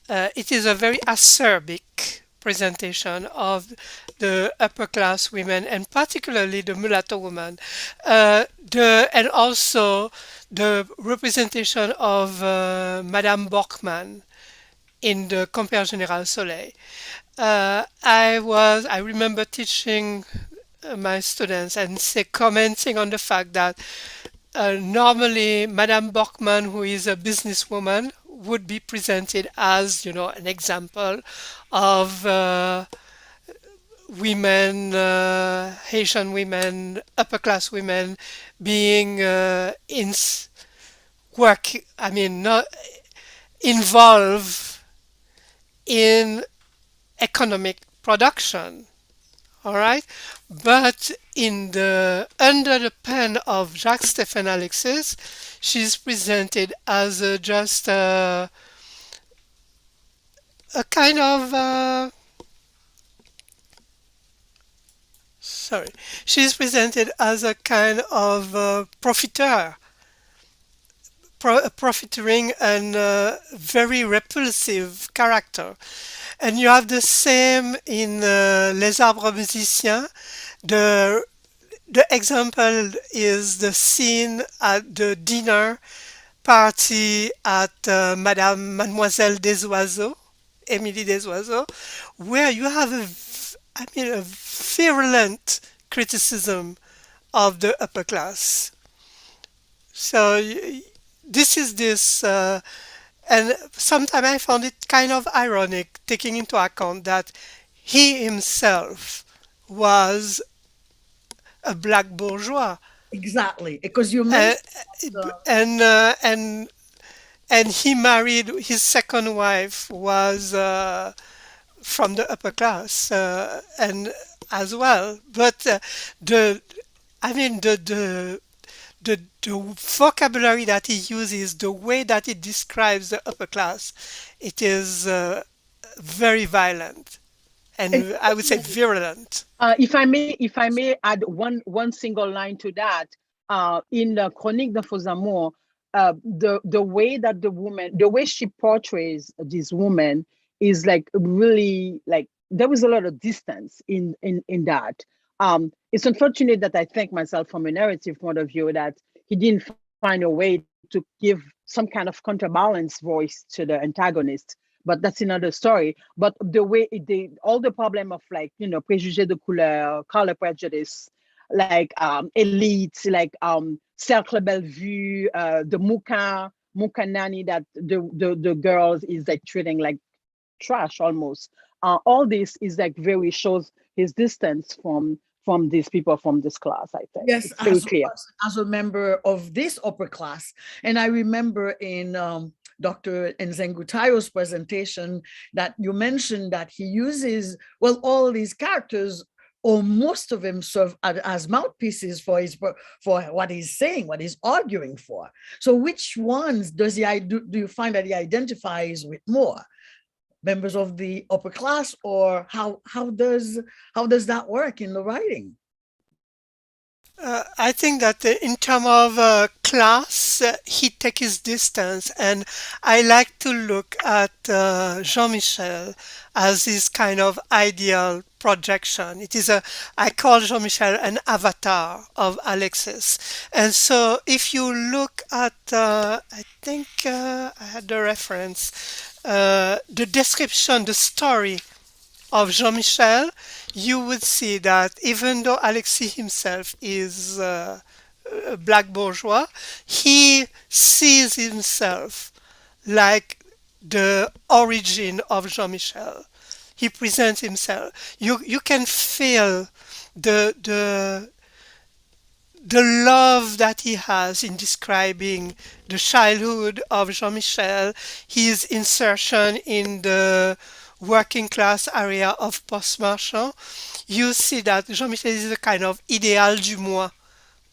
It is a very acerbic presentation of the upper class women, and particularly the mulatto woman, and also the representation of Madame Borkman in the Compère Général Soleil. I remember teaching my students and commenting on the fact that normally Madame Borkman, who is a businesswoman, would be presented as, an example of women, Haitian women, upper class women being not involved in economic production. All right, but under the pen of Jacques Stéphane Alexis, she's presented as just a kind of she's presented as a kind of profiteering and very repulsive character. And you have the same in Les Arbres Musiciens. The example is the scene at the dinner party at Mademoiselle Desoiseaux, Émilie Desoiseaux, where you have a virulent criticism of the upper class. So this is this, and sometimes I found it kind of ironic, taking into account that he himself was a black bourgeois,
Exactly, because you
uh,
mentioned
and uh, and and he married his second wife was from the upper class, and as well. But the I mean the vocabulary that he uses, the way that he describes the upper class, it is very violent
and
and I would say virulent.
If I may add one single line to that, in the Chronique d'un Faux Amour, the way that the way she portrays this woman is like really like there was a lot of distance in that. It's unfortunate that I think myself from a narrative point of view that he didn't find a way to give some kind of counterbalance voice to the antagonist, but that's another story. But the way all the problem of like, you know, préjugés de couleur, color prejudice, like elites, like Cercle Bellevue, the Muka nanny that the girls is like treating like trash almost. All this is like very shows his distance from these people from this class. I think
yes,
it's very clear.
as a member of this upper class. And I remember in Dr. Nzengutayo's presentation that you mentioned that he uses, well, all these characters or most of them serve as mouthpieces for what he's saying, what he's arguing for. So which ones do you find that he identifies with more? Members of the upper class, or how does that work in the writing?
I think that in terms of class, he takes his distance, and I like to look at Jean-Michel as his kind of ideal projection. I call Jean-Michel an avatar of Alexis. And so if you look at, I think I had the reference, the description, the story of Jean-Michel, you would see that even though Alexis himself is a black bourgeois, he sees himself like the origin of Jean-Michel. He presents himself. You can feel the the love that he has in describing the childhood of Jean-Michel, his insertion in the working class area of Post-Marchand, you see that Jean-Michel is a kind of idéal du moi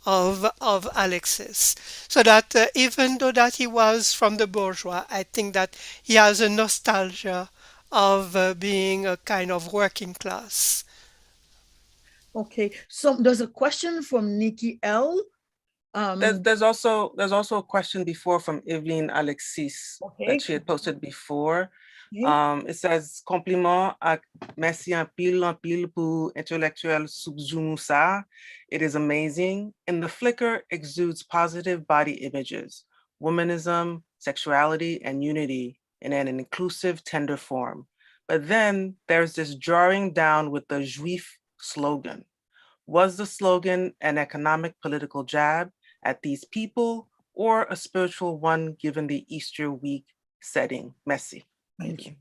of Alexis. So that even though that he was from the bourgeois, I think that he has a nostalgia of being a kind of working class.
Okay, so there's a question from Nikki L.
There's also a question before from Evelyne Alexis that she had posted before. It says compliment à merci en pile pour intellectuel Subzumusa. It is amazing. In the flicker exudes positive body images, womanism, sexuality, and unity in an inclusive, tender form. But then there's this drawing down with the Juif slogan. Was the slogan an economic political jab at these people or a spiritual one given the Easter week setting? Merci.
Thank you.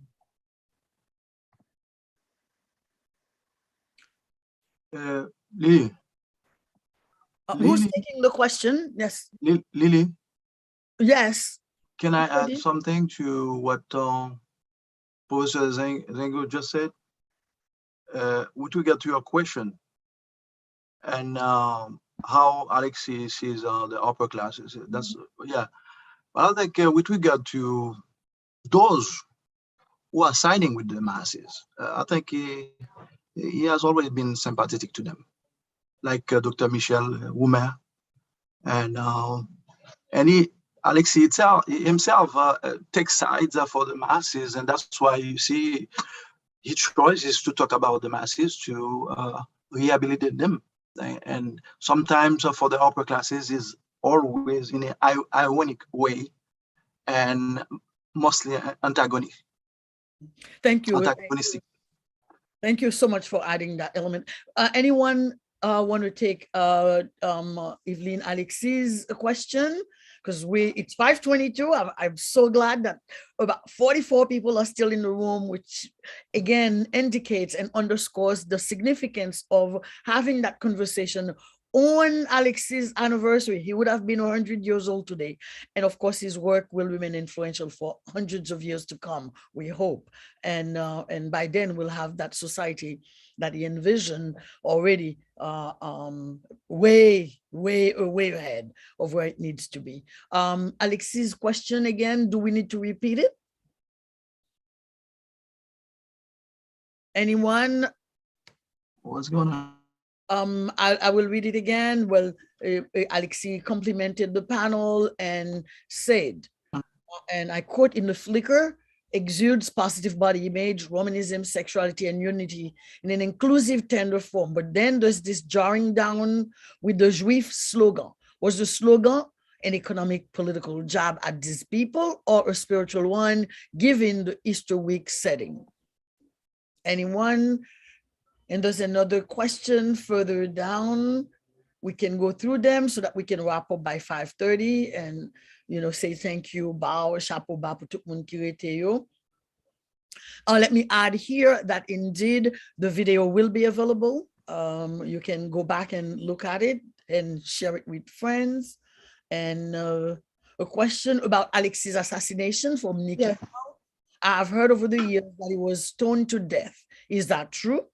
Lily.
Who's taking the question? Yes.
Lily.
Yes.
Can I add something to what Professor Zengo just said? With regard to your question and how Alexis sees the upper classes. That's I think with regard to those who are siding with the masses, I think he has always been sympathetic to them, like Dr. Michel Woumer, and Alexis himself takes sides for the masses, and that's why you see his choice is to talk about the masses to rehabilitate them. And sometimes for the upper classes is always in an ironic way and mostly antagonistic.
Thank you. Thank you so much for adding that element. Anyone want to take Evelyn Alexis' question, because it's 5:22. I'm so glad that about 44 people are still in the room, which again indicates and underscores the significance of having that conversation on Alexis' anniversary. He would have been 100 years old today. And of course, his work will remain influential for hundreds of years to come, we hope. And by then we'll have that society that he envisioned already way ahead of where it needs to be. Alexis' question again, do we need to repeat it? Anyone?
What's going on?
I will read it again. Well, Alexis complimented the panel and said, and I quote, "In the flicker, exudes positive body image, Romanism, sexuality, and unity in an inclusive, tender form." But then there's this jarring down with the Juif slogan. Was the slogan an economic, political jab at these people, or a spiritual one, given the Easter week setting? Anyone? And there's another question further down. We can go through them so that we can wrap up by 5:30 and, say thank you, bow, chapeau bas pour tout le monde qui était yo. Let me add here that indeed the video will be available. You can go back and look at it and share it with friends. And a question about Alexis' assassination from Nikki.
Yeah.
I've heard over the years that he was stoned to death. Is that true?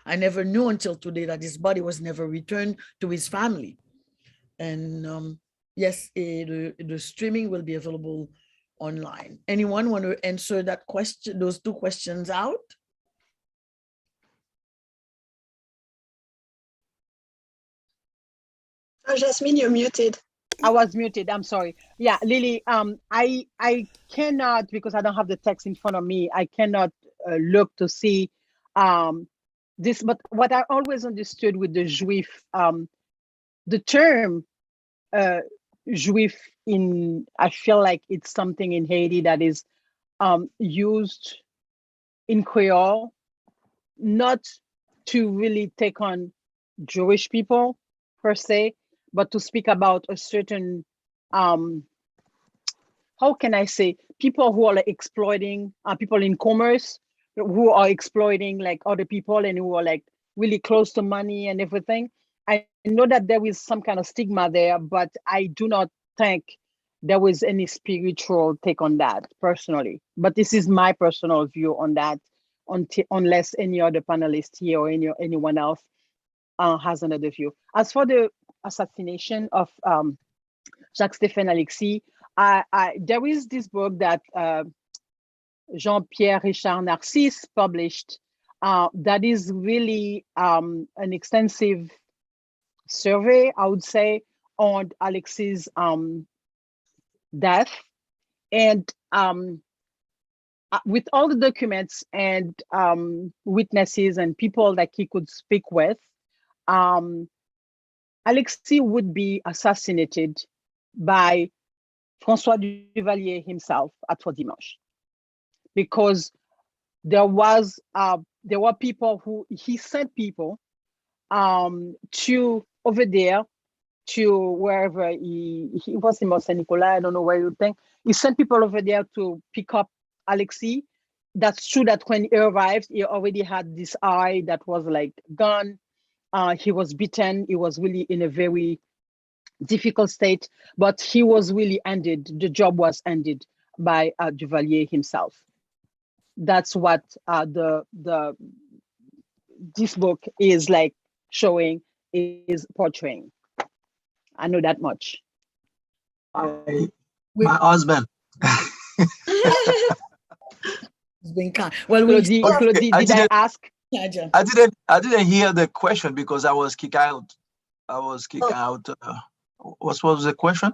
I never knew until today that his body was never returned to his family. And yes, the streaming will be available online. Anyone want to answer that question, those two questions out?
Oh, Jasmine, you're muted.
I was muted. I'm sorry. Yeah, Lily, I cannot, because I don't have the text in front of me, I cannot look to see this, but what I always understood with the Juif, the term Juif I feel like it's something in Haiti that is used in Creole, not to really take on Jewish people per se, but to speak about a certain, how can I say, people who are like exploiting, people in commerce, who are exploiting like other people and who are like really close to money and everything. I know that there is some kind of stigma there, but I do not think there was any spiritual take on that personally. But this is my personal view on that, unless any other panelist here or anyone else has another view. As for the assassination of Jacques-Stéphane Alexis, there is this book that Jean-Pierre Richard Narcisse published that is really an extensive survey, I would say, on Alexis' death. And with all the documents and witnesses and people that he could speak with, Alexis would be assassinated by François Duvalier himself at Fort Dimanche, because there were people who he sent people to over there, to wherever he was in Mont Saint Nicolas, I don't know where you think. He sent people over there to pick up Alexis. That's true that when he arrived, he already had this eye that was like gone. He was beaten. He was really in a very difficult state, but he was really ended. The job was ended by Duvalier himself. That's what this book is like showing, is portraying. I know that much.
My husband.
It's been kind. Well,
Claudie, did I ask?
I didn't hear the question because I was kicked out. What was the question?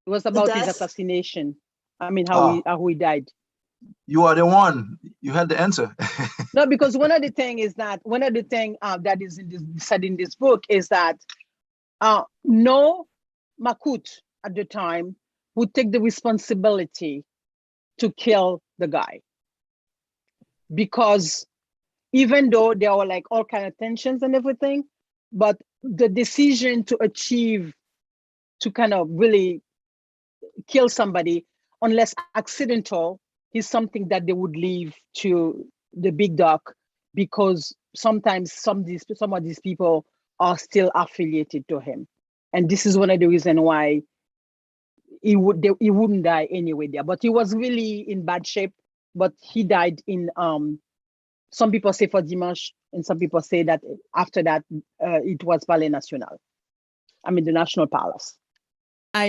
It was about his assassination. I mean, how he died.
You are the one. You had the answer.
No, because one of the things that is said in this book is that no Makut at the time would take the responsibility to kill the guy, because even though there were like all kind of tensions and everything, but the decision to kind of really kill somebody, unless accidental, is something that they would leave to the big dog, because sometimes some of these people are still affiliated to him. And this is one of the reasons why he wouldn't die anyway there. But he was really in bad shape, but he died in, some people say for Dimanche, and some people say that after that, it was Palais National. I mean, the National Palace.
I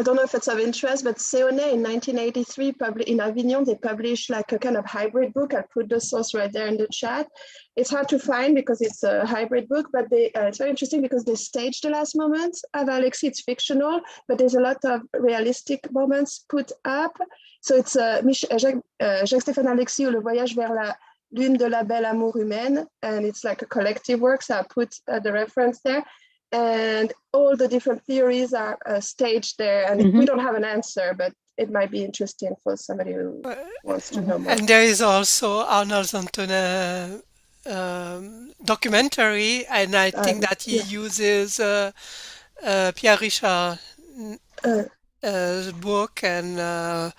don't know if it's of interest, but Seonet in 1983, in Avignon, they published like a kind of hybrid book. I'll put the source right there in the chat. It's hard to find because it's a hybrid book, but it's very interesting because they staged the last moments of Alexis. It's fictional, but there's a lot of realistic moments put up. So it's Jacques-Stéphane Alexis, ou Le Voyage vers la Lune de la Belle Amour Humaine, and it's like a collective work, so I put the reference there. And all the different theories are staged there, and we don't have an answer, but it might be interesting for somebody who wants to know more.
And there is also Arnold Antonin documentary, and I think that he uses Pierre Richard's book, and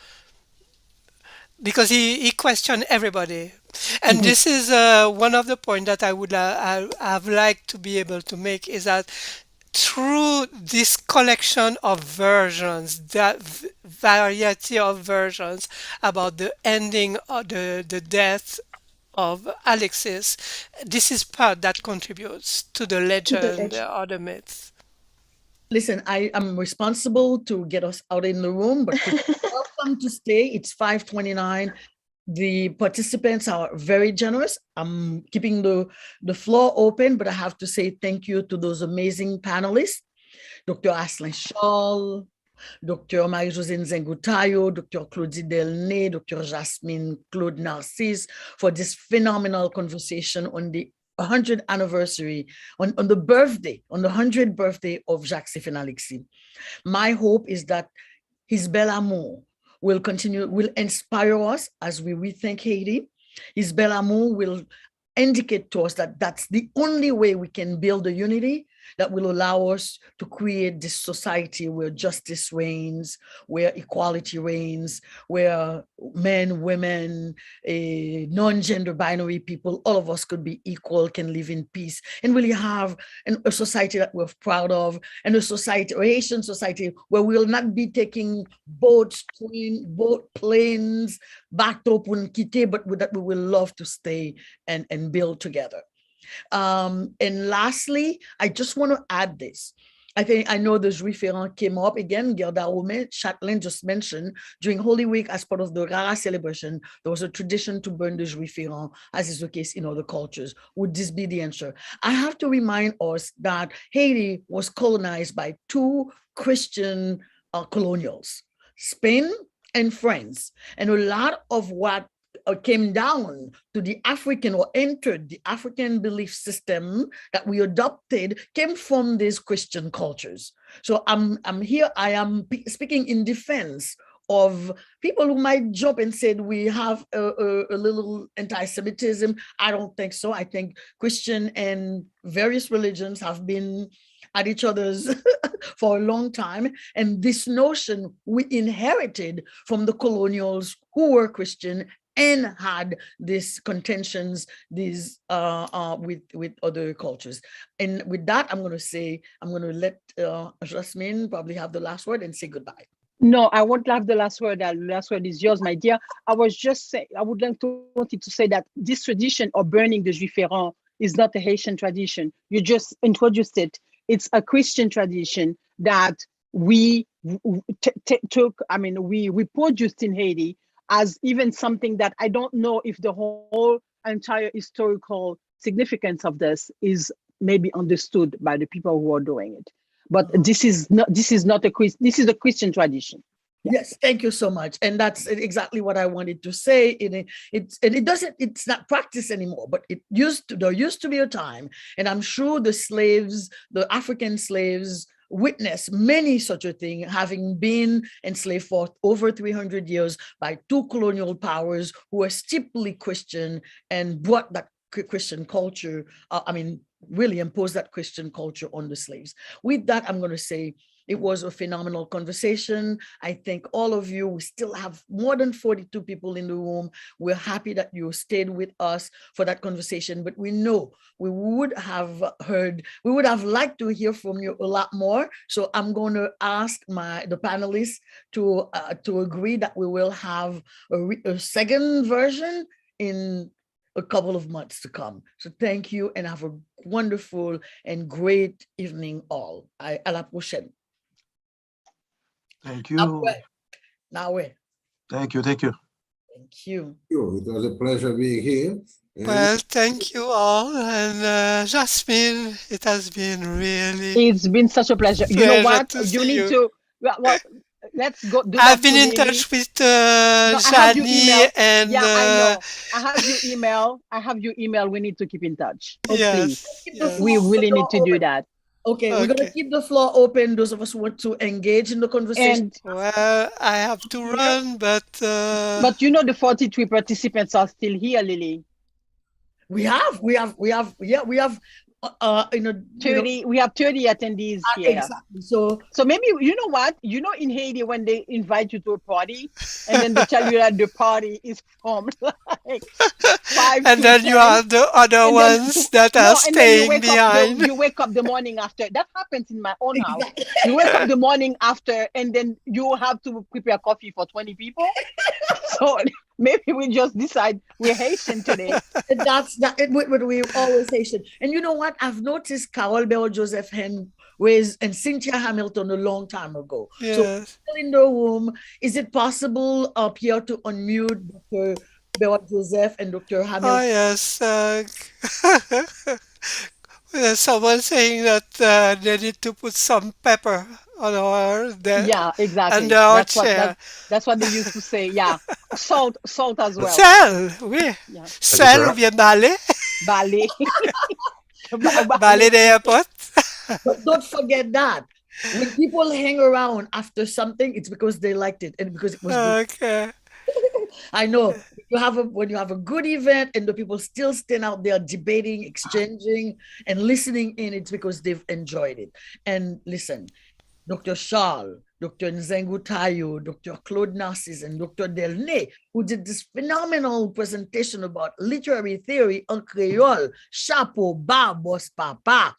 because he questioned everybody. And this is one of the points that I would have liked to be able to make, is that through this collection of versions, that variety of versions about the ending of the death of Alexis, this is part that contributes to the legend or the myth.
Listen, I am responsible to get us out in the room, but welcome to stay. It's 5:29. The participants are very generous. I'm keeping the floor open, but I have to say thank you to those amazing panelists, Dr. Aslin Shaw, Dr. Marie-Josée Nzengutayo, Dr. Claudie Delnay, Dr. Jasmine Claude Narcisse, for this phenomenal conversation on the 100th anniversary, on the 100th birthday of Jacques-Stéphane Alexis. My hope is that his bel amour will inspire us as we rethink Haiti. His bel amour will indicate to us that that's the only way we can build a unity that will allow us to create this society where justice reigns, where equality reigns, where men, women, non-gender binary people, all of us could be equal, can live in peace, and really have a society that we're proud of, and a Haitian society where we will not be taking boat planes back to Punquite, but that we will love to stay and build together. And lastly, I just want to add this. I know the Juif Ferrand came up again. Gerda Rome, Chatelain just mentioned, during Holy Week, as part of the Rara celebration, there was a tradition to burn the Juif Ferrand, as is the case in other cultures. Would this be the answer? I have to remind us that Haiti was colonized by two Christian colonials, Spain and France. And a lot of what came down to the African, or entered the African belief system that we adopted, came from these Christian cultures. So I'm here, I am speaking in defense of people who might jump and say we have a little anti-Semitism. I don't think so. I think Christian and various religions have been at each other's for a long time. And this notion we inherited from the colonials who were Christian and had these contentions, with other cultures. And with that, I'm going to let Jasmine probably have the last word and say goodbye.
No, I won't have the last word. The last word is yours, my dear. I was just saying, I would wanted to say that this tradition of burning the Juif Ferrand is not a Haitian tradition. You just introduced it. It's a Christian tradition that we took, we produced in Haiti, as even something that I don't know if the whole entire historical significance of this is maybe understood by the people who are doing it. But this is a Christian tradition. Yeah.
Yes, thank you so much. And that's exactly what I wanted to say. It's not practiced anymore, but there used to be a time, and I'm sure the African slaves witnessed many such a thing, having been enslaved for over 300 years by two colonial powers who were steeply Christian and brought that Christian culture, really impose that Christian culture on the slaves. With that, I'm going to say it was a phenomenal conversation. I thank all of you. We still have more than 42 people in the room. We're happy that you stayed with us for that conversation, but we know we would have liked to hear from you a lot more. So I'm going to ask the panelists to agree that we will have a second version in a couple of months to come. So thank you and have a wonderful and great evening all. À la prochaine.
Thank you.
Now,
Thank you. Thank you.
Thank you.
It was a pleasure being here.
Well, thank you all. And Jasmine, it has been really.
It's been such a pleasure. You know what? You need to. Well, let's go. Do
I've
that
been in
Lily.
touch with
No, I have your
Jani
email.
and.
Yeah, I know. I have your email. I have your email. We need to keep in touch. Oh,
Yes,
please.
yes.
We really need to do that.
Okay, we're going to keep the floor open. Those of us who want to engage in the conversation.
And
well, I have to run, but
you know the 43 participants are still here, Lily.
We have
30. We have 30 attendees here.
Exactly. So
maybe you know what? You know, in Haiti, when they invite you to a party, and then they tell you that the party is from like 5
and
to
then
10,
you have the other ones that are staying behind.
You wake up the morning after. That happens in my own house. You wake up the morning after, and then you have to prepare coffee for 20 people. So maybe we just decide we're Haitian today.
That's what we always Haitian. And you know what? I've noticed Carol Bell Joseph and Cynthia Hamilton a long time ago.
Yes.
So still in the room, is it possible up here to unmute Dr. Bell Joseph and Dr. Hamilton?
Oh, yes. There's someone saying that they need to put some pepper on our
yeah, exactly.
under our chair.
That's what they used to say. Yeah, salt as well.
Sel, oui. Yeah. Sel ou bien balai.
Balai.
Balai de airport.
But don't forget that. When people hang around after something, it's because they liked it and because it was good.
Okay.
I know when you have a good event and the people still stand out there debating, exchanging, and listening in, it's because they've enjoyed it. And listen, Dr. Charles, Dr. Nzengu Tayo, Dr. Claude Narcisse, and Dr. Delnay, who did this phenomenal presentation about literary theory en Creole. Chapeau bas, boss papa.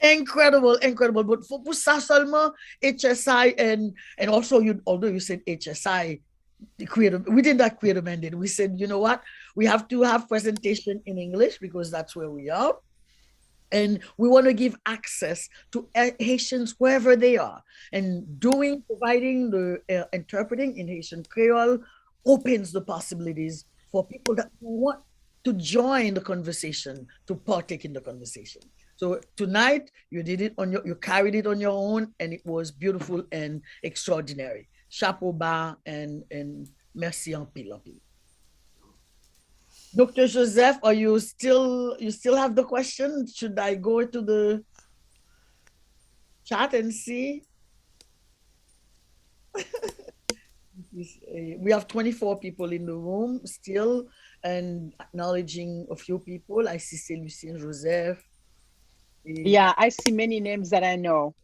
Incredible. But for ça seulement, HSI and also although you said HSI, we did not create a mandate. We said, you know what? We have to have presentation in English because that's where we are. And we want to give access to Haitians wherever they are. And providing the interpreting in Haitian Creole opens the possibilities for people that want to join the conversation, to partake in the conversation. So tonight you did it you carried it on your own, and it was beautiful and extraordinary. Chapeau bas and merci en pile. Dr. Joseph, you still have the question? Should I go to the chat and see? We have 24 people in the room still, and acknowledging a few people. I see Lucien Joseph.
Yeah, I see many names that I know.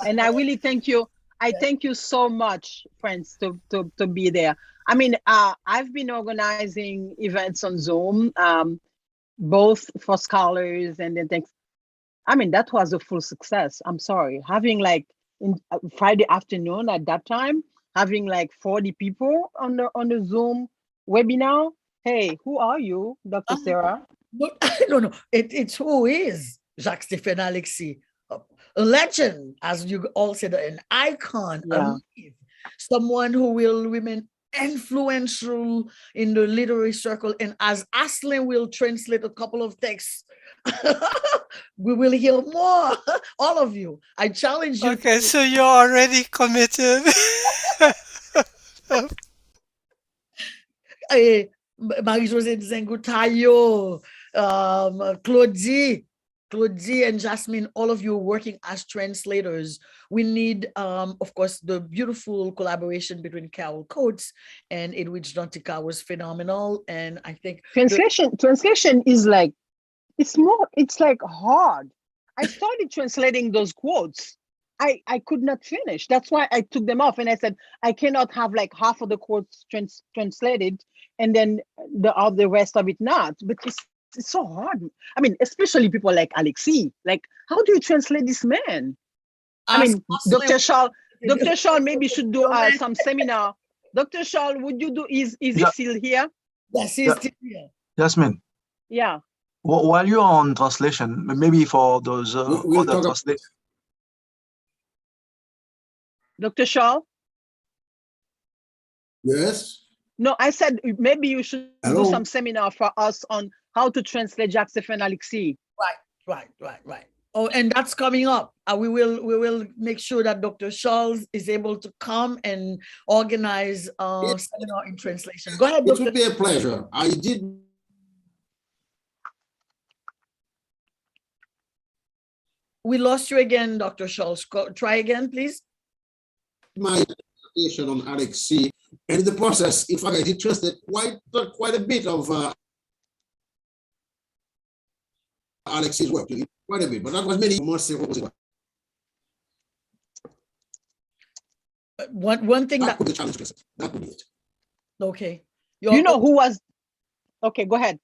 And I really thank you. I thank you so much, friends, to be there. I mean, I've been organizing events on Zoom, both for scholars and then things. I mean, that was a full success. I'm sorry. Having like in Friday afternoon at that time, having like 40 people on the Zoom webinar. Hey, who are you, Dr. Sarah?
No. It's who is Jacques Stéphane Alexis, a legend, as you all said, an icon, a myth, someone who will remain influential in the literary circle. And as Aslan will translate a couple of texts, we will hear more. All of you. I challenge you.
Okay, so you're already committed.
Marie-Josée Nzengu Tayo, Claudie, Claudie and Jasmine, all of you working as translators. We need, of course, the beautiful collaboration between Carol Coates and Edwidge Dantica was phenomenal. And I think
translation is like, it's like hard. I started translating those quotes. I could not finish. That's why I took them off and I said, I cannot have like half of the quotes translated and then the rest of it not. But it's so hard. I mean, especially people like Alexis. Like, how do you translate this man? I mean, Dr. Charles maybe should do some seminar. Dr. Charles, would you do, is he still here?
Yes, he's still here.
Jasmine.
Yeah.
While you're on translation, maybe for those other translators.
Dr. Shaw?
Yes?
No, I said maybe you should do some seminar for us on how to translate Jacques and Alexis.
Right. Oh, and that's coming up. We will make sure that Dr. Charles is able to come and organize a seminar in translation. Go ahead, Dr.
It would be a pleasure. I did.
We lost you again, Dr. Charles. Try again, please.
My presentation on Alexis, and in the process, in fact, I did translate quite a bit of Alexis' work, quite a bit, but that was many months ago.
One thing that
could be the challenge, that could be it.
Okay.
You know who was? Okay, go ahead.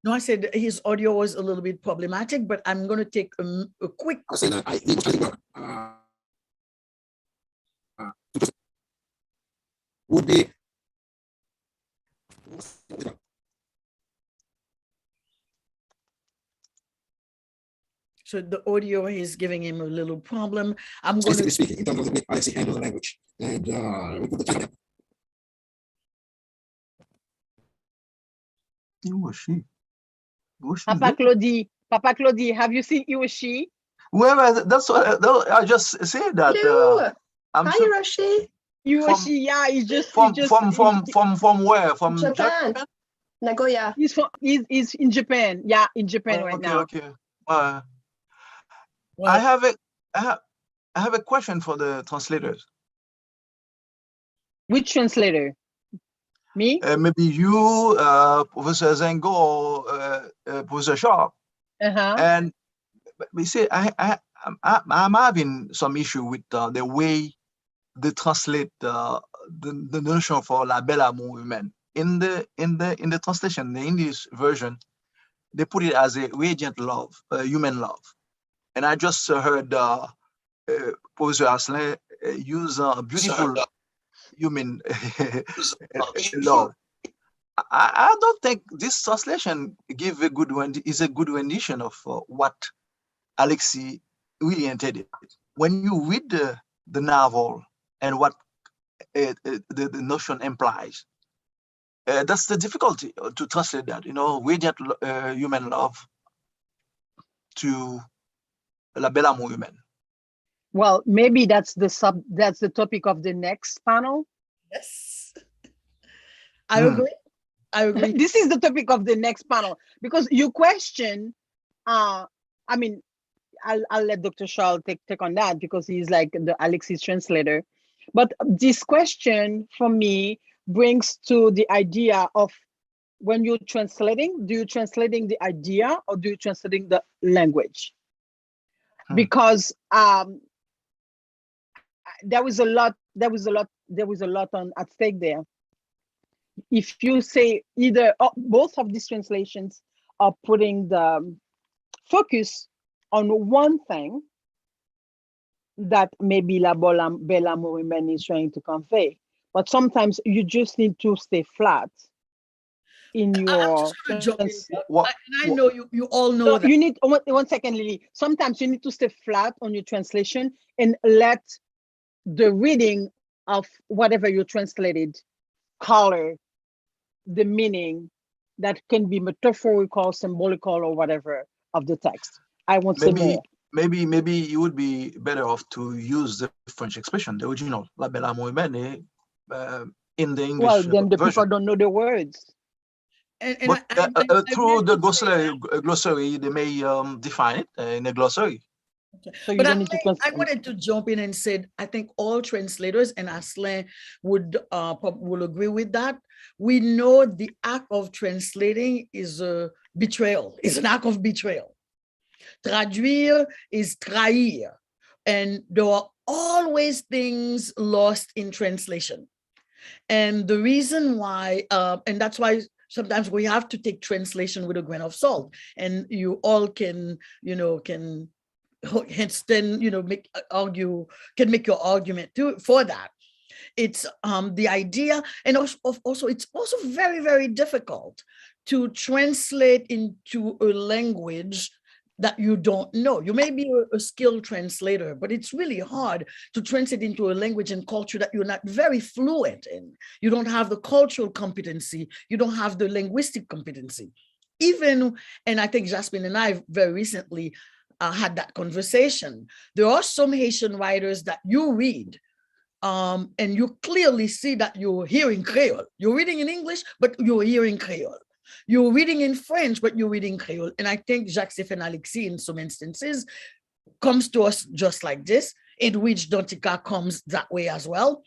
No, I said his audio was a little bit problematic, but I'm going to take a quick.
I say that I need to would be
so the audio is giving him a little problem. I'm going to
speaking in terms of the way Alexis handles the language, and we put the time.
He or she.
Papa Claudie, have you seen he or she?
Well, that's what I just said that.
Hi, Hiroshi.
Hiroshi, yeah, he's just
from where? From
Japan. Nagoya.
He's in Japan. Yeah, in Japan right now.
Okay. I have a question for the translators.
Which translator? Me?
Maybe you, Professor Zengo, or Professor Jacques. And we say I'm having some issue with the way they translate the notion for la belle amour humaine. In the translation, the English version, they put it as a radiant love, human love. And I just heard Professor Asselin use beautiful human love. I don't think this translation is a good rendition of what Alexis really intended. When you read the novel and what the notion implies, that's the difficulty to translate that, radiant human love to la belle amour humaine.
Well, maybe that's the topic of the next panel.
Yes, I agree.
This is the topic of the next panel because you question. I mean, I'll let Dr. Charles take on that because he's like the Alexis translator. But this question for me brings to the idea of when you're translating, do you translating the idea or do you translating the language? Because there was a lot on at stake there. If you say either or both of these translations are putting the focus on one thing that maybe la belle amour humaine is trying to convey, but sometimes you just need to stay flat in your.
I know you all know that.
You need one second, Lily. Sometimes you need to stay flat on your translation and let the reading of whatever you translated color the meaning that can be metaphorical, symbolical, or whatever of the text. I won't say more.
Maybe you would be better off to use the French expression, the original, la belle amour humaine, in the English
Well, then the
version.
people don't know the words.
But through the glossary, they may define it in a glossary.
So you
But
don't need to
I wanted to jump in and said, I think all translators, and Aslan will agree with that. We know the act of translating is a betrayal, is an act of betrayal. Traduire is trahir. And there are always things lost in translation. And the reason why, and that's why sometimes we have to take translation with a grain of salt. And you all can, can then make your argument for that. It's the idea, and also it's also very, very difficult to translate into a language that you don't know. You may be a skilled translator, but it's really hard to translate into a language and culture that you're not very fluent in. You don't have the cultural competency. You don't have the linguistic competency. And I think Jasmine and I very recently had that conversation. There are some Haitian writers that you read, and you clearly see that you're hearing Creole. You're reading in English, but you're hearing Creole. You're reading in French, but you're reading Creole. And I think Jacques and Alexis, in some instances, comes to us just like this, in which Dantica comes that way as well.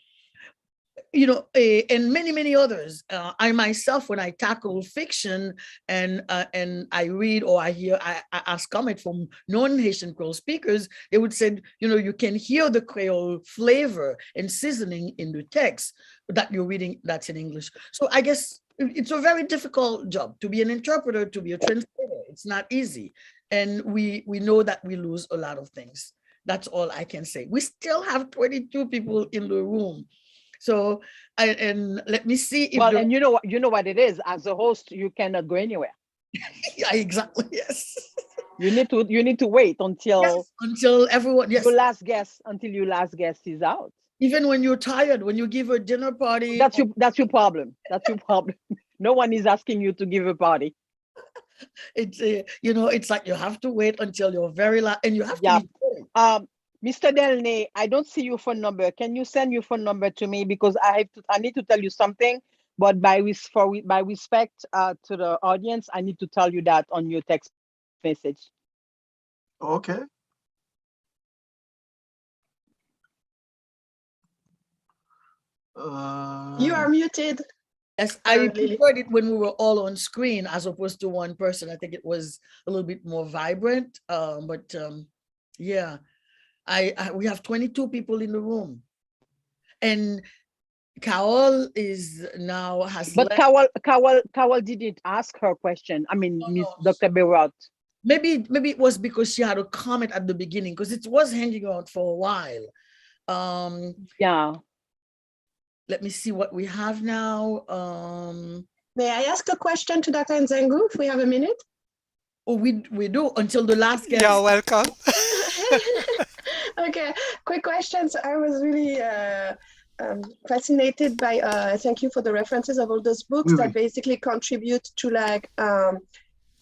And many, many others. I myself, when I tackle fiction and I read or I hear, I ask comment from non-Haitian Creole speakers, they would say, you can hear the Creole flavor and seasoning in the text that you're reading that's in English. So I guess it's a very difficult job to be an interpreter, to be a translator. It's not easy. And we know that we lose a lot of things. That's all I can say. We still have 22 people in the room. So, and let me see if
and you know what it is. As a host, you cannot go anywhere.
Yeah, exactly. Yes.
You need to wait until
everyone. Yes.
Your last guest is out.
Even when you're tired, when you give a dinner party.
That's your problem. That's your problem. No one is asking you to give a party.
It's it's like you have to wait until you're very last, and you have to be
Mr. Delnay, I don't see your phone number. Can you send your phone number to me, because I need to tell you something, but by respect to the audience, I need to tell you that on your text message.
Okay.
You are muted.
Yes, I preferred it when we were all on screen as opposed to one person. I think it was a little bit more vibrant. Yeah. We have 22 people in the room, and Carol has.
But Carol didn't ask her question. I mean, Dr. Berot.
Maybe it was because she had a comment at the beginning, because it was hanging out for a while.
Yeah.
Let me see what we have now.
May I ask a question to Dr. Nzengu if we have a minute?
Oh, we do, until the last guest.
You're welcome.
Okay, quick questions. I was really fascinated by, thank you for the references of all those books that basically contribute to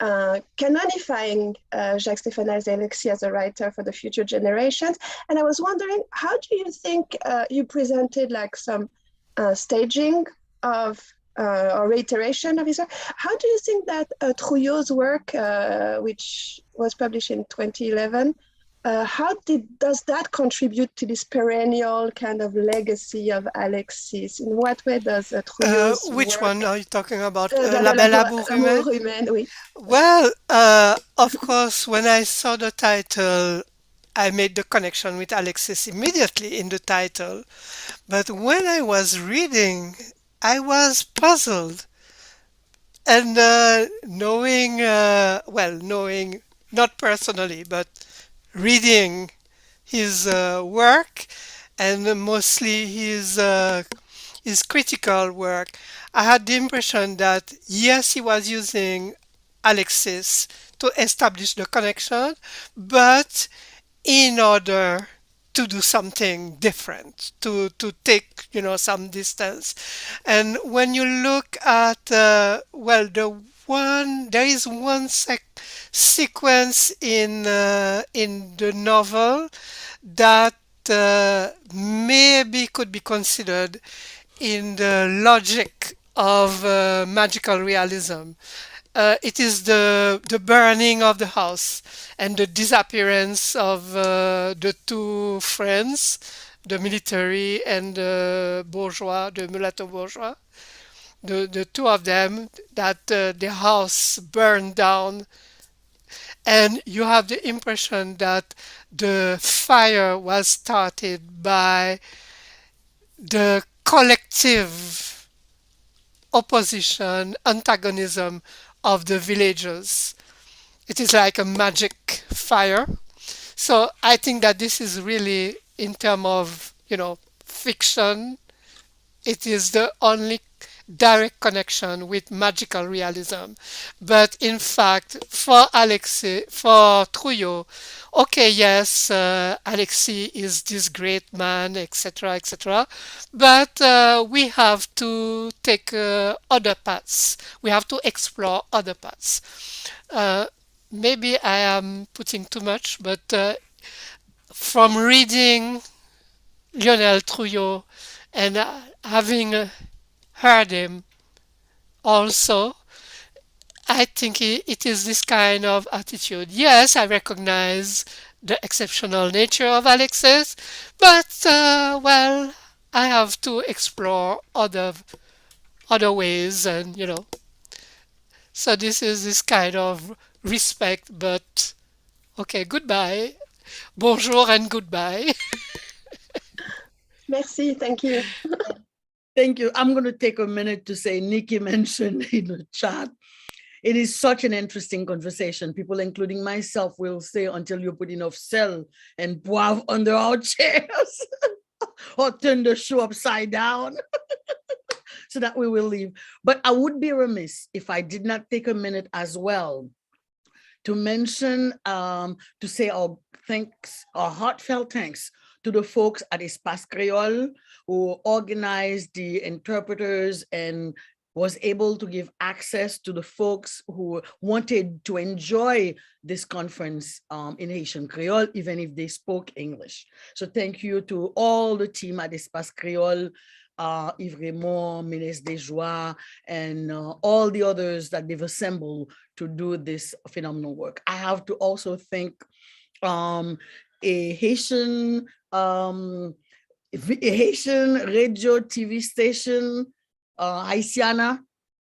canonifying Jacques-Stéphane Alexis as a writer for the future generations. And I was wondering, how do you think you presented some staging of or reiteration of his work? How do you think that Trouillot's work, which was published in 2011, does that contribute to this perennial kind of legacy of Alexis? In what way does Trouillot's
which
work,
one are you talking about? La Belle Amour Humaine?
Oui.
Well, of course, when I saw the title, I made the connection with Alexis immediately in the title. But when I was reading, I was puzzled. And knowing, not personally, but reading his work, and mostly his critical work, I had the impression that yes, he was using Alexis to establish the connection, but in order to do something different, to take some distance. And when you look at there is one sequence in the novel that maybe could be considered in the logic of magical realism. It is the burning of the house and the disappearance of the two friends, the military and the bourgeois, the mulatto bourgeois. The two of them, that the house burned down, and you have the impression that the fire was started by the collective opposition, antagonism of the villagers. It is like a magic fire. So I think that this is really, in terms of, fiction, it is the only direct connection with magical realism. But in fact, for Alexis, for Trouillot, okay, yes, Alexis is this great man, etc., etc. But we have to take other paths. We have to explore other paths. Maybe I am putting too much, but from reading Lionel Trouillot and having heard him also, I think it is this kind of attitude. Yes, I recognize the exceptional nature of Alexis, but well, I have to explore other ways, and so this is this kind of respect. But okay, goodbye, bonjour, and goodbye.
Merci, thank you.
Thank you. I'm going to take a minute to say, Nikki mentioned in the chat, it is such an interesting conversation. People, including myself, will say until you put enough sel and poivre under our chairs or turn the show upside down so that we will leave. But I would be remiss if I did not take a minute as well to mention, to say our thanks, our heartfelt thanks to the folks at Espace Creole who organized the interpreters and was able to give access to the folks who wanted to enjoy this conference in Haitian Creole, even if they spoke English. So thank you to all the team at Espace Creole, Yves Raymond, Ménès Desjoie, and all the others that they've assembled to do this phenomenal work. I have to also thank a Haitian radio TV station, Haitiana,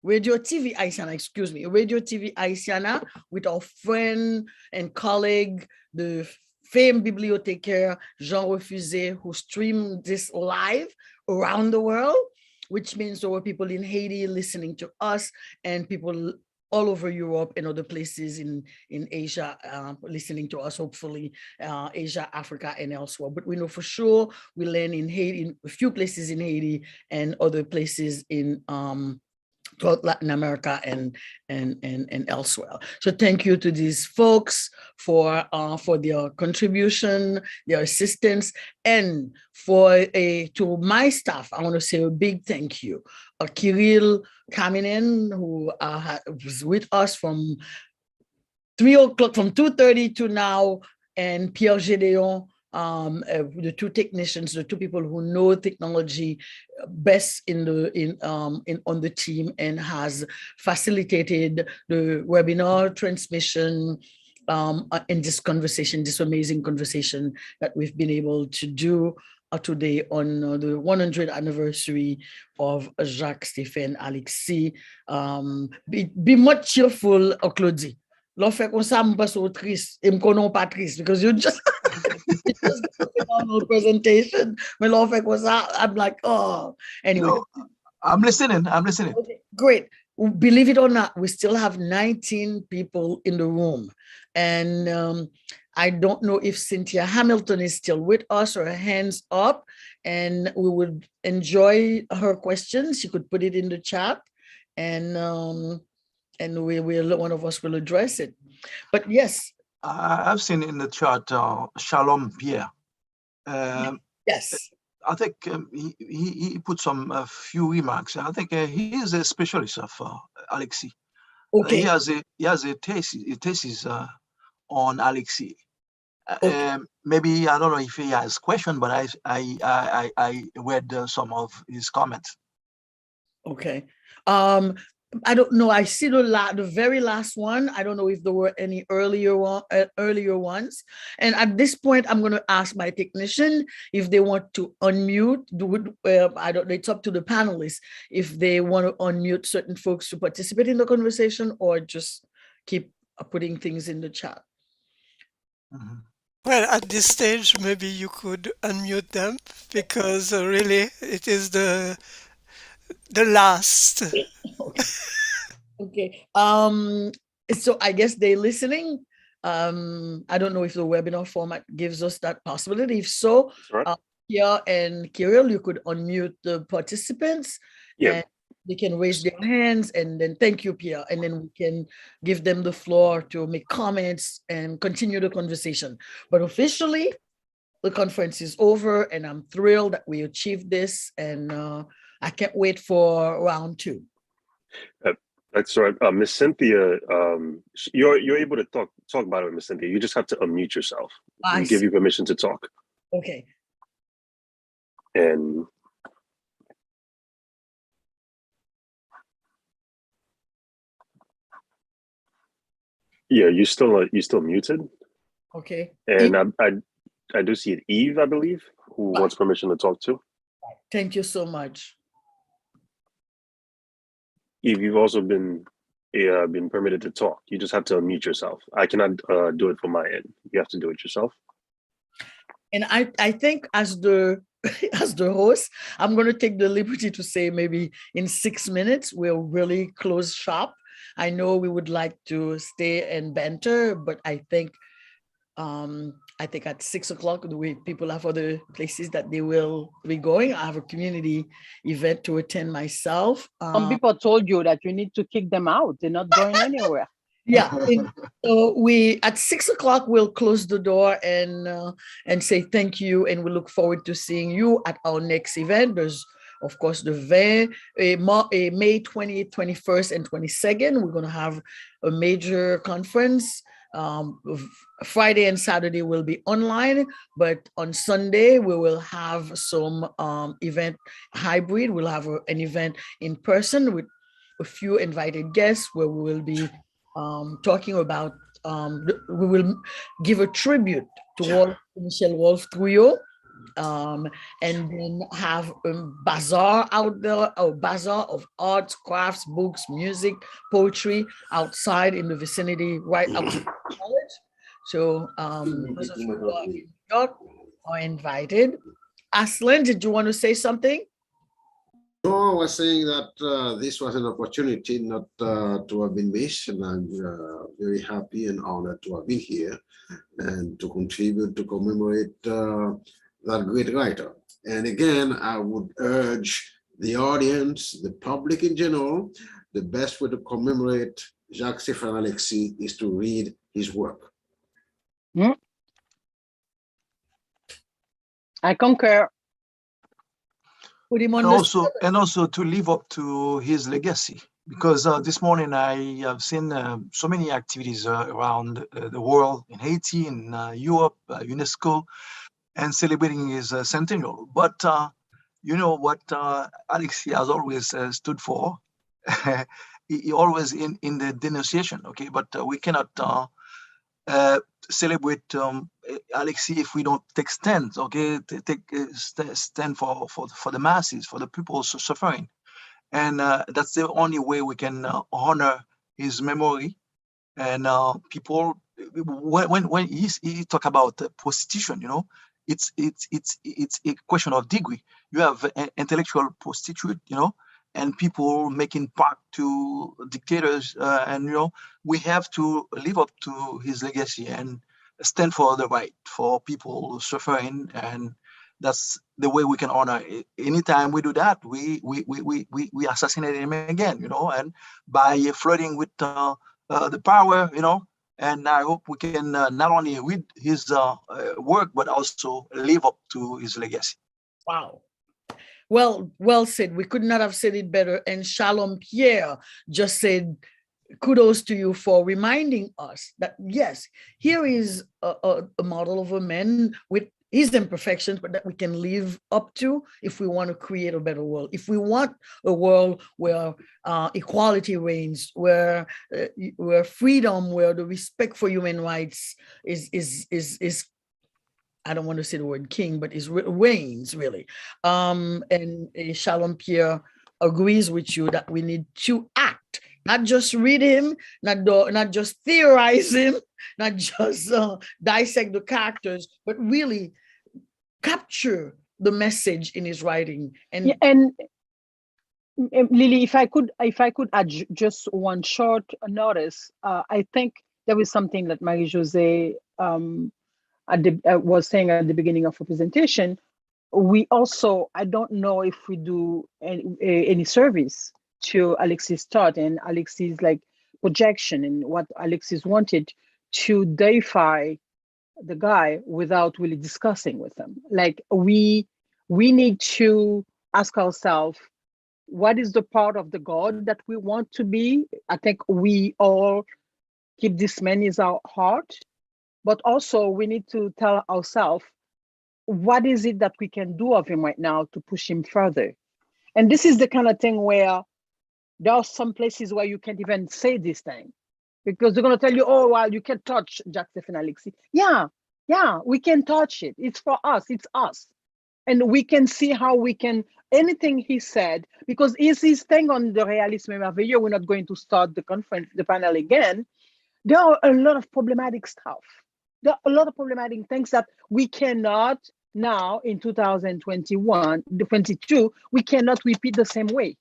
Radio TV Haitiana, excuse me, Radio TV Haitiana, with our friend and colleague, the famed bibliothécaire Jean Refusé, who streamed this live around the world, which means there were people in Haiti listening to us and people all over Europe and other places in Asia listening to us, hopefully Asia, Africa, and elsewhere. But we know for sure we learn in Haiti, in a few places in Haiti and other places in throughout Latin America and elsewhere. So thank you to these folks for their contribution, their assistance, and to my staff, I want to say a big thank you. Kirill Kaminen, who was with us from 3 o'clock, from 2:30 to now, and Pierre Gédéon, the two technicians, the two people who know technology best on the team and has facilitated the webinar transmission in this conversation, this amazing conversation that we've been able to do today on the 100th anniversary of Jacques, Stéphane, Alexis. Be much cheerful, Claudie. L'on fait comme ça, je passe au triste, et je connais pas triste, because you just a phenomenal presentation. Mais l'on fait comme ça, I'm like, oh. Anyway.
No, I'm listening.
Okay, great. Believe it or not, we still have 19 people in the room. And I don't know if Cynthia Hamilton is still with us or her hands up, and we would enjoy her questions. She could put it in the chat, and we will, one of us will address it. But yes.
I've seen in the chat, Shalom Pierre.
Yes.
I think he put a few remarks. I think he is a specialist of Alexis. Okay. He has a thesis on Alexis. Okay. Maybe I don't know if he has question, but I read some of his comments.
Okay. I don't know. I see the very last one. I don't know if there were any earlier ones. And at this point, I'm going to ask my technician if they want to unmute. I don't know. It's up to the panelists if they want to unmute certain folks to participate in the conversation or just keep putting things in the chat.
Mm-hmm.
Well, at this stage, maybe you could unmute them because really it is the last.
Okay. Okay. So I guess they're listening. I don't know if the webinar format gives us that possibility. If so, Pierre and Kirill, you could unmute the participants.
Yeah.
And they can raise their hands, and then thank you, Pierre. And then we can give them the floor to make comments and continue the conversation. But officially, the conference is over, and I'm thrilled that we achieved this. And I can't wait for round 2.
That's right. Miss Cynthia, you're able to talk about it, Miss Cynthia. You just have to unmute yourself. We'll give you permission to talk.
Okay.
And yeah, you're still muted.
Okay.
And I do see it, Eve, I believe, who wants permission to talk too.
Thank you so much.
Eve, you've also been permitted to talk. You just have to unmute yourself. I cannot do it from my end. You have to do it yourself.
And I think as the host, I'm going to take the liberty to say maybe in 6 minutes, we'll really close shop. I know we would like to stay and banter, but I think at 6 o'clock, the way people have other places that they will be going. I have a community event to attend myself.
Some people told you that you need to kick them out. They're not going anywhere.
Yeah. So at 6 o'clock, we'll close the door and say thank you. And we look forward to seeing you at our next event. There's, of course, the May 20th, 21st, and 22nd. We're going to have a major conference. Friday and Saturday will be online, but on Sunday we will have some event hybrid. We'll have an event in person with a few invited guests where we will be talking about, we will give a tribute to Michel Wolf Trouillot, and then have a bazaar out there, a bazaar of arts, crafts, books, music, poetry outside in the vicinity, right outside the college. So those of you who are in New York are invited. Aslan, did you want to say something?
No, I was saying that this was an opportunity not to have been missed, and I'm very happy and honored to have been here and to contribute to commemorate that great writer. And again, I would urge the audience, the public in general, the best way to commemorate Jacques Alexis is to read his work.
I concur.
And also to live up to his legacy, because this morning I have seen so many activities around the world, in Haiti, in Europe, UNESCO, and celebrating his centennial. But you know what Alexis has always stood for? he always in the denunciation, okay? But we cannot celebrate Alexis if we don't take stands, okay? Take stand for the masses, for the people suffering. And that's the only way we can honor his memory. And people, when he talk about prostitution, you know, it's a question of degree. You have an intellectual prostitute, you know, and people making part to dictators, and you know, we have to live up to his legacy and stand for the right for people suffering, and that's the way we can honor it. Anytime we do that, we assassinate him again, you know, and by flirting with the power, you know. And I hope we can not only read his work, but also live up to his legacy.
Wow. Well said. We could not have said it better. And Shalom Pierre just said, kudos to you for reminding us that, yes, here is a model of a man with his imperfections, but that we can live up to if we want to create a better world. If we want a world where equality reigns, where freedom, where the respect for human rights is I don't want to say the word king, but is reigns really. And Shalom Pierre agrees with you that we need to act, not just read him, not just theorize him, not just dissect the characters, but really capture the message in his writing.
And Lily, if I could add just one short notice, I think there was something that Marie-Josée was saying at the beginning of her presentation. We also, I don't know if we do any service to Alexis' thought and Alexis' like projection and what Alexis wanted to deify the guy without really discussing with him. Like we need to ask ourselves, what is the part of the God that we want to be? I think we all keep this man in our heart, but also we need to tell ourselves, what is it that we can do of him right now to push him further? And this is the kind of thing where there are some places where you can't even say this thing because they're going to tell you, oh, well, you can't touch Jacques and Alexis. Yeah, we can touch it. It's for us. It's us. And we can see how we can, anything he said, because it's his thing on the realism merveilleux. We're not going to start the panel again. There are a lot of problematic stuff. There are a lot of problematic things that we cannot now in 2022, we cannot repeat the same way.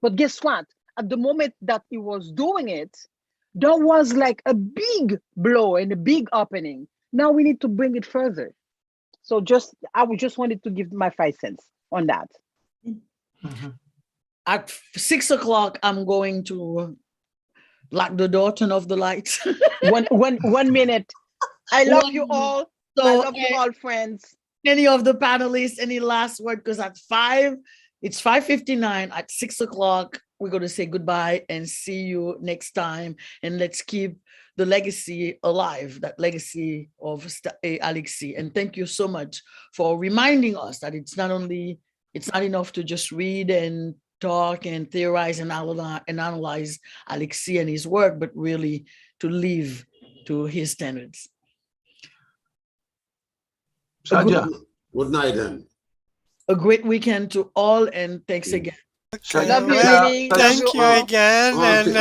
But guess what? At the moment that he was doing it, there was like a big blow and a big opening. Now we need to bring it further. So I just wanted to give my 5 cents on that.
Mm-hmm. At 6 o'clock, I'm going to lock the door, turn off the lights.
1 minute. I love you all. So, I love you all, friends.
Any of the panelists, any last word? Because at 5, it's 5:59. At 6 o'clock, we're going to say goodbye and see you next time. And let's keep the legacy alive, that legacy of Alexis. And thank you so much for reminding us that it's not enough to just read and talk and theorize and analyze Alexis and his work, but really to live to his standards.
Good night then.
A great weekend to all, and thanks again.
Okay.
Love you, Lily.
Thank you again, and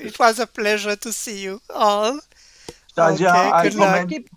it was a pleasure to see you all. Okay, good luck.
Keep